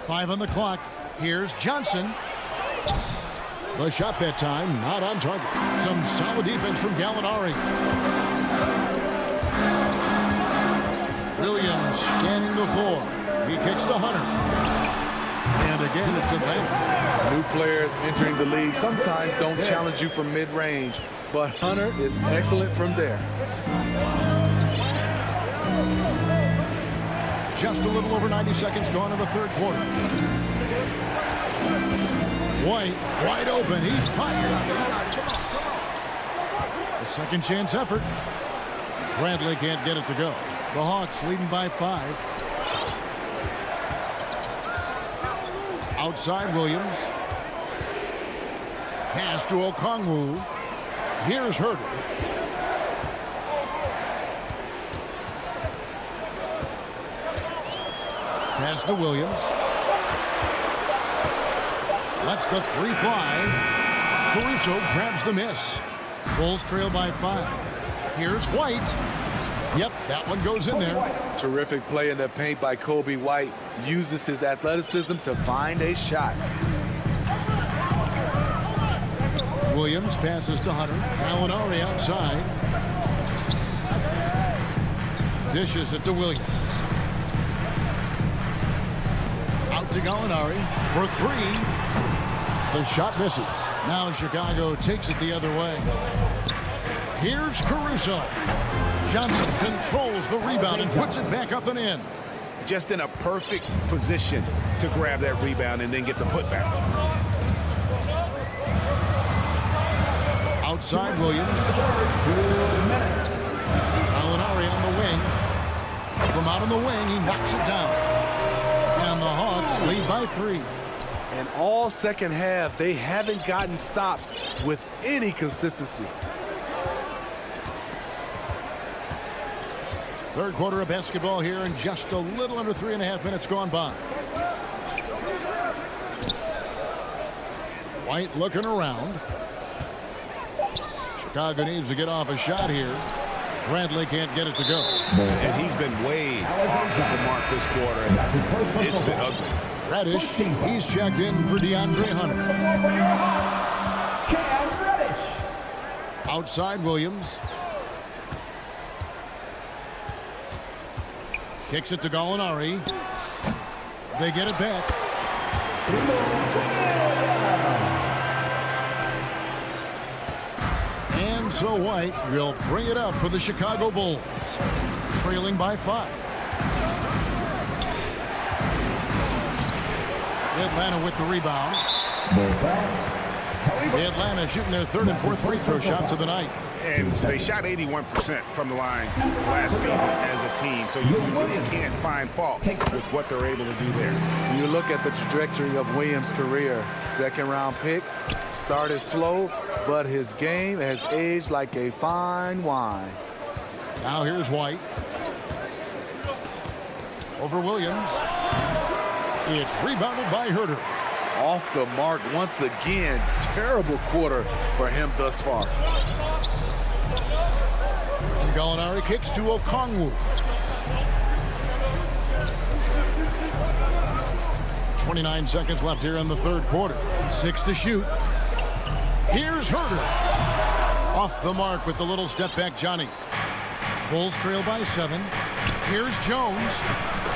[SPEAKER 6] 5 on the clock. Here's Johnson. The shot that time, not on target. Some solid defense from Gallinari. Williams scanning the floor. He kicks to Hunter. And again, it's a bank.
[SPEAKER 9] New players entering the league sometimes don't challenge you from mid-range, but Hunter is excellent from there.
[SPEAKER 6] Just a little over 90 seconds gone in the third quarter. White, wide open. He fired. A second chance effort. Bradley can't get it to go. The Hawks leading by 5. Outside Williams. Pass to Okongwu. Here's Herter. Pass to Williams. Lets the 3 fly. Caruso grabs the miss. Bulls trail by 5. Here's White. Yep, that one goes in there.
[SPEAKER 9] Terrific play in the paint by Kobe White. Uses his athleticism to find a shot.
[SPEAKER 6] Williams passes to Hunter. Gallinari outside. Dishes it to Williams. Out to Gallinari for 3. The shot misses. Now Chicago takes it the other way. Here's Caruso. Johnson controls the rebound and puts it back up and in.
[SPEAKER 12] Just in a perfect position to grab that rebound and then get the putback.
[SPEAKER 6] Outside Williams. Gallinari on the wing. From out on the wing, he knocks it down. And the Hawks lead by 3.
[SPEAKER 9] And all second half, they haven't gotten stops with any consistency.
[SPEAKER 6] Third quarter of basketball here, and just a little under 3.5 minutes gone by. White looking around. Chicago needs to get off a shot here. Bradley can't get it to go.
[SPEAKER 12] And he's been way off of the mark this quarter. It's been ugly.
[SPEAKER 6] Reddish, he's checked in for DeAndre Hunter. Outside Williams. Kicks it to Gallinari. They get it back. And so White will bring it up for the Chicago Bulls. Trailing by 5. Atlanta with the rebound. Atlanta shooting their 3rd and 4th free throw shots of the night.
[SPEAKER 12] And they shot 81% from the line last season as a team, so you really can't find fault with what they're able to do there.
[SPEAKER 9] You look at the trajectory of Williams' career. Second-round pick, started slow, but his game has aged like a fine wine.
[SPEAKER 6] Now here's White. Over Williams. It's rebounded by Herter.
[SPEAKER 9] Off the mark once again. Terrible quarter for him thus far.
[SPEAKER 6] And Gallinari kicks to Okongwu. 29 seconds left here in the third quarter. 6 to shoot. Here's Herter. Off the mark with the little step back, Johnny. Bulls trail by 7. Here's Jones.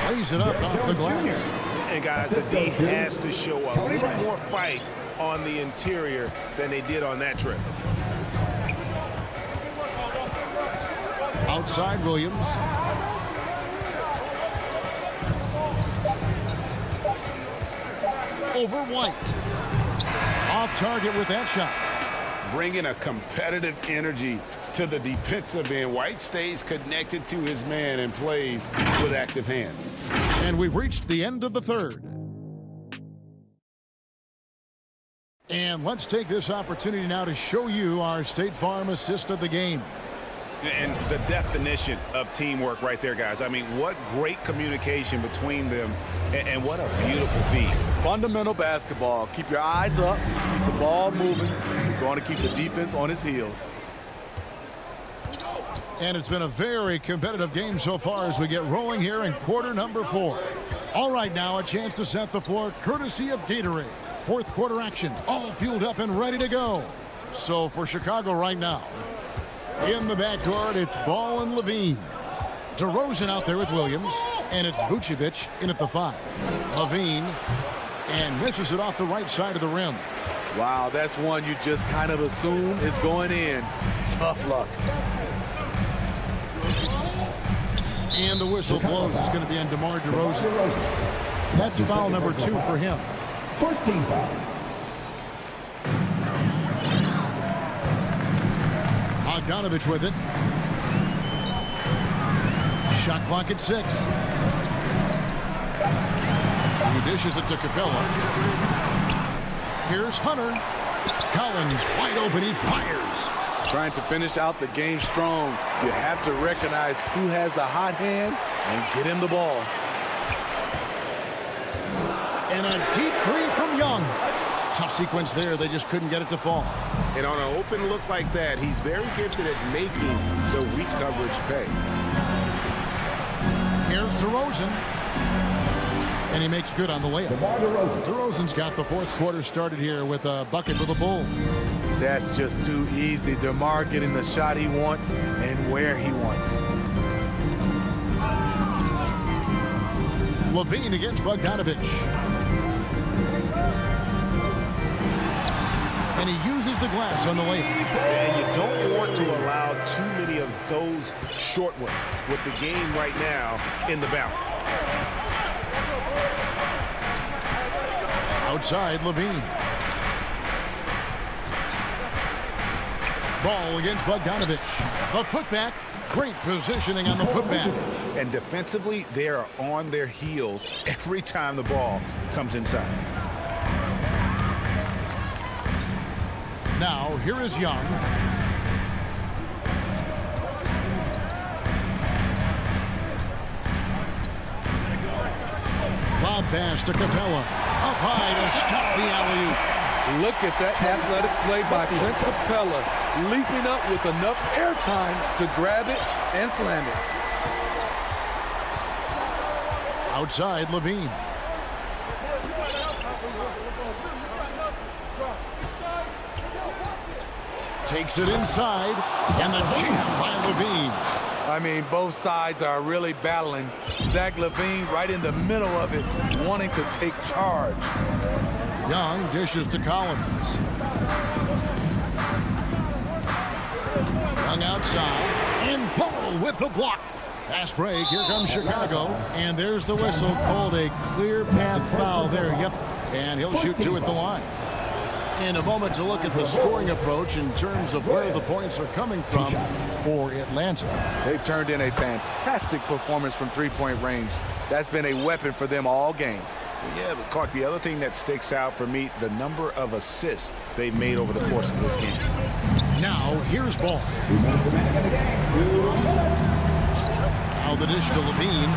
[SPEAKER 6] Lays it up off the glass.
[SPEAKER 8] And guys, the D has to show a little more fight on the interior than they did on that trip.
[SPEAKER 6] Outside Williams. Over White. Off target with that shot.
[SPEAKER 8] Bringing a competitive energy to the defensive end. White stays connected to his man and plays with active hands.
[SPEAKER 6] And we've reached the end of the third. And let's take this opportunity now to show you our State Farm assist of the game.
[SPEAKER 8] And the definition of teamwork right there, guys. I mean, what great communication between them, and what a beautiful feed.
[SPEAKER 9] Fundamental basketball. Keep your eyes up, keep the ball moving. You're going to keep the defense on its heels.
[SPEAKER 6] And it's been a very competitive game so far as we get rolling here in quarter number 4. All right, now a chance to set the floor courtesy of Gatorade. Fourth quarter action, all fueled up and ready to go. So for Chicago right now, in the backcourt, it's Ball and Levine. DeRozan out there with Williams, and it's Vucevic in at the 5. Levine, and misses it off the right side of the rim.
[SPEAKER 9] Wow, that's one you just kind of assume is going in. Tough luck.
[SPEAKER 6] And the whistle blows. It's going to be on DeMar DeRozan. That's foul number 2 for him.
[SPEAKER 5] First team foul.
[SPEAKER 6] Bogdanovich with it. Shot clock at 6. He dishes it to Capella. Here's Hunter. Collins wide open. He fires.
[SPEAKER 9] Trying to finish out the game strong. You have to recognize who has the hot hand and get him the ball.
[SPEAKER 6] And a deep three from Young. Tough sequence there. They just couldn't get it to fall.
[SPEAKER 8] And on an open look like that, he's very gifted at making the weak coverage pay.
[SPEAKER 6] Here's DeRozan. And he makes good on the layup. DeRozan's got the fourth quarter started here with a bucket for the Bulls.
[SPEAKER 9] That's just too easy. DeMar getting the shot he wants and where he wants.
[SPEAKER 6] Levine against Bogdanovich. And he uses the glass on the layup.
[SPEAKER 8] And you don't want to allow too many of those short ones with the game right now in the balance.
[SPEAKER 6] Outside, Levine. Ball against Bogdanovich. The putback. Great positioning on the putback.
[SPEAKER 8] And defensively, they are on their heels every time the ball comes inside.
[SPEAKER 6] Now, here is Young. Lob pass to Capella. Up high to stop the alley-oop.
[SPEAKER 9] Look at that athletic play by Clint Capella, leaping up with enough airtime to grab it and slam it.
[SPEAKER 6] Outside, Levine. Takes it inside, and the jam by Levine.
[SPEAKER 9] I mean, both sides are really battling. Zach LaVine right in the middle of it, wanting to take charge.
[SPEAKER 6] Young dishes to Collins. Young outside, and Ball with the block. Fast break, here comes Chicago, and there's the whistle, called a clear path foul there, yep, and he'll shoot 2 at the line. In a moment to look at the scoring approach in terms of where the points are coming from for Atlanta.
[SPEAKER 9] They've turned in a fantastic performance from three-point range. That's been a weapon for them all game.
[SPEAKER 8] Yeah, but Clark, the other thing that sticks out for me, the number of assists they've made over the course of this game.
[SPEAKER 6] Now, here's Ball. Now the dish to Levine.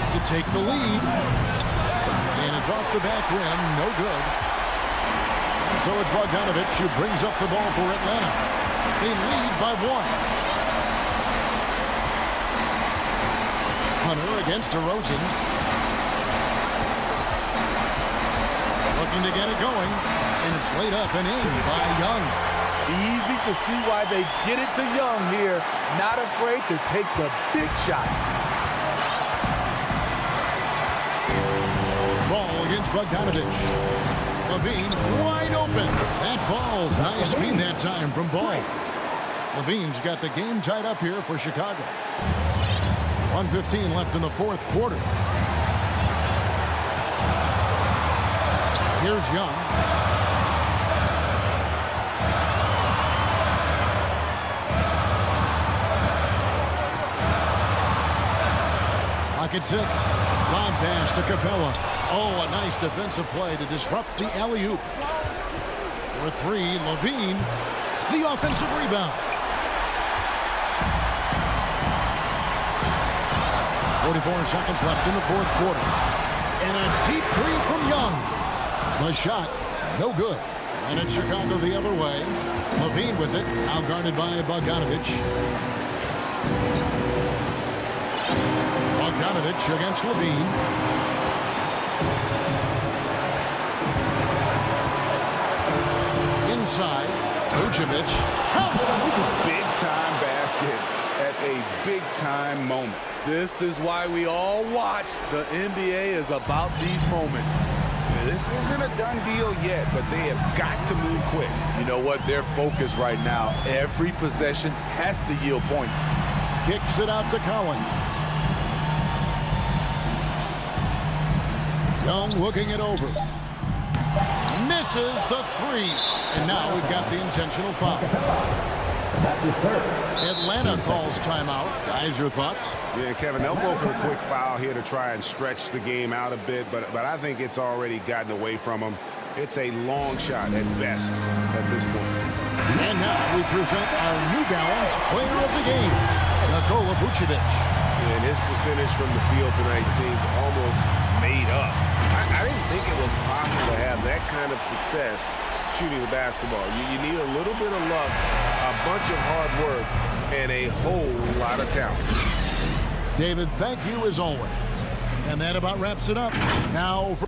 [SPEAKER 6] To take the lead. And it's off the back rim. No good. So it's Bogdanovich who brings up the ball for Atlanta. They lead by 1. Hunter against DeRozan. Looking to get it going, and it's laid up and in by Young.
[SPEAKER 9] Easy to see why they get it to Young here. Not afraid to take the big shots.
[SPEAKER 6] Ball against Bogdanovich. Levine wide open. That falls. Nice feed that time from Ball. Levine's got the game tied up here for Chicago. 1:15 left in the fourth quarter. Here's Young. Pocket 6. Lob pass to Capella. Oh, a nice defensive play to disrupt the alley-oop. For 3, Levine. The offensive rebound. 44 seconds left in the fourth quarter. And a deep three from Young. The shot, no good. And it's Chicago the other way. Levine with it, now guarded by Bogdanovich. Bogdanovich against Levine. Inside, Vucevic.
[SPEAKER 12] Big time basket at a big time moment.
[SPEAKER 9] This is why we all watch. The NBA is about these moments.
[SPEAKER 12] This isn't a done deal yet, but they have got to move quick.
[SPEAKER 9] You know what? Their focus right now, every possession has to yield points.
[SPEAKER 6] Kicks it out to Collins. Young looking it over. Misses the 3. And now we've got the intentional foul.
[SPEAKER 5] That's his third.
[SPEAKER 6] Atlanta calls timeout. Guys, your thoughts?
[SPEAKER 12] Yeah, Kevin, they'll go for a quick foul here to try and stretch the game out a bit, but I think it's already gotten away from them. It's a long shot at best at this point.
[SPEAKER 6] And now we present our New Balance player of the game, Nikola Vucevic.
[SPEAKER 8] And his percentage from the field tonight seemed almost made up. I didn't think it was possible to have that kind of success shooting the basketball. You need a little bit of luck, a bunch of hard work, and a whole lot of talent.
[SPEAKER 6] David, thank you as always. And that about wraps it up. Now for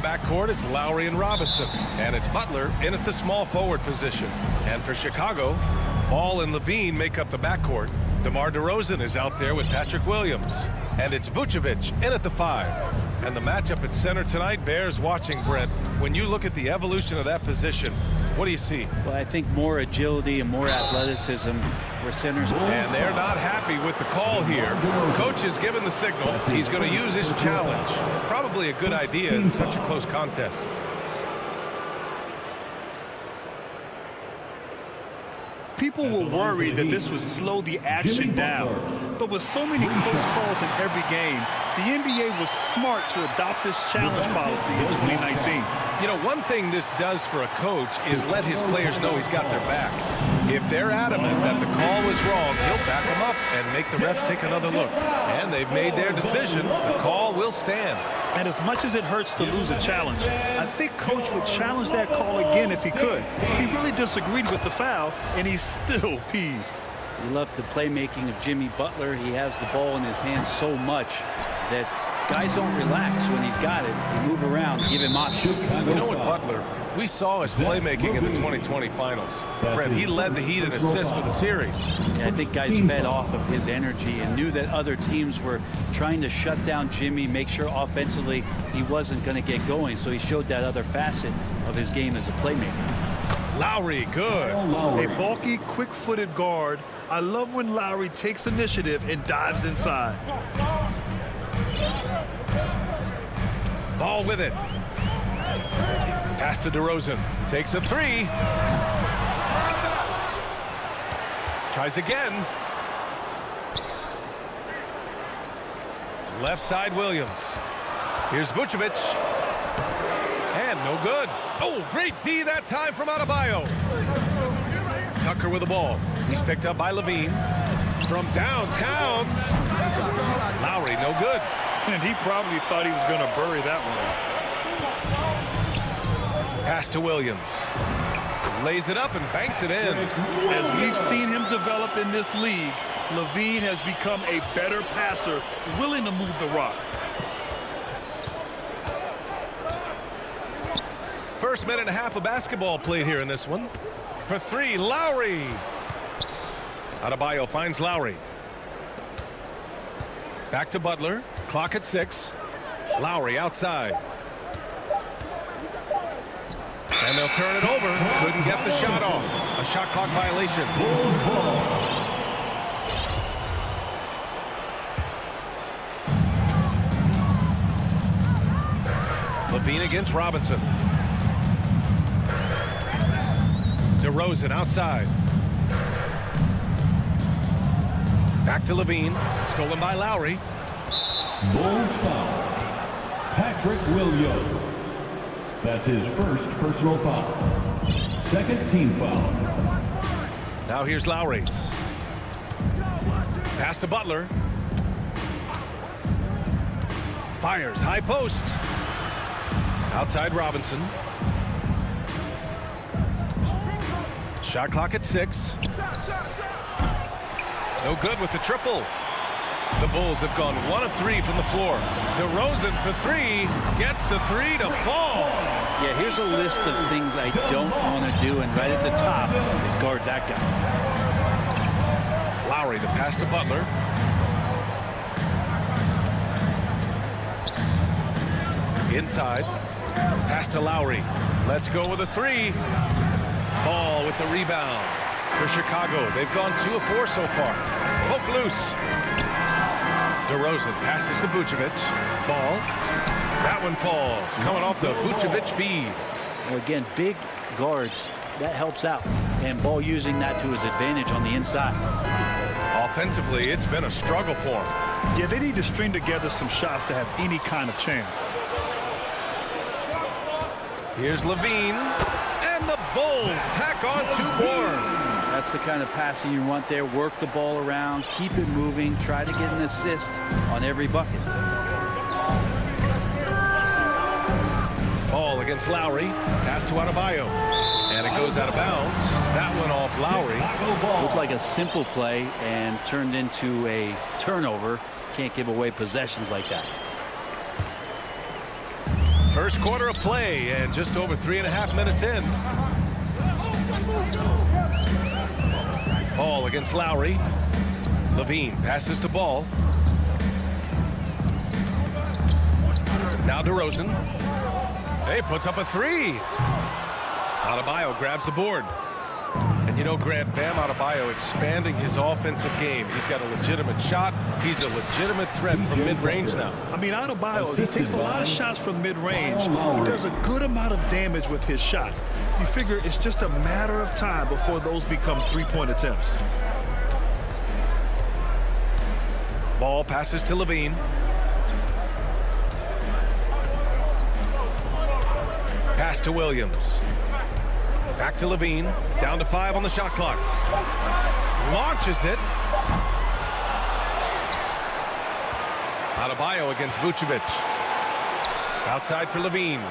[SPEAKER 2] Backcourt, it's Lowry and Robinson. And it's Butler in at the small forward position. And for Chicago, Ball and Levine make up the backcourt. DeMar DeRozan is out there with Patrick Williams. And it's Vucevic in at the 5. And the matchup at center tonight bears watching, Brent. When you look at the evolution of that position, what do you see?
[SPEAKER 10] Well, I think more agility and more athleticism for centers.
[SPEAKER 2] And they're not happy with the call here. Coach has given the signal. He's going to use his challenge. Probably a good idea in such a close contest.
[SPEAKER 3] People were worried that this would slow the action down. But with so many close calls in every game, the NBA was smart to adopt this challenge policy in 2019.
[SPEAKER 2] You know, one thing this does for a coach is let his players know he's got their back. If they're adamant that the call was wrong, he'll back them up and make the refs take another look. And they've made their decision. The call will stand.
[SPEAKER 3] And as much as it hurts to lose a challenge, I think Coach would challenge that call again if he could. He really disagreed with the foul, and he's still peeved.
[SPEAKER 10] We love the playmaking of Jimmy Butler. He has the ball in his hands so much that guys don't relax when he's got it. They move around, give him options.
[SPEAKER 2] You know what, Butler? We saw his playmaking in the 2020 finals. Brett, he led the Heat in assists for the series.
[SPEAKER 10] Yeah, I think guys fed off of his energy and knew that other teams were trying to shut down Jimmy, make sure offensively he wasn't going to get going. So he showed that other facet of his game as a playmaker.
[SPEAKER 2] Lowry, good.
[SPEAKER 3] A bulky, quick-footed guard. I love when Lowry takes initiative and dives inside.
[SPEAKER 2] Ball with it. Pass to DeRozan. Takes a 3. Tries again. Left side, Williams. Here's Vucevic. And no good. Oh, great D that time from Adebayo. Tucker with the ball. He's picked up by Levine. From downtown. Lowry, no good.
[SPEAKER 3] And he probably thought he was going to bury that one.
[SPEAKER 2] Pass to Williams. Lays it up and banks it in.
[SPEAKER 3] As we've seen him develop in this league, Levine has become a better passer, willing to move the rock.
[SPEAKER 2] First minute and a half of basketball played here in this one. For 3, Lowry. Adebayo finds Lowry. Back to Butler. Clock at 6. Lowry outside. And they'll turn it over. Couldn't get the shot off. A shot clock violation. Levine against Robinson. DeRozan outside. Back to Levine. Stolen by Lowry.
[SPEAKER 5] Bulls foul. Patrick Williams. That's his first personal foul. Second team foul.
[SPEAKER 2] Now here's Lowry. Pass to Butler. Fires, high post. Outside Robinson. Shot clock at 6. No good with the triple. The Bulls have gone 1 of 3 from the floor. DeRozan for 3. Gets the 3 to fall.
[SPEAKER 10] Yeah, here's a list of things I don't want to do, and right at the top is guard that guy.
[SPEAKER 2] Lowry, the pass to Butler. Inside. Pass to Lowry. Let's go with a 3. Ball with the rebound for Chicago. They've gone 2 of 4 so far. Poke loose. DeRozan passes to Vucevic. Ball. That one falls. Coming off the Vucevic feed.
[SPEAKER 10] Well, again, big guards, that helps out. And Ball using that to his advantage on the inside.
[SPEAKER 2] Offensively, it's been a struggle for him.
[SPEAKER 3] Yeah, they need to string together some shots to have any kind of chance.
[SPEAKER 2] Here's Levine. And the Bulls tack on 2 more.
[SPEAKER 10] That's the kind of passing you want there. Work the ball around, keep it moving, try to get an assist on every bucket.
[SPEAKER 2] Ball against Lowry. Pass to Adebayo. And it goes out of bounds. That one off Lowry.
[SPEAKER 10] Looked like a simple play and turned into a turnover. Can't give away possessions like that.
[SPEAKER 2] First quarter of play and just over 3.5 minutes in. Ball against Lowry. Levine passes to Ball. Now DeRozan. Hey, puts up a 3. Adebayo grabs the board. And you know, Grant, Bam Adebayo expanding his offensive game. He's got a legitimate shot. He's a legitimate threat from mid-range now.
[SPEAKER 3] I mean, Adebayo, he takes a lot of shots from mid-range. He does a good amount of damage with his shot. You figure it's just a matter of time before those become 3-point attempts.
[SPEAKER 2] Ball passes to Levine. Pass to Williams. Back to Levine. Down to 5 on the shot clock. Launches it. Adebayo against Vucevic. Outside for Levine.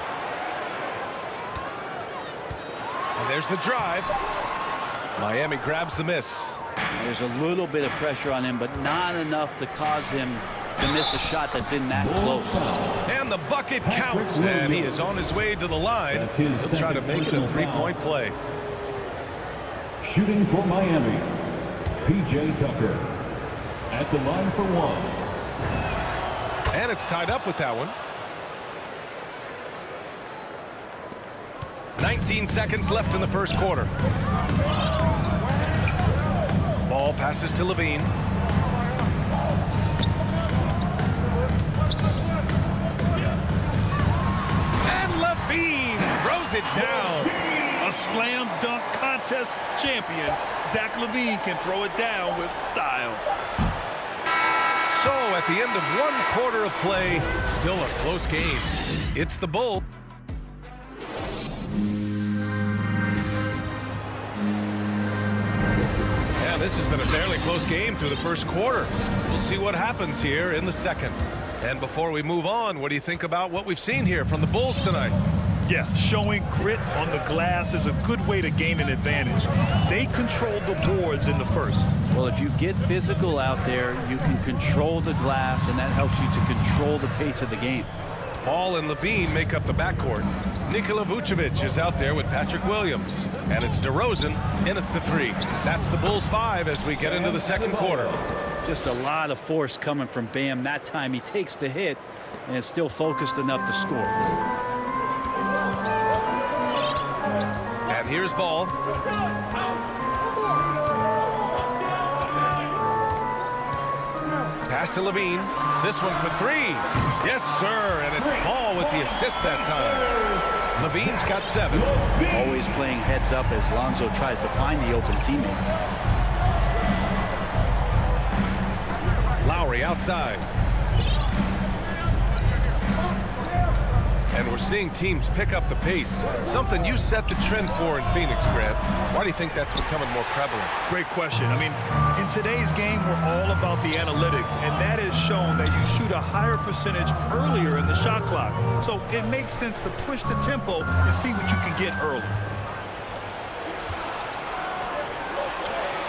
[SPEAKER 2] And there's the drive. Miami grabs the miss.
[SPEAKER 10] There's a little bit of pressure on him, but not enough to cause him to miss a shot that's in that close.
[SPEAKER 2] And the bucket counts, and he is on his way to the line. He'll try to make it a 3-point play.
[SPEAKER 5] Shooting for Miami, P.J. Tucker. At the line for 1.
[SPEAKER 2] And it's tied up with that one. 19 seconds left in the first quarter. Ball passes to Levine. And Levine throws it down.
[SPEAKER 3] A slam dunk contest champion. Zach LaVine can throw it down with style.
[SPEAKER 2] So at the end of 1 quarter of play, still a close game. It's the Bulls. Yeah, this has been a fairly close game through the first quarter. We'll see what happens here in the second. And before we move on, what do you think about what we've seen here from the Bulls tonight?
[SPEAKER 3] Yeah, showing grit on the glass is a good way to gain an advantage. They controlled the boards in the first.
[SPEAKER 10] Well, if you get physical out there, you can control the glass, and that helps you to control the pace of the game.
[SPEAKER 2] Ball and Levine make up the backcourt. Nikola Vucevic is out there with Patrick Williams. And it's DeRozan in at the 3. That's the Bulls 5 as we get into the second quarter.
[SPEAKER 10] Just a lot of force coming from Bam. That time he takes the hit and is still focused enough to score.
[SPEAKER 2] And here's Ball. Pass to Levine. This one for 3. Yes, sir. And it's Ball with the assist that time. Levine's got 7.
[SPEAKER 10] Always playing heads up as Lonzo tries to find the open teammate.
[SPEAKER 2] Lowry outside. And we're seeing teams pick up the pace, something you set the trend for in Phoenix, Grant. Why do you think that's becoming more prevalent?
[SPEAKER 3] Great question. I mean, in today's game, we're all about the analytics, and that has shown that you shoot a higher percentage earlier in the shot clock. So it makes sense to push the tempo and see what you can get early.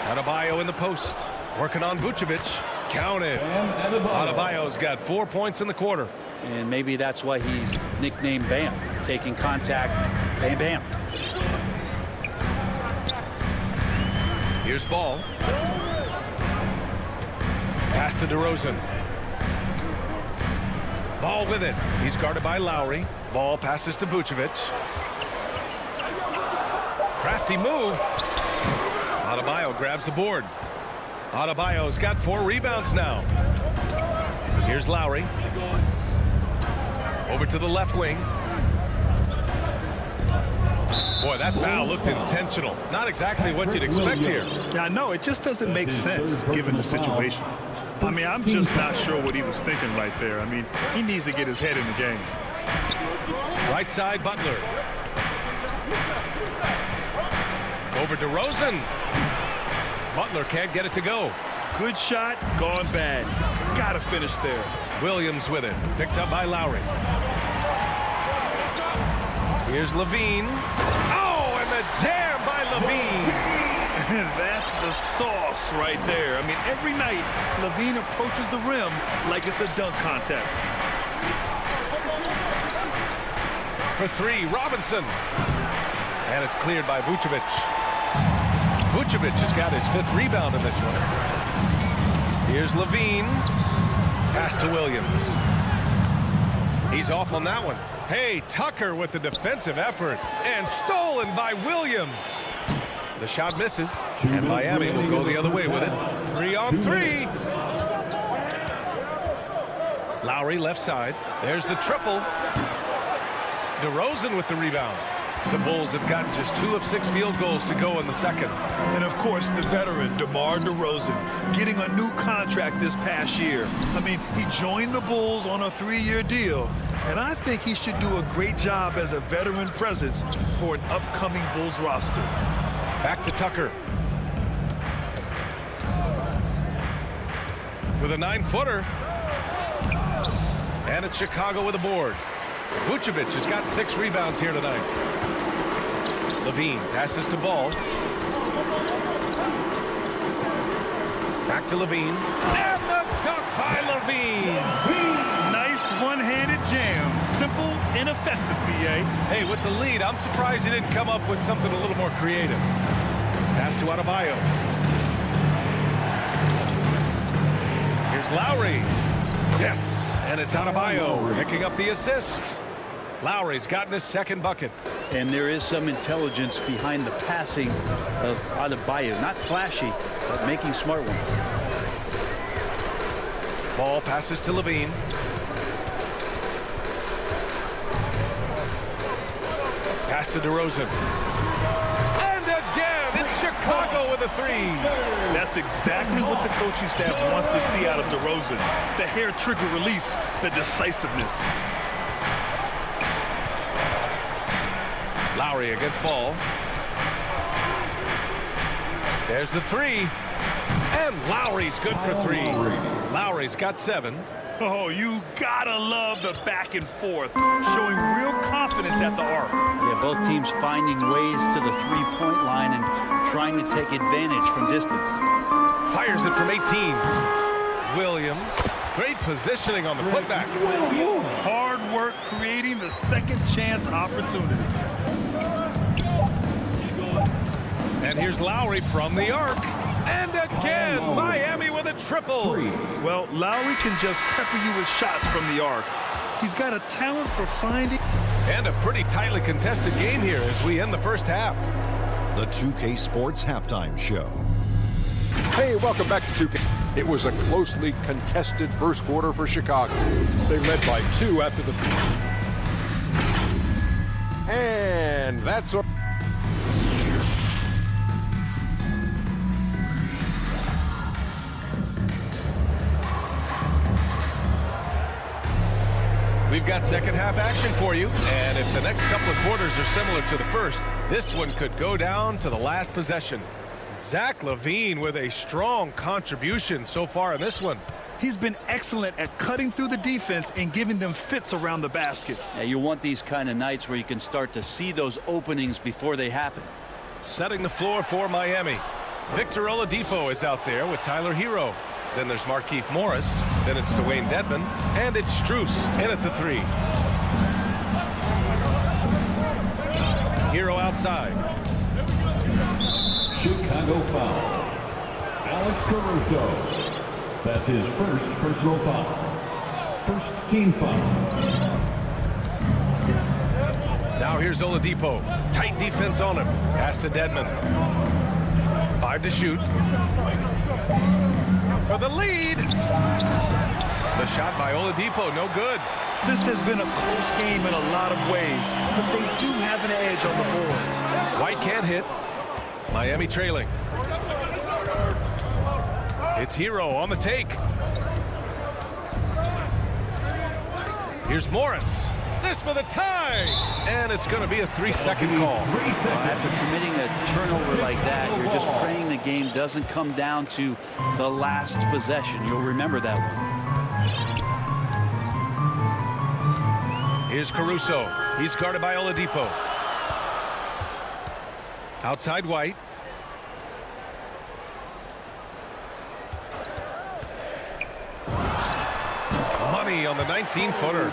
[SPEAKER 2] Adebayo in the post, working on Vucevic. Counted. Adebayo's got 4 points in the quarter.
[SPEAKER 10] And maybe that's why he's nicknamed Bam. Taking contact, bam, bam.
[SPEAKER 2] Here's Ball. Pass to DeRozan. Ball with it. He's guarded by Lowry. Ball passes to Vucevic. Crafty move. Adebayo grabs the board. Adebayo's got 4 rebounds now. Here's Lowry. Over to the left wing. Boy, that foul looked intentional. Not exactly what you'd expect here.
[SPEAKER 3] Yeah, no, it just doesn't make sense given the situation. I mean, I'm just not sure what he was thinking right there. I mean, he needs to get his head in the game.
[SPEAKER 2] Right side, Butler. Over to DeRozan. Butler can't get it to go.
[SPEAKER 3] Good shot, gone bad. Gotta finish there.
[SPEAKER 2] Williams with it. Picked up by Lowry. Here's Levine. Oh, and the jam by Levine.
[SPEAKER 3] That's the sauce right there. I mean, every night, Levine approaches the rim like it's a dunk contest.
[SPEAKER 2] For 3, Robinson. And it's cleared by Vucevic. Vucevic has got his 5th rebound in this one. Here's Levine. Pass to Williams. He's off on that one. Hey, Tucker with the defensive effort. And stolen by Williams. The shot misses. And Miami will go the other way with it. 3 on 3. Lowry left side. There's the triple. DeRozan with the rebound. The Bulls have gotten just 2 of 6 field goals to go in the second.
[SPEAKER 3] And, of course, the veteran, DeMar DeRozan, getting a new contract this past year. I mean, he joined the Bulls on a 3-year deal, and I think he should do a great job as a veteran presence for an upcoming Bulls roster.
[SPEAKER 2] Back to Tucker. With a 9-footer. And it's Chicago with a board. Vucevic has got 6 rebounds here tonight. Levine passes to Ball. Back to Levine. And the dunk by Levine.
[SPEAKER 3] Nice one-handed jam. Simple and effective, B.A.
[SPEAKER 2] Hey, with the lead, I'm surprised he didn't come up with something a little more creative. Pass to Adebayo. Here's Lowry. Yes, and it's Adebayo picking up the assist. Lowry's gotten his 2nd bucket.
[SPEAKER 10] And there is some intelligence behind the passing of Adebayo. Not flashy, but making smart ones.
[SPEAKER 2] Ball passes to Levine. Pass to DeRozan. And again, it's Chicago with a 3.
[SPEAKER 3] That's exactly what the coaching staff wants to see out of DeRozan. The hair trigger release, the decisiveness.
[SPEAKER 2] Lowry against Ball. There's the 3. And Lowry's good for 3. Lowry's got 7.
[SPEAKER 3] Oh, you gotta love the back and forth, showing real confidence at the arc.
[SPEAKER 10] Yeah, both teams finding ways to the 3-point line and trying to take advantage from distance.
[SPEAKER 2] Fires it from 18. Williams. Great positioning on the putback.
[SPEAKER 3] Hard work creating the second chance opportunity.
[SPEAKER 2] And here's Lowry from the arc. And again, Miami with a triple.
[SPEAKER 3] Well, Lowry can just pepper you with shots from the arc. He's got a talent for finding.
[SPEAKER 2] And a pretty tightly contested game here as we end the first half.
[SPEAKER 13] The 2K Sports Halftime Show.
[SPEAKER 7] Hey, welcome back to 2K. It was a closely contested first quarter for Chicago. They led by 2 after the... And that's...
[SPEAKER 2] We've got second half action for you, and if the next couple of quarters are similar to the first, this one could go down to the last possession. Zach LaVine with a strong contribution so far in this one.
[SPEAKER 3] He's been excellent at cutting through the defense and giving them fits around the basket.
[SPEAKER 10] Yeah, you want these kind of nights where you can start to see those openings before they happen.
[SPEAKER 2] Setting the floor for Miami. Victor Oladipo is out there with Tyler Hero. Then there's Markieff Morris. Then it's Dwayne Dedmon. And it's Strus in at the 3. Hero outside.
[SPEAKER 5] Chicago foul. Alex Caruso. That's his first personal foul. First team foul.
[SPEAKER 2] Now here's Oladipo. Tight defense on him. Pass to Dedmon. 5 to shoot. For the lead. The shot by Oladipo, no good.
[SPEAKER 3] This has been a close game in a lot of ways, but they do have an edge on the boards.
[SPEAKER 2] White can't hit. Miami trailing. It's Hero on the take. Here's Morris. This for the tie. And it's going to be a 3-second call.
[SPEAKER 10] After committing a turnover like that, you're just praying the game doesn't come down to the last possession. You'll remember that one.
[SPEAKER 2] Here's Caruso. He's guarded by Oladipo. Outside White. Money on the 19-footer.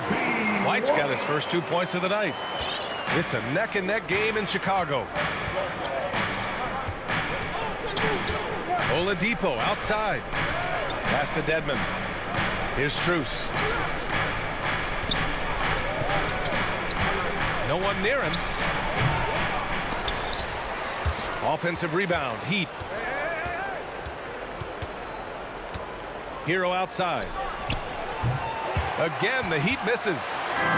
[SPEAKER 2] White's got his first 2 points of the night. It's a neck-and-neck game in Chicago. Oladipo outside. Pass to Dedmon. Here's Strus. No one near him. Offensive rebound. Heat. Hero outside. Again, the Heat misses.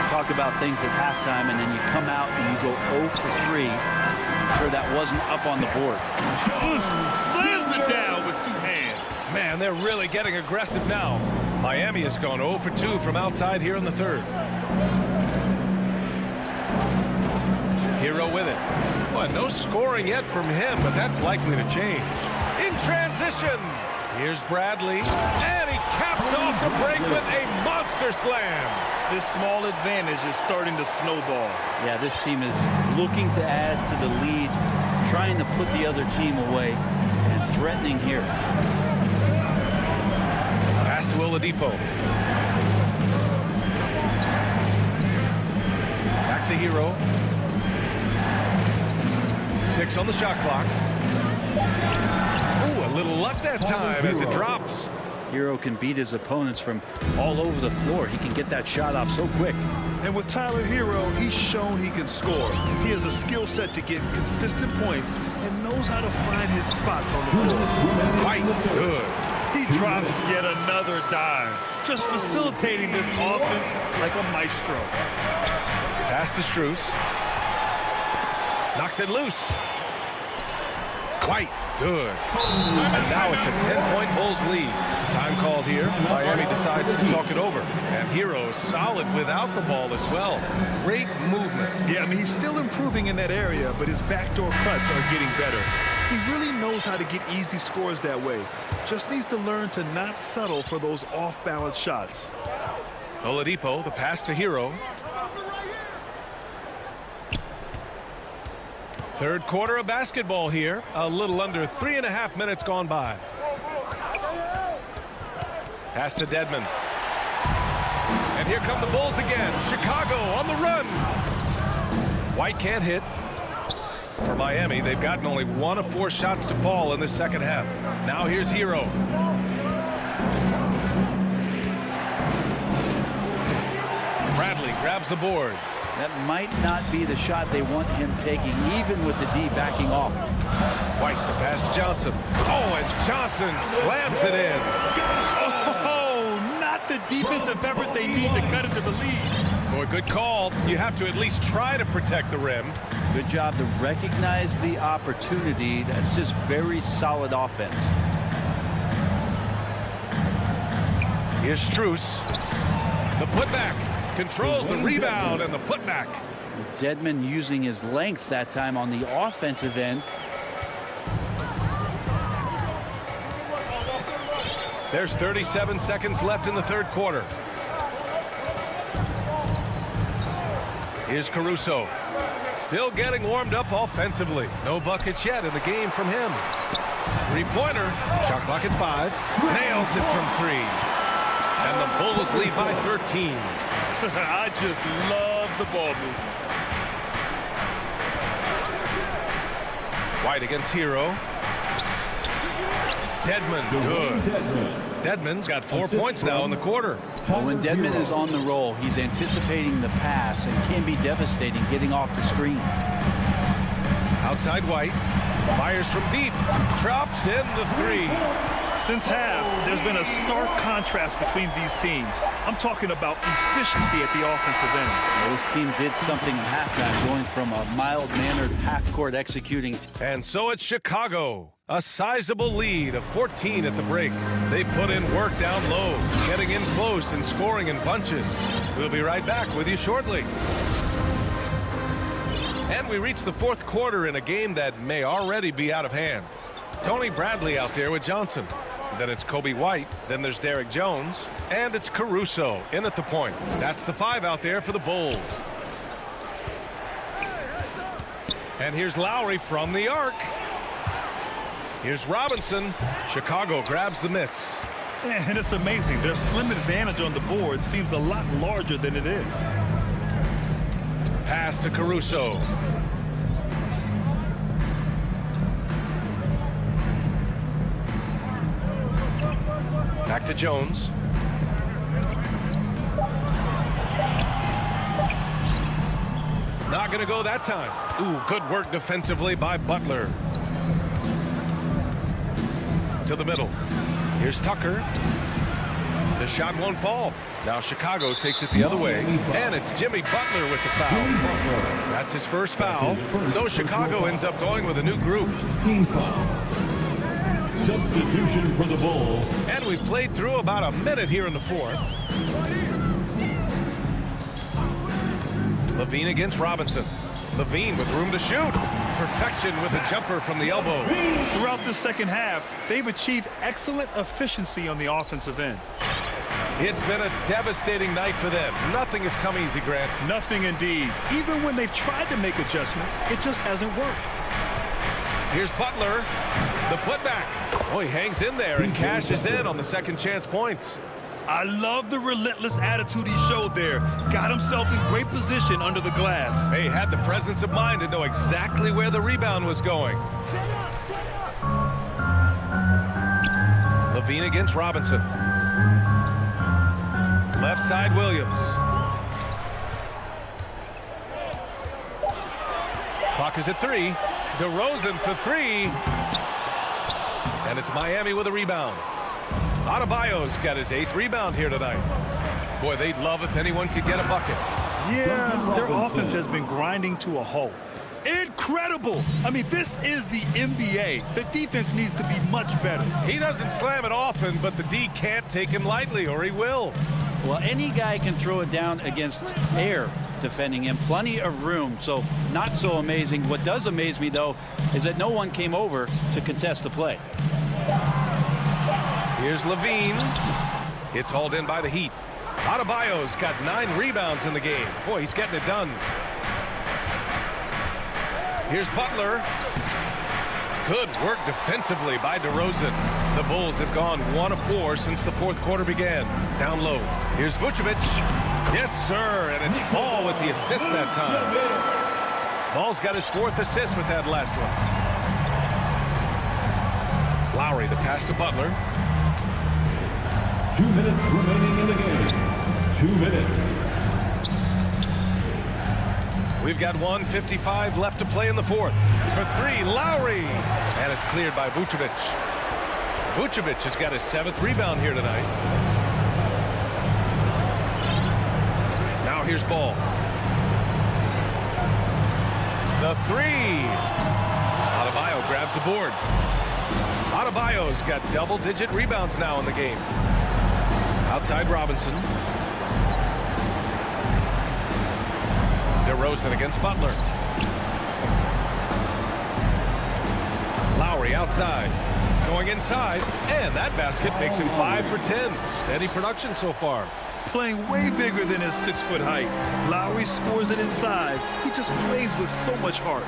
[SPEAKER 10] Talk about things at halftime, and then you come out and you go 0 for 3. I'm sure that wasn't up on the board.
[SPEAKER 3] Slams it down with 2 hands.
[SPEAKER 2] Man, they're really getting aggressive now. Miami has gone 0 for 2 from outside here in the third. Hero with it. Well, no scoring yet from him, but that's likely to change. In transition. Here's Bradley, and he caps off the break with a monster slam.
[SPEAKER 3] This small advantage is starting to snowball.
[SPEAKER 10] Yeah, this team is looking to add to the lead, trying to put the other team away, and threatening here.
[SPEAKER 2] Pass to Oladipo. Back to Hero. 6 on the shot clock. Ooh, a little luck that time as it drops.
[SPEAKER 10] Hero can beat his opponents from all over the floor. He can get that shot off so quick.
[SPEAKER 3] And with Tyler Hero, he's shown he can score. He has a skill set to get consistent points and knows how to find his spots on the floor.
[SPEAKER 2] White, good.
[SPEAKER 3] He drops yet another dime, just facilitating this offense like a maestro.
[SPEAKER 2] Pass to Strus. Knocks it loose. White, good. And now it's a 10-point Bulls lead. Time called here. Miami decides to talk it over. And Hero solid without the ball as well. Great movement.
[SPEAKER 3] Yeah, I mean, he's still improving in that area, but his backdoor cuts are getting better. He really knows how to get easy scores that way. Just needs to learn to not settle for those off-balance shots.
[SPEAKER 2] Oladipo, the pass to Hero. Third quarter of basketball here. A little under 3.5 minutes gone by. Pass to Dedmon. And here come the Bulls again. Chicago on the run. White can't hit. For Miami, they've gotten only 1 of 4 shots to fall in the second half. Now here's Hero. Bradley grabs the board.
[SPEAKER 10] That might not be the shot they want him taking, even with the D backing off.
[SPEAKER 2] White, the pass to Johnson. Oh, and Johnson slams it in.
[SPEAKER 3] Oh, not the defensive effort they need to cut into the lead.
[SPEAKER 2] Boy, good call. You have to at least try to protect the rim.
[SPEAKER 10] Good job to recognize the opportunity. That's just very solid offense.
[SPEAKER 2] Here's Strus. The putback. controls the rebound and the putback.
[SPEAKER 10] Dedmon using his length that time on the offensive end.
[SPEAKER 2] There's 37 seconds left in the third quarter. Here's Caruso. Still getting warmed up offensively. No buckets yet in the game from him. Three-pointer. Shot clock at 5. Nails it from 3. And the Bulls lead by 13.
[SPEAKER 3] I just love the ball movement.
[SPEAKER 2] White against Hero. Dedmon, good. Dedmon's got 4 points now in the quarter.
[SPEAKER 10] Well, when Dedmon is on the roll, he's anticipating the pass and can be devastating getting off the screen.
[SPEAKER 2] Outside White. Fires from deep. Drops in the 3.
[SPEAKER 3] Since half, there's been a stark contrast between these teams. I'm talking about efficiency at the offensive end.
[SPEAKER 10] Well, this team did something at halftime, going from a mild-mannered half-court executing.
[SPEAKER 2] And so it's Chicago. A sizable lead of 14 at the break. They put in work down low, getting in close and scoring in bunches. We'll be right back with you shortly. And we reach the fourth quarter in a game that may already be out of hand. Tony Bradley out there with Johnson. Then it's Kobe White. Then there's Derek Jones. And it's Caruso in at the point. That's the 5 out there for the Bulls. And here's Lowry from the arc. Here's Robinson. Chicago grabs the miss.
[SPEAKER 3] And it's amazing. Their slim advantage on the board seems a lot larger than it is.
[SPEAKER 2] Pass to Caruso. Back to Jones. Not going to go that time. Ooh, good work defensively by Butler. To the middle. Here's Tucker. The shot won't fall. Now Chicago takes it the other way. And it's Jimmy Butler with the foul. That's his first foul. So Chicago ends up going with a new group.
[SPEAKER 5] Team foul. Substitution for the Bulls.
[SPEAKER 2] And we've played through about a minute here in the fourth. Levine against Robinson. Levine with room to shoot. Perfection with a jumper from the elbow.
[SPEAKER 3] Throughout the second half, they've achieved excellent efficiency on the offensive end.
[SPEAKER 2] It's been a devastating night for them. Nothing has come easy, Grant.
[SPEAKER 3] Nothing indeed. Even when they've tried to make adjustments, it just hasn't worked.
[SPEAKER 2] Here's Butler. The putback. Oh, he hangs in there and cashes in on the second chance points.
[SPEAKER 3] I love the relentless attitude he showed there. Got himself in great position under the glass.
[SPEAKER 2] He had the presence of mind to know exactly where the rebound was going. Levine against Robinson. Left side, Williams. Clock is at 3. DeRozan for 3. And it's Miami with a rebound. Adebayo's got his 8th rebound here tonight. Boy, they'd love if anyone could get a bucket.
[SPEAKER 3] Yeah, their offense has been grinding to a halt. Incredible! I mean, this is the NBA. The defense needs to be much better.
[SPEAKER 2] He doesn't slam it often, but the D can't take him lightly, or he will.
[SPEAKER 10] Well, any guy can throw it down against air defending him. Plenty of room, so not so amazing. What does amaze me, though, is that no one came over to contest the play.
[SPEAKER 2] Here's Levine. It's hauled in by the Heat. Adebayo's got 9 rebounds in the game. Boy, he's getting it done. Here's Butler. Good work defensively by DeRozan. The Bulls have gone 1 of 4 since the fourth quarter began. Down low. Here's Vucevic. Yes, sir. And it's Ball with the assist that time. Ball's got his 4th assist with that last one. Lowry, the pass to Butler.
[SPEAKER 5] 2 minutes remaining in the game. 2 minutes.
[SPEAKER 2] We've got 1:55 left to play in the fourth. For 3, Lowry. And it's cleared by Vucevic. Vucevic has got his 7th rebound here tonight. Now here's Ball. The 3. Adebayo grabs the board. Adebayo's got double-digit rebounds now in the game. Outside Robinson. DeRozan against Butler. Lowry outside. Going inside. And that basket makes him 5 for 10. Steady production so far.
[SPEAKER 3] Playing way bigger than his 6-foot height. Lowry scores it inside. He just plays with so much heart.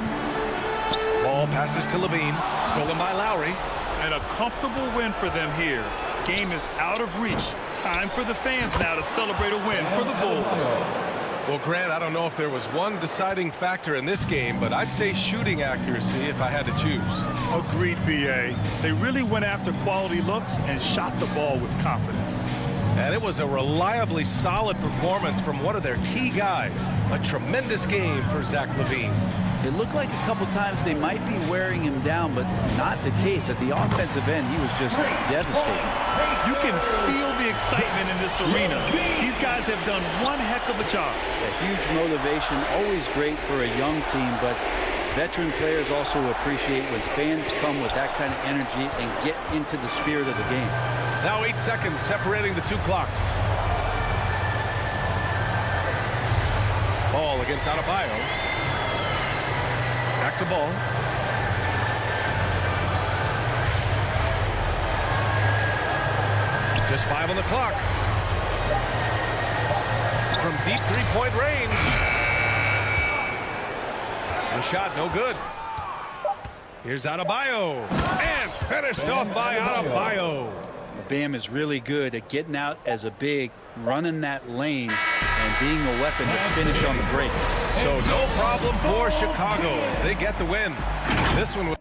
[SPEAKER 2] Ball passes to Levine. Stolen by Lowry.
[SPEAKER 3] And a comfortable win for them here. Game is out of reach. Time for the fans now to celebrate a win for the Bulls.
[SPEAKER 2] Well, Grant, I don't know if there was one deciding factor in this game, but I'd say shooting accuracy if I had to choose.
[SPEAKER 3] Agreed, B.A. They really went after quality looks and shot the ball with confidence.
[SPEAKER 2] And it was a reliably solid performance from one of their key guys. A tremendous game for Zach LaVine.
[SPEAKER 10] It looked like a couple times they might be wearing him down, but not the case. At the offensive end, he was just devastating.
[SPEAKER 3] You can feel the excitement in this arena. These guys have done one heck of a job.
[SPEAKER 10] A huge motivation, always great for a young team, but veteran players also appreciate when fans come with that kind of energy and get into the spirit of the game.
[SPEAKER 2] Now 8 seconds separating the two clocks. Ball against Adebayo. Back to Ball. Just 5 on the clock. From deep three-point range. The shot no good. Here's Adebayo. And finished off by Adebayo.
[SPEAKER 10] Bam is really good at getting out as a big, running that lane, and being a weapon to finish on the break.
[SPEAKER 2] So no problem for Chicago as they get the win. This one was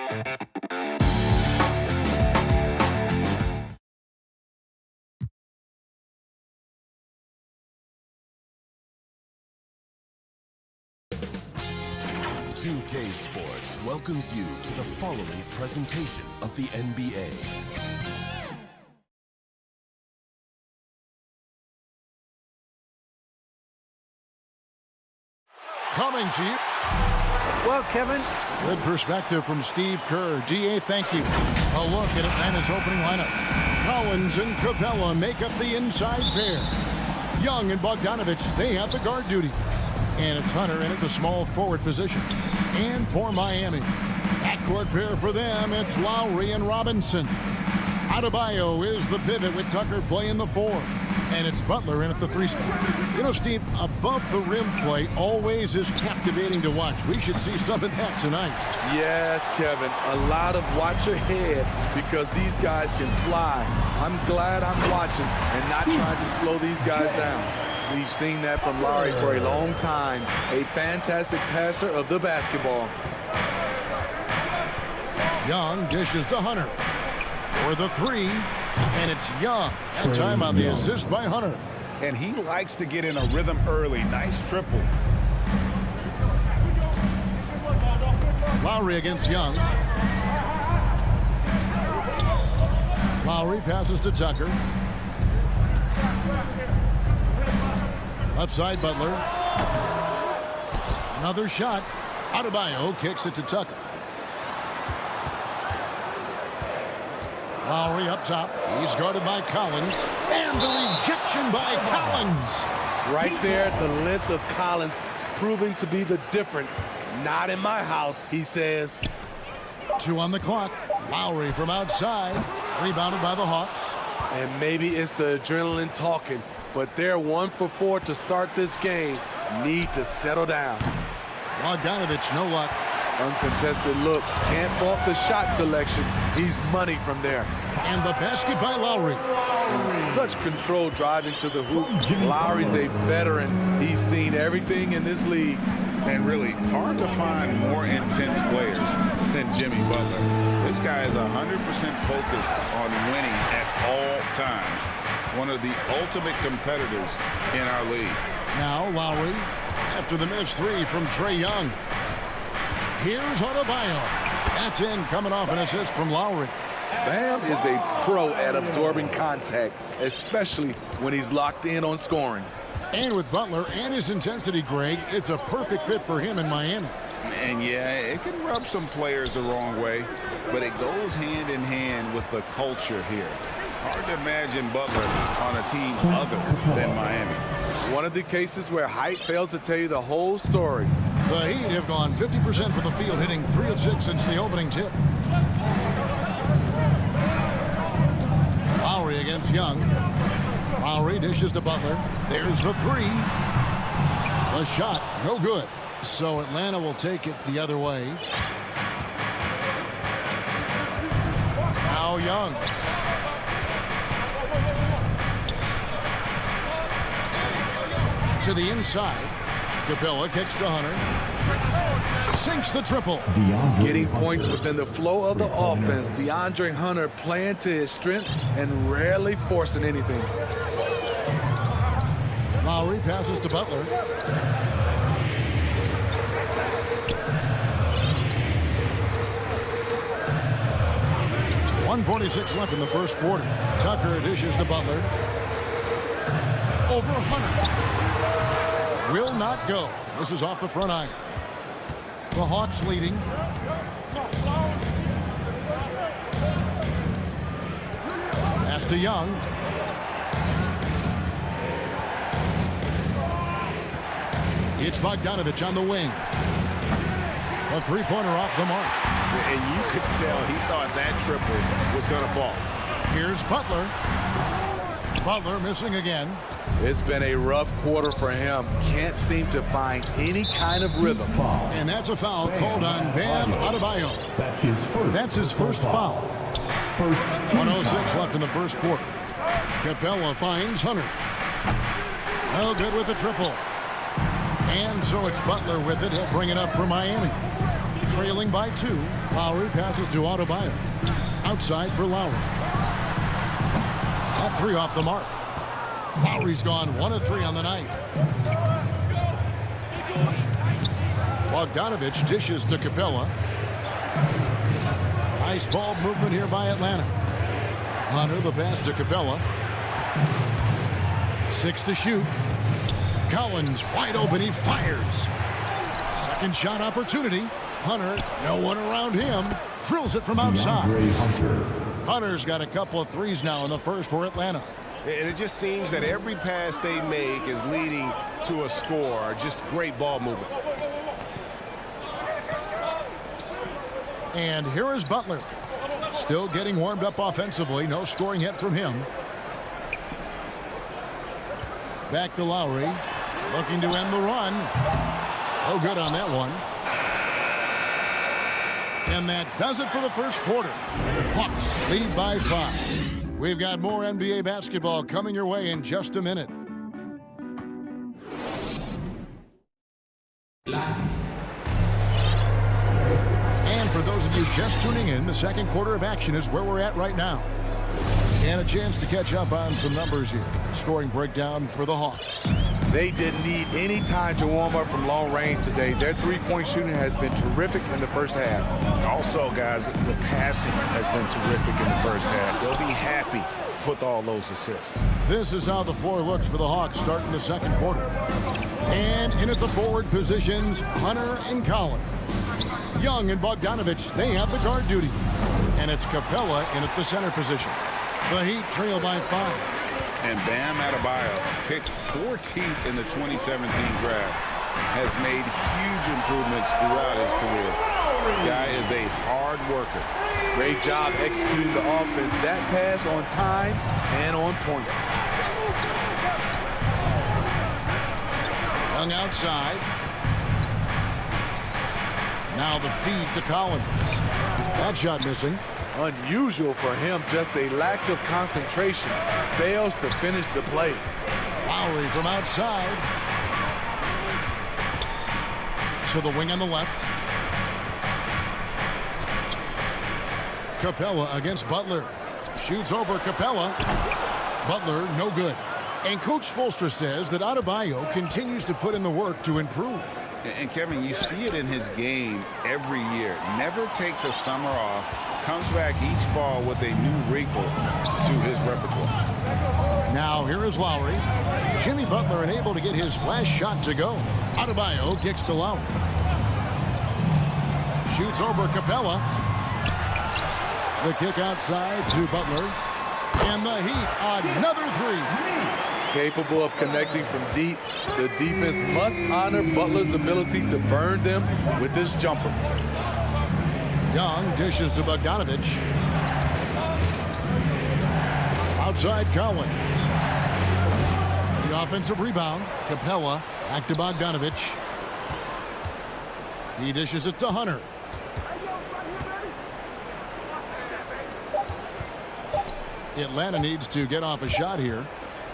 [SPEAKER 14] 2K Sports welcomes you to the following presentation of the NBA.
[SPEAKER 6] Coming to you.
[SPEAKER 9] Well, Kevin.
[SPEAKER 6] Good perspective from Steve Kerr. DA, thank you. A look at Atlanta's opening lineup. Collins and Capella make up the inside pair. Young and Bogdanovich, they have the guard duties. And it's Hunter in at the small forward position. And for Miami, backcourt pair for them, it's Lowry and Robinson. Adebayo is the pivot with Tucker playing the 4. And it's Butler in at the 3 spot. You know, Steve, above the rim play always is captivating to watch. We should see some of that tonight.
[SPEAKER 9] Yes, Kevin. A lot of watch ahead because these guys can fly. I'm glad I'm watching and not trying to slow these guys down. We've seen that from Lowry for a long time. A fantastic passer of the basketball.
[SPEAKER 6] Young dishes to Hunter for the 3, and it's Young. And time on the assist by Hunter.
[SPEAKER 11] And he likes to get in a rhythm early. Nice triple.
[SPEAKER 6] Lowry against Young. Lowry passes to Tucker. Left side, Butler. Another shot. Adebayo kicks it to Tucker. Lowry up top. He's guarded by Collins. And the rejection by Collins.
[SPEAKER 9] Right there, the length of Collins proving to be the difference. Not in my house, he says.
[SPEAKER 6] 2 on the clock. Lowry from outside. Rebounded by the Hawks.
[SPEAKER 9] And maybe it's the adrenaline talking, but they're 1 for 4 to start this game. Need to settle down.
[SPEAKER 6] Bogdanovich, no luck.
[SPEAKER 9] Uncontested look. Can't fault the shot selection. He's money from there.
[SPEAKER 6] And the basket by Lowry.
[SPEAKER 9] And such control driving to the hoop. Lowry's a veteran. He's seen everything in this league.
[SPEAKER 11] And really hard to find more intense players than Jimmy Butler. This guy is 100% focused on winning at all times. One of the ultimate competitors in our league.
[SPEAKER 6] Now Lowry after the missed 3 from Trae Young. Here's Adebayo. That's in, coming off an assist from Lowry.
[SPEAKER 9] Bam is a pro at absorbing contact, especially when he's locked in on scoring.
[SPEAKER 6] And with Butler and his intensity, Greg, it's a perfect fit for him in Miami.
[SPEAKER 11] And yeah, it can rub some players the wrong way, but it goes hand in hand with the culture here. Hard to imagine Butler on a team other than Miami.
[SPEAKER 9] One of the cases where height fails to tell you the whole story.
[SPEAKER 6] The Heat have gone 50% from the field, hitting 3 of 6 since the opening tip. Lowry against Young. Lowry dishes to Butler. There's the 3. The shot, no good. So Atlanta will take it the other way. Now Young. To the inside. Capella kicks to Hunter. Sinks the triple.
[SPEAKER 9] Getting points within the flow of the offense. DeAndre Hunter playing to his strengths and rarely forcing anything.
[SPEAKER 6] Lowry passes to Butler. .146 left in the first quarter. Tucker dishes to Butler. Over Hunter. Will not go. This is off the front iron. The Hawks leading. Pass to Young. It's Bogdanovich on the wing. A three-pointer off the mark.
[SPEAKER 11] And you could tell he thought that triple was going to fall.
[SPEAKER 6] Here's Butler. Butler missing again.
[SPEAKER 9] It's been a rough quarter for him. Can't seem to find any kind of rhythm.
[SPEAKER 6] And that's a foul called on Bam Adebayo. That's his first foul. 1:06 left in the first quarter. Capella finds Hunter. No good with the triple. And so it's Butler with it. He'll bring it up for Miami. Trailing by 2. Lowry passes to Adebayo. Outside for Lowry. That 3 off the mark. Lowry's gone 1 of 3 on the night. Bogdanovich dishes to Capella. Nice ball movement here by Atlanta. Hunter the pass to Capella. 6 to shoot. Collins wide open. He fires. Second shot opportunity. Hunter, no one around him. Drills it from outside. Hunter's got a couple of threes now in the first for Atlanta.
[SPEAKER 8] And it just seems that every pass they make is leading to a score. Just great ball movement.
[SPEAKER 6] And here is Butler. Still getting warmed up offensively. No scoring hit from him. Back to Lowry. Looking to end the run. Oh, good on that one. And that does it for the first quarter. Hawks lead by 5. We've got more NBA basketball coming your way in just a minute. And for those of you just tuning in, the second quarter of action is where we're at right now. And a chance to catch up on some numbers here. Scoring breakdown for the Hawks.
[SPEAKER 9] They didn't need any time to warm up from long range today. Their three-point shooting has been terrific in the first half.
[SPEAKER 8] Also, guys, the passing has been terrific in the first half. They'll be happy with all those assists.
[SPEAKER 6] This is how the floor looks for the Hawks starting the second quarter. And in at the forward positions, Hunter and Collins. Young and Bogdanovich, they have the guard duty. And it's Capella in at the center position. The Heat trail by 5.
[SPEAKER 11] And Bam Adebayo, picked 14th in the 2017 draft, has made huge improvements throughout his career. Guy is a hard worker.
[SPEAKER 9] Great job executing the offense. That pass on time and on point.
[SPEAKER 6] Young outside. Now the feed to Collins. That shot missing.
[SPEAKER 9] Unusual for him, just a lack of concentration. Fails to finish the play.
[SPEAKER 6] Lowry from outside. To the wing on the left. Capella against Butler. Shoots over Capella. Butler, no good. And Coach Spoelstra says that Adebayo continues to put in the work to improve.
[SPEAKER 11] And Kevin, you see it in his game every year. Never takes a summer off. Comes back each fall with a new wrinkle to his repertoire.
[SPEAKER 6] Now here is Lowry. Jimmy Butler unable to get his last shot to go. Adebayo kicks to Lowry. Shoots over Capella. The kick outside to Butler. And the Heat, another 3.
[SPEAKER 9] Capable of connecting from deep, the defense must honor Butler's ability to burn them with his jumper.
[SPEAKER 6] Young dishes to Bogdanovich. Outside Collins. The offensive rebound. Capella back to Bogdanovich. He dishes it to Hunter. Atlanta needs to get off a shot here.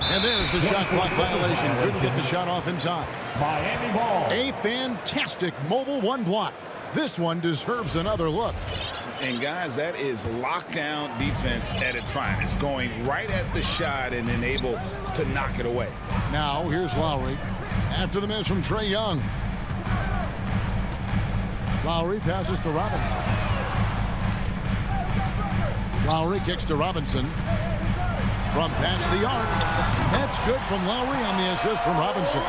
[SPEAKER 6] And there's the shot clock violation. Couldn't get the shot off in time.
[SPEAKER 5] Miami ball.
[SPEAKER 6] A fantastic mobile one block. This one deserves another look.
[SPEAKER 11] And guys, that is lockdown defense at its finest. Going right at the shot and then able to knock it away.
[SPEAKER 6] Now here's Lowry. After the miss from Trae Young. Lowry passes to Robinson. Lowry kicks to Robinson. From past the arc. That's good from Lowry on the assist from Robinson.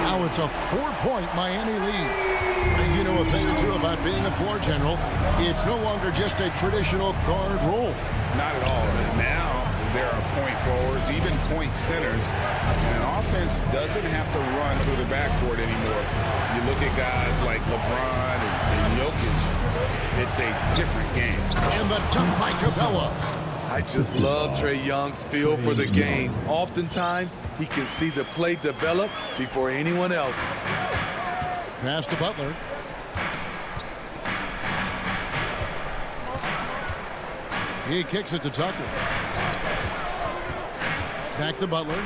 [SPEAKER 6] Now it's a 4-point Miami lead. And you know a thing or two about being a floor general. It's no longer just a traditional guard role.
[SPEAKER 11] Not at all. Now there are point forwards, even point centers. And offense doesn't have to run through the backcourt anymore. You look at guys like LeBron and Jokic. It's a different game.
[SPEAKER 6] And the dunk by Capella.
[SPEAKER 9] I just love Trae Young's feel for the game. Oftentimes, he can see the play develop before anyone else.
[SPEAKER 6] Pass to Butler. He kicks it to Tucker. Back to Butler.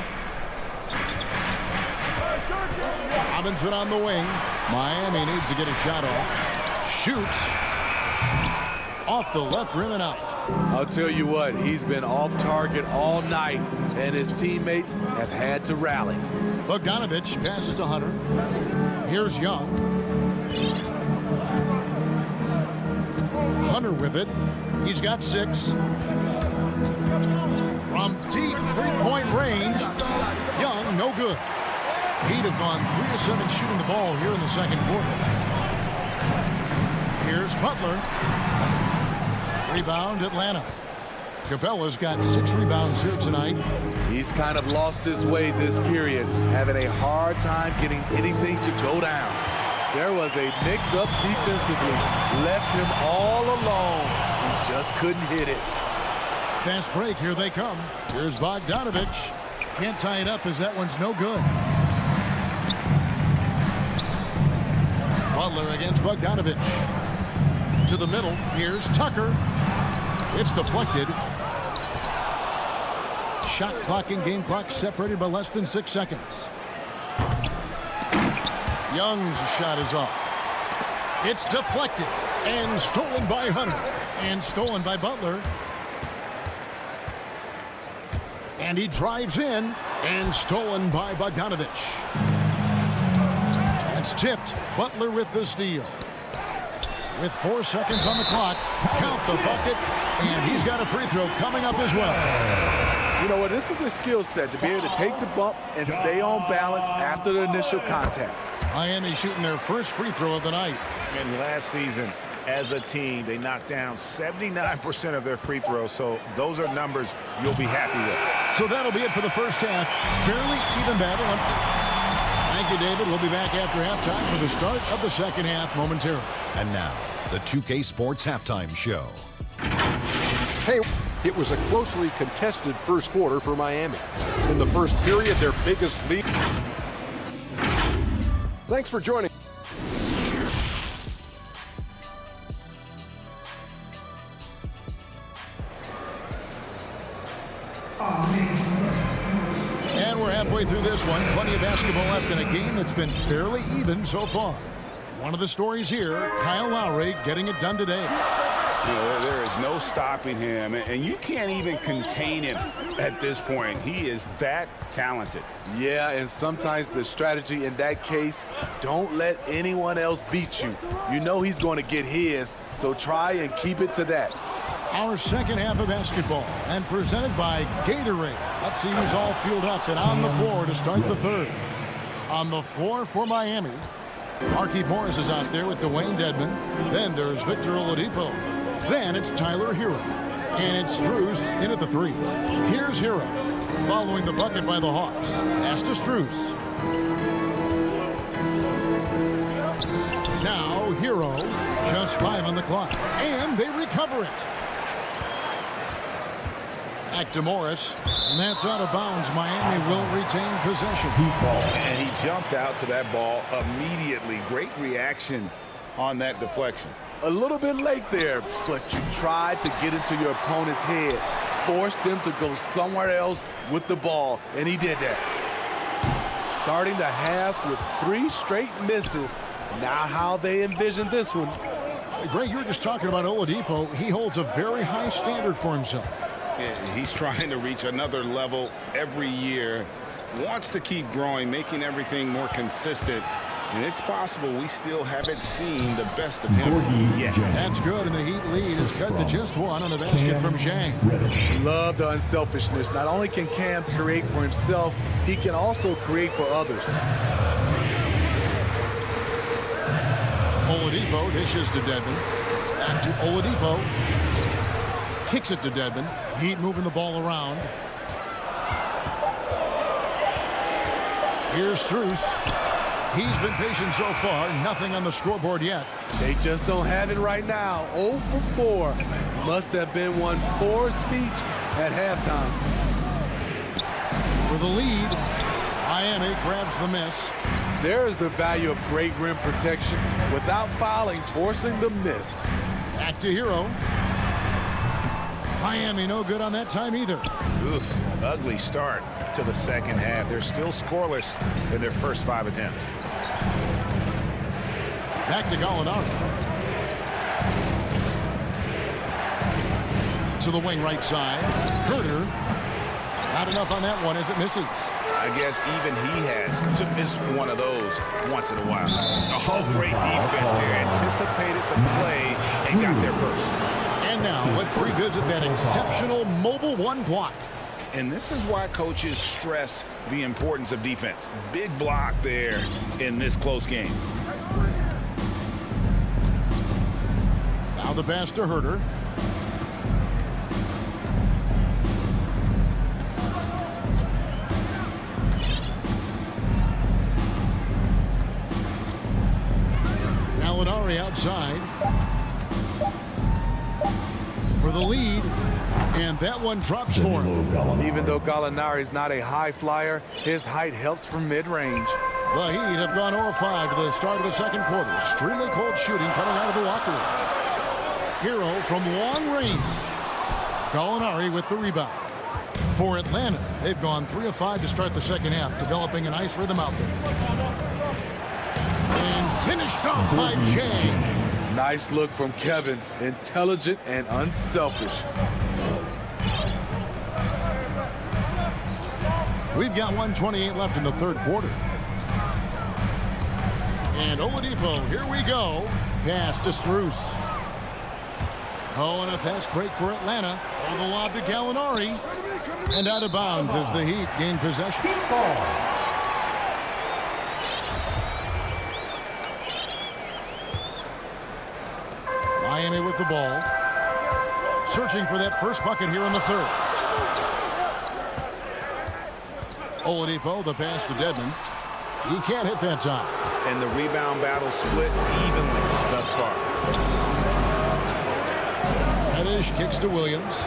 [SPEAKER 6] Robinson on the wing. Miami needs to get a shot off. Shoots. Off the left rim and out.
[SPEAKER 9] I'll tell you what, he's been off target all night, and his teammates have had to rally.
[SPEAKER 6] Bogdanovich passes to Hunter. Here's Young. Hunter with it. He's got 6. From deep three-point range, Young, no good. He'd have gone 3 of 7 shooting the ball here in the second quarter. Here's Butler. Rebound, Atlanta. Capella's got 6 rebounds here tonight.
[SPEAKER 9] He's kind of lost his way this period, having a hard time getting anything to go down. There was a mix-up defensively, left him all alone. He just couldn't hit it.
[SPEAKER 6] Fast break, here they come. Here's Bogdanovich. Can't tie it up as that one's no good. Butler against Bogdanovich. To the middle, here's Tucker. It's deflected. Shot clock and game clock separated by less than 6 seconds. Young's shot is off. It's deflected and stolen by Hunter and stolen by Butler. And he drives in and stolen by Bogdanovich. It's tipped. Butler with the steal. With 4 seconds on the clock, count the bucket, and he's got a free throw coming up as well.
[SPEAKER 9] You know what? This is a skill set to be able to take the bump and stay on balance after the initial contact.
[SPEAKER 6] Miami shooting their first free throw of the night.
[SPEAKER 8] And last season, as a team, they knocked down 79% of their free throws, so those are numbers you'll be happy with.
[SPEAKER 6] So that'll be it for the first half. Fairly even battle. Thank you, David. We'll be back after halftime for the start of the second half momentarily.
[SPEAKER 13] And now, the 2K Sports Halftime Show.
[SPEAKER 7] Hey, it was a closely contested first quarter for Miami. In the first period, their biggest lead. Thanks for joining.
[SPEAKER 6] And we're halfway through this one. Plenty of basketball left in a game that's been fairly even so far. One of the stories here, Kyle Lowry getting it done today.
[SPEAKER 11] You know, there is no stopping him, and you can't even contain him at this point. He is that talented.
[SPEAKER 9] Yeah, and sometimes the strategy in that case, don't let anyone else beat you. You know he's going to get his, so try and keep it to that.
[SPEAKER 6] Our second half of basketball, and presented by Gatorade. Let's see who's all fueled up and on the floor to start the third. On the floor for Miami, Markieff Morris is out there with Dwayne Dedmon. Then there's Victor Oladipo. Then it's Tyler Hero. And it's Strus in at the 3. Here's Hero, following the bucket by the Hawks. Pass to Strus. Now Hero, just 5 on the clock. And they recover it. Back to Morris, and that's out of bounds. Miami will retain possession.
[SPEAKER 11] And he jumped out to that ball immediately. Great reaction on that deflection.
[SPEAKER 9] A little bit late there, but you tried to get into your opponent's head. Forced them to go somewhere else with the ball, and he did that. Starting the half with 3 straight misses. Now how they envision this one.
[SPEAKER 6] Greg, you were just talking about Oladipo. He holds a very high standard for himself.
[SPEAKER 11] He's trying to reach another level every year. Wants to keep growing, making everything more consistent. And it's possible we still haven't seen the best of him yet.
[SPEAKER 6] That's good, and the Heat lead is cut to just 1 on the basket from Zhang.
[SPEAKER 9] Love the unselfishness. Not only can Cam create for himself, he can also create for others.
[SPEAKER 6] Oladipo dishes to Dedmon. Back to Oladipo. Kicks it to Dedmon. Heat moving the ball around. Here's Strus. He's been patient so far. Nothing on the scoreboard yet.
[SPEAKER 9] They just don't have it right now. 0 for 4. Must have been one poor speech at halftime.
[SPEAKER 6] For the lead, Miami grabs the miss.
[SPEAKER 9] There's the value of great rim protection without fouling, forcing the miss.
[SPEAKER 6] Back to Hero. Miami no good on that time either.
[SPEAKER 8] Oof, ugly start to the second half. They're still scoreless in their first 5 attempts.
[SPEAKER 6] Back to Gallinari. to the wing right side. Herter. Not enough on that one as it misses.
[SPEAKER 11] I guess even he has to miss one of those once in a while. Oh, great defense there. Anticipated the play and got there first.
[SPEAKER 6] And now let's revisit that exceptional mobile one block.
[SPEAKER 11] And this is why coaches stress the importance of defense. Big block there in this close game.
[SPEAKER 6] Now the pass to Herter. Gallinari outside for the lead, and that one drops for him.
[SPEAKER 9] Even though Gallinari is not a high flyer, his height helps from mid-range.
[SPEAKER 6] The Heat have gone 0-5 to the start of the second quarter. Extremely cold shooting coming out of the locker room. Hero from long range. Gallinari with the rebound. For Atlanta, they've gone 3 of 5 to start the second half, developing a nice rhythm out there. And finished off by Jay.
[SPEAKER 9] Nice look from Kevin. Intelligent and unselfish.
[SPEAKER 6] We've got 1:28 left in the third quarter. And Oladipo, here we go. Pass to Strus. Oh, and a fast break for Atlanta. Oh, the lob to Gallinari. And out of bounds as the Heat gain possession. Miami with the ball. Searching for that first bucket here in the third. Oladipo, the pass to Dedmon. He can't hit that time.
[SPEAKER 11] And the rebound battle split evenly thus far.
[SPEAKER 6] Reddish kicks to Williams.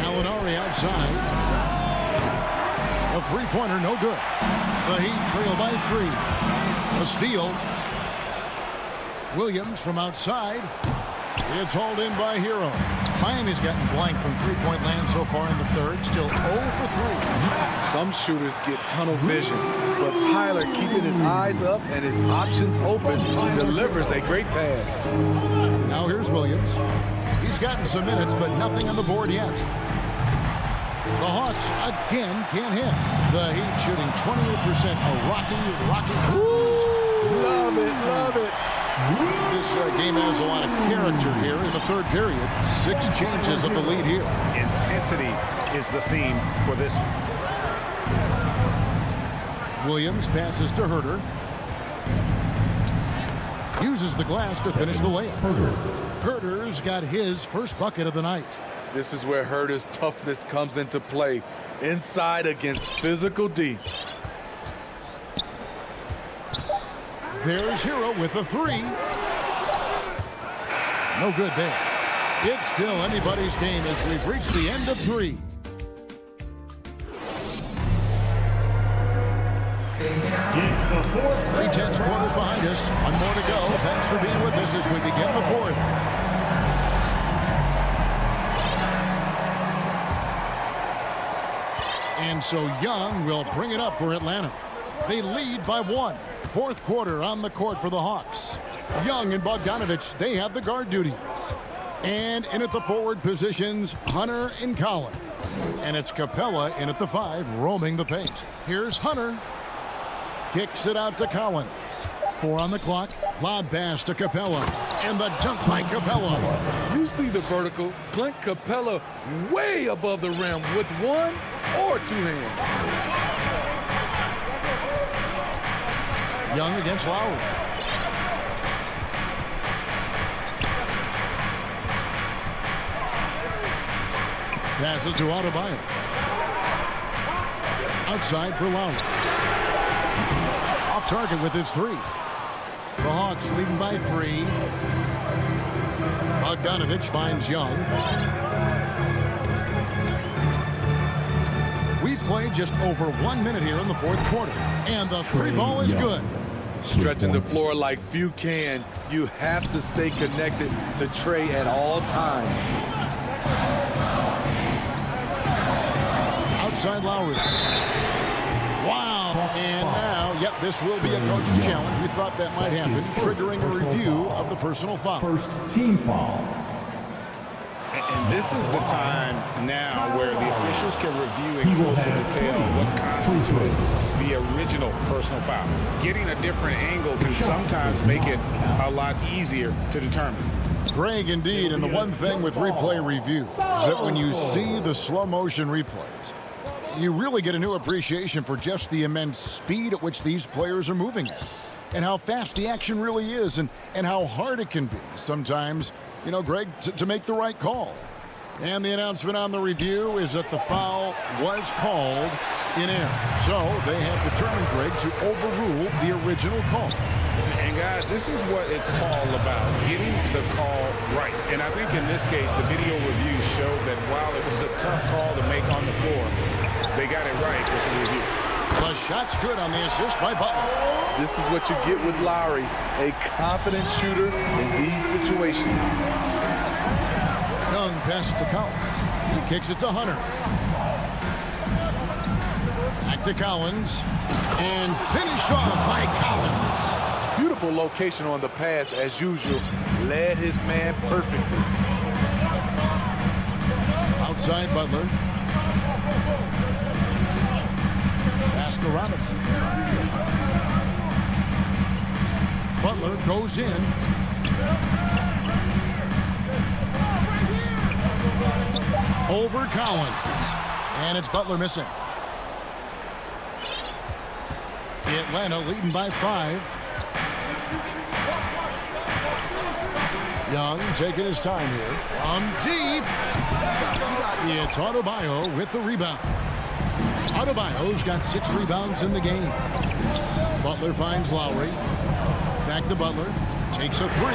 [SPEAKER 6] Gallinari outside. A three-pointer, no good. The Heat trail by 3. A steal. Williams from outside. It's hauled in by Hero. Miami's gotten blank from three-point land so far in the third. Still 0 for 3.
[SPEAKER 9] Some shooters get tunnel vision, but Tyler, keeping his eyes up and his options open, delivers a great pass.
[SPEAKER 6] Now here's Williams. He's gotten some minutes, but nothing on the board yet. The Hawks again can't hit. The Heat shooting 28%. A rocky.
[SPEAKER 9] Ooh, love it, love it.
[SPEAKER 6] This game has a lot of character here in the third period. 6 changes of the lead here.
[SPEAKER 11] Intensity is the theme for this.
[SPEAKER 6] Williams passes to Herter. Uses the glass to finish the layup. Herter's got his first bucket of the night.
[SPEAKER 9] This is where Herter's toughness comes into play. Inside against physical D.
[SPEAKER 6] There's Hero with a 3. No good there. It's still anybody's game as we've reached the end of 3. Three tenths quarters behind us. One more to go. Thanks for being with us as we begin the fourth. And so Young will bring it up for Atlanta. They lead by 1. Fourth quarter on the court for the Hawks. Young and Bogdanovich, they have the guard duties. And in at the forward positions, Hunter and Collins. And it's Capella in at the 5, roaming the paint. Here's Hunter. Kicks it out to Collins. 4 on the clock. Lob pass to Capella. And the dunk by Capella.
[SPEAKER 9] You see the vertical. Clint Capella way above the rim with 1 or 2 hands.
[SPEAKER 6] Young against Lowry. Passes to Adebayo. Outside for Lowry. Off target with his 3. The Hawks leading by 3. Bogdanovich finds Young. We've played just over 1 minute here in the fourth quarter. And the 3 ball is good.
[SPEAKER 9] Stretching the floor like few can. You have to stay connected to Trey at all times.
[SPEAKER 6] Outside Lowry. Wow. And now yep, this will be a coach's challenge. We thought that might happen, triggering a review of the personal foul.
[SPEAKER 5] First team foul.
[SPEAKER 12] And this is the time now where the officials can review in closer detail what constituted the original personal foul. Getting a different angle can sometimes make it a lot easier to determine.
[SPEAKER 6] Greg, indeed, and the one thing with replay review is that when you see the slow motion replays, you really get a new appreciation for just the immense speed at which these players are moving at, and how fast the action really is, and how hard it can be sometimes, you know, Greg, to make the right call. And the announcement on the review is that the foul was called in error. So they have determined, Greg, to overrule the original call.
[SPEAKER 12] And guys, this is what it's all about, getting the call right. And I think in this case, the video review showed that while it was a tough call to make on the floor, they got it right with the review.
[SPEAKER 6] The shot's good on the assist by Butler.
[SPEAKER 9] This is what you get with Lowry, a confident shooter in these situations.
[SPEAKER 6] Young passes to Collins. He kicks it to Hunter. Back to Collins. And finished off by Collins.
[SPEAKER 9] Beautiful location on the pass as usual. Led his man perfectly.
[SPEAKER 6] Outside Butler. Pass to Robinson. Butler goes in. Over Collins. And it's Butler missing. Atlanta leading by 5. Young taking his time here. Deep. It's Adebayo with the rebound. Adebayo's got 6 rebounds in the game. Butler finds Lowry. Back to Butler. Takes a 3.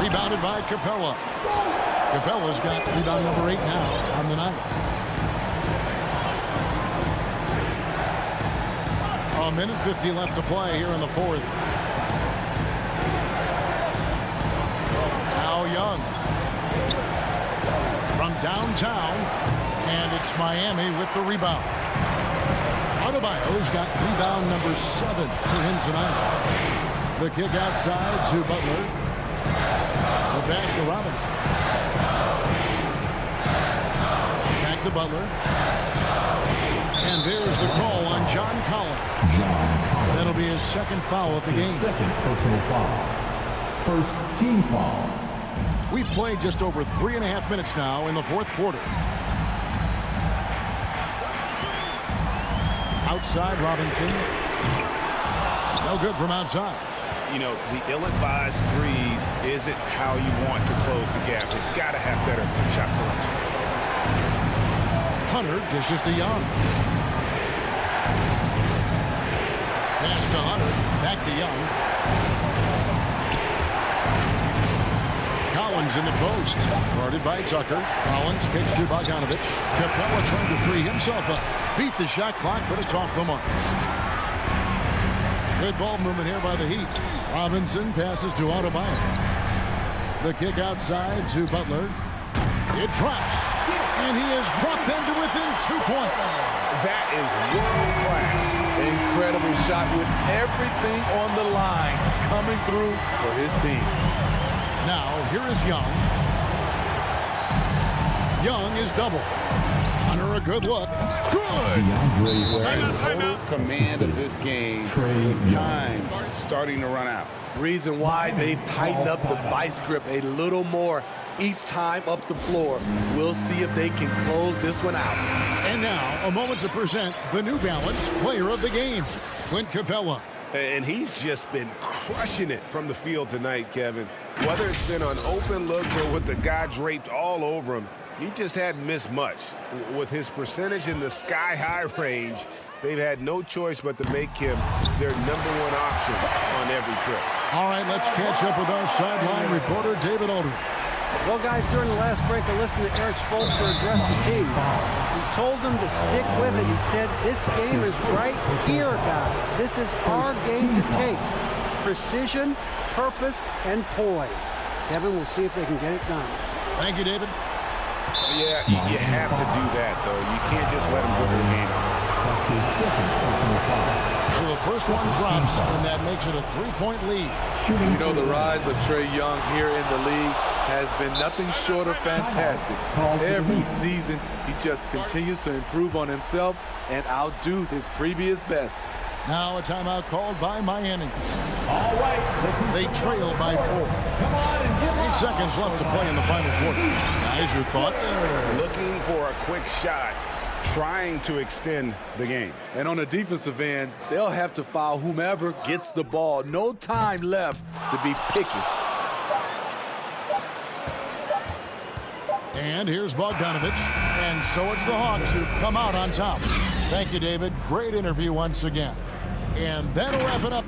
[SPEAKER 6] Rebounded by Capella. Capella's got rebound number 8 now on the night. A minute 50 left to play here in the fourth. Now Young from downtown, and it's Miami with the rebound. Adebayo's got rebound number 7 for him tonight. The kick outside to Butler. The pass to Robinson. Back to Butler. And there's the call on John Collins. That'll be his second foul of the game.
[SPEAKER 5] Second personal foul. First team foul.
[SPEAKER 6] We've played just over 3.5 minutes now in the fourth quarter. Outside Robinson. No good from outside.
[SPEAKER 12] You know, the ill-advised threes isn't how you want to close the gap. You've got to have better shot selection.
[SPEAKER 6] Hunter dishes to Young. Pass to Hunter. Back to Young. Collins in the post. Guarded by Tucker. Collins pitched to Bogdanovich. Capella trying to free himself up. Beat the shot clock, but it's off the mark. Good ball movement here by the Heat. Robinson passes to Adebayo. The kick outside to Butler. It drops. And he has brought them to within 2 points.
[SPEAKER 12] That is world-class.
[SPEAKER 9] Incredible shot with everything on the line coming through for his team.
[SPEAKER 6] Now, here is Young. Young is double. Hunter a good look. Good!
[SPEAKER 12] Total command of this game. With time starting to run out.
[SPEAKER 9] Reason why they've tightened up the vice grip a little more each time up the floor. We'll see if they can close this one out.
[SPEAKER 6] And now, a moment to present the New Balance Player of the Game, Clint Capella.
[SPEAKER 8] And he's just been crushing it from the field tonight, Kevin. Whether it's been on open looks or with the guy draped all over him, he just hadn't missed much. With his percentage in the sky-high range, they've had no choice but to make him their #1 option on every trip.
[SPEAKER 6] All right, let's catch up with our sideline reporter, David Aldridge.
[SPEAKER 15] Well, guys, during the last break, I listened to Eric Spoelstra address the team. He told them to stick with it. He said, this game is right here, guys. This is our game to take. Precision, purpose, and poise. Kevin, we'll see if they can get it done.
[SPEAKER 6] Thank you, David.
[SPEAKER 8] Yeah, you have to do that, though. You can't just let them dribble the game.
[SPEAKER 5] That's his second personal foul.
[SPEAKER 6] So the first one drops, and that makes it a 3-point lead.
[SPEAKER 9] You know, the rise of Trae Young here in the league has been nothing short of fantastic. Every season, he just continues to improve on himself and outdo his previous best.
[SPEAKER 6] Now a timeout called by Miami.
[SPEAKER 5] All right.
[SPEAKER 6] They trail by 4. 8 seconds left to play in the final quarter. Guys, your thoughts?
[SPEAKER 11] Looking for a quick shot, trying to extend the game.
[SPEAKER 9] And on the defensive end, they'll have to foul whomever gets the ball. No time left to be picky.
[SPEAKER 6] And here's Bogdanovich. And so it's the Hawks who come out on top. Thank you, David. Great interview once again. And that'll wrap it up.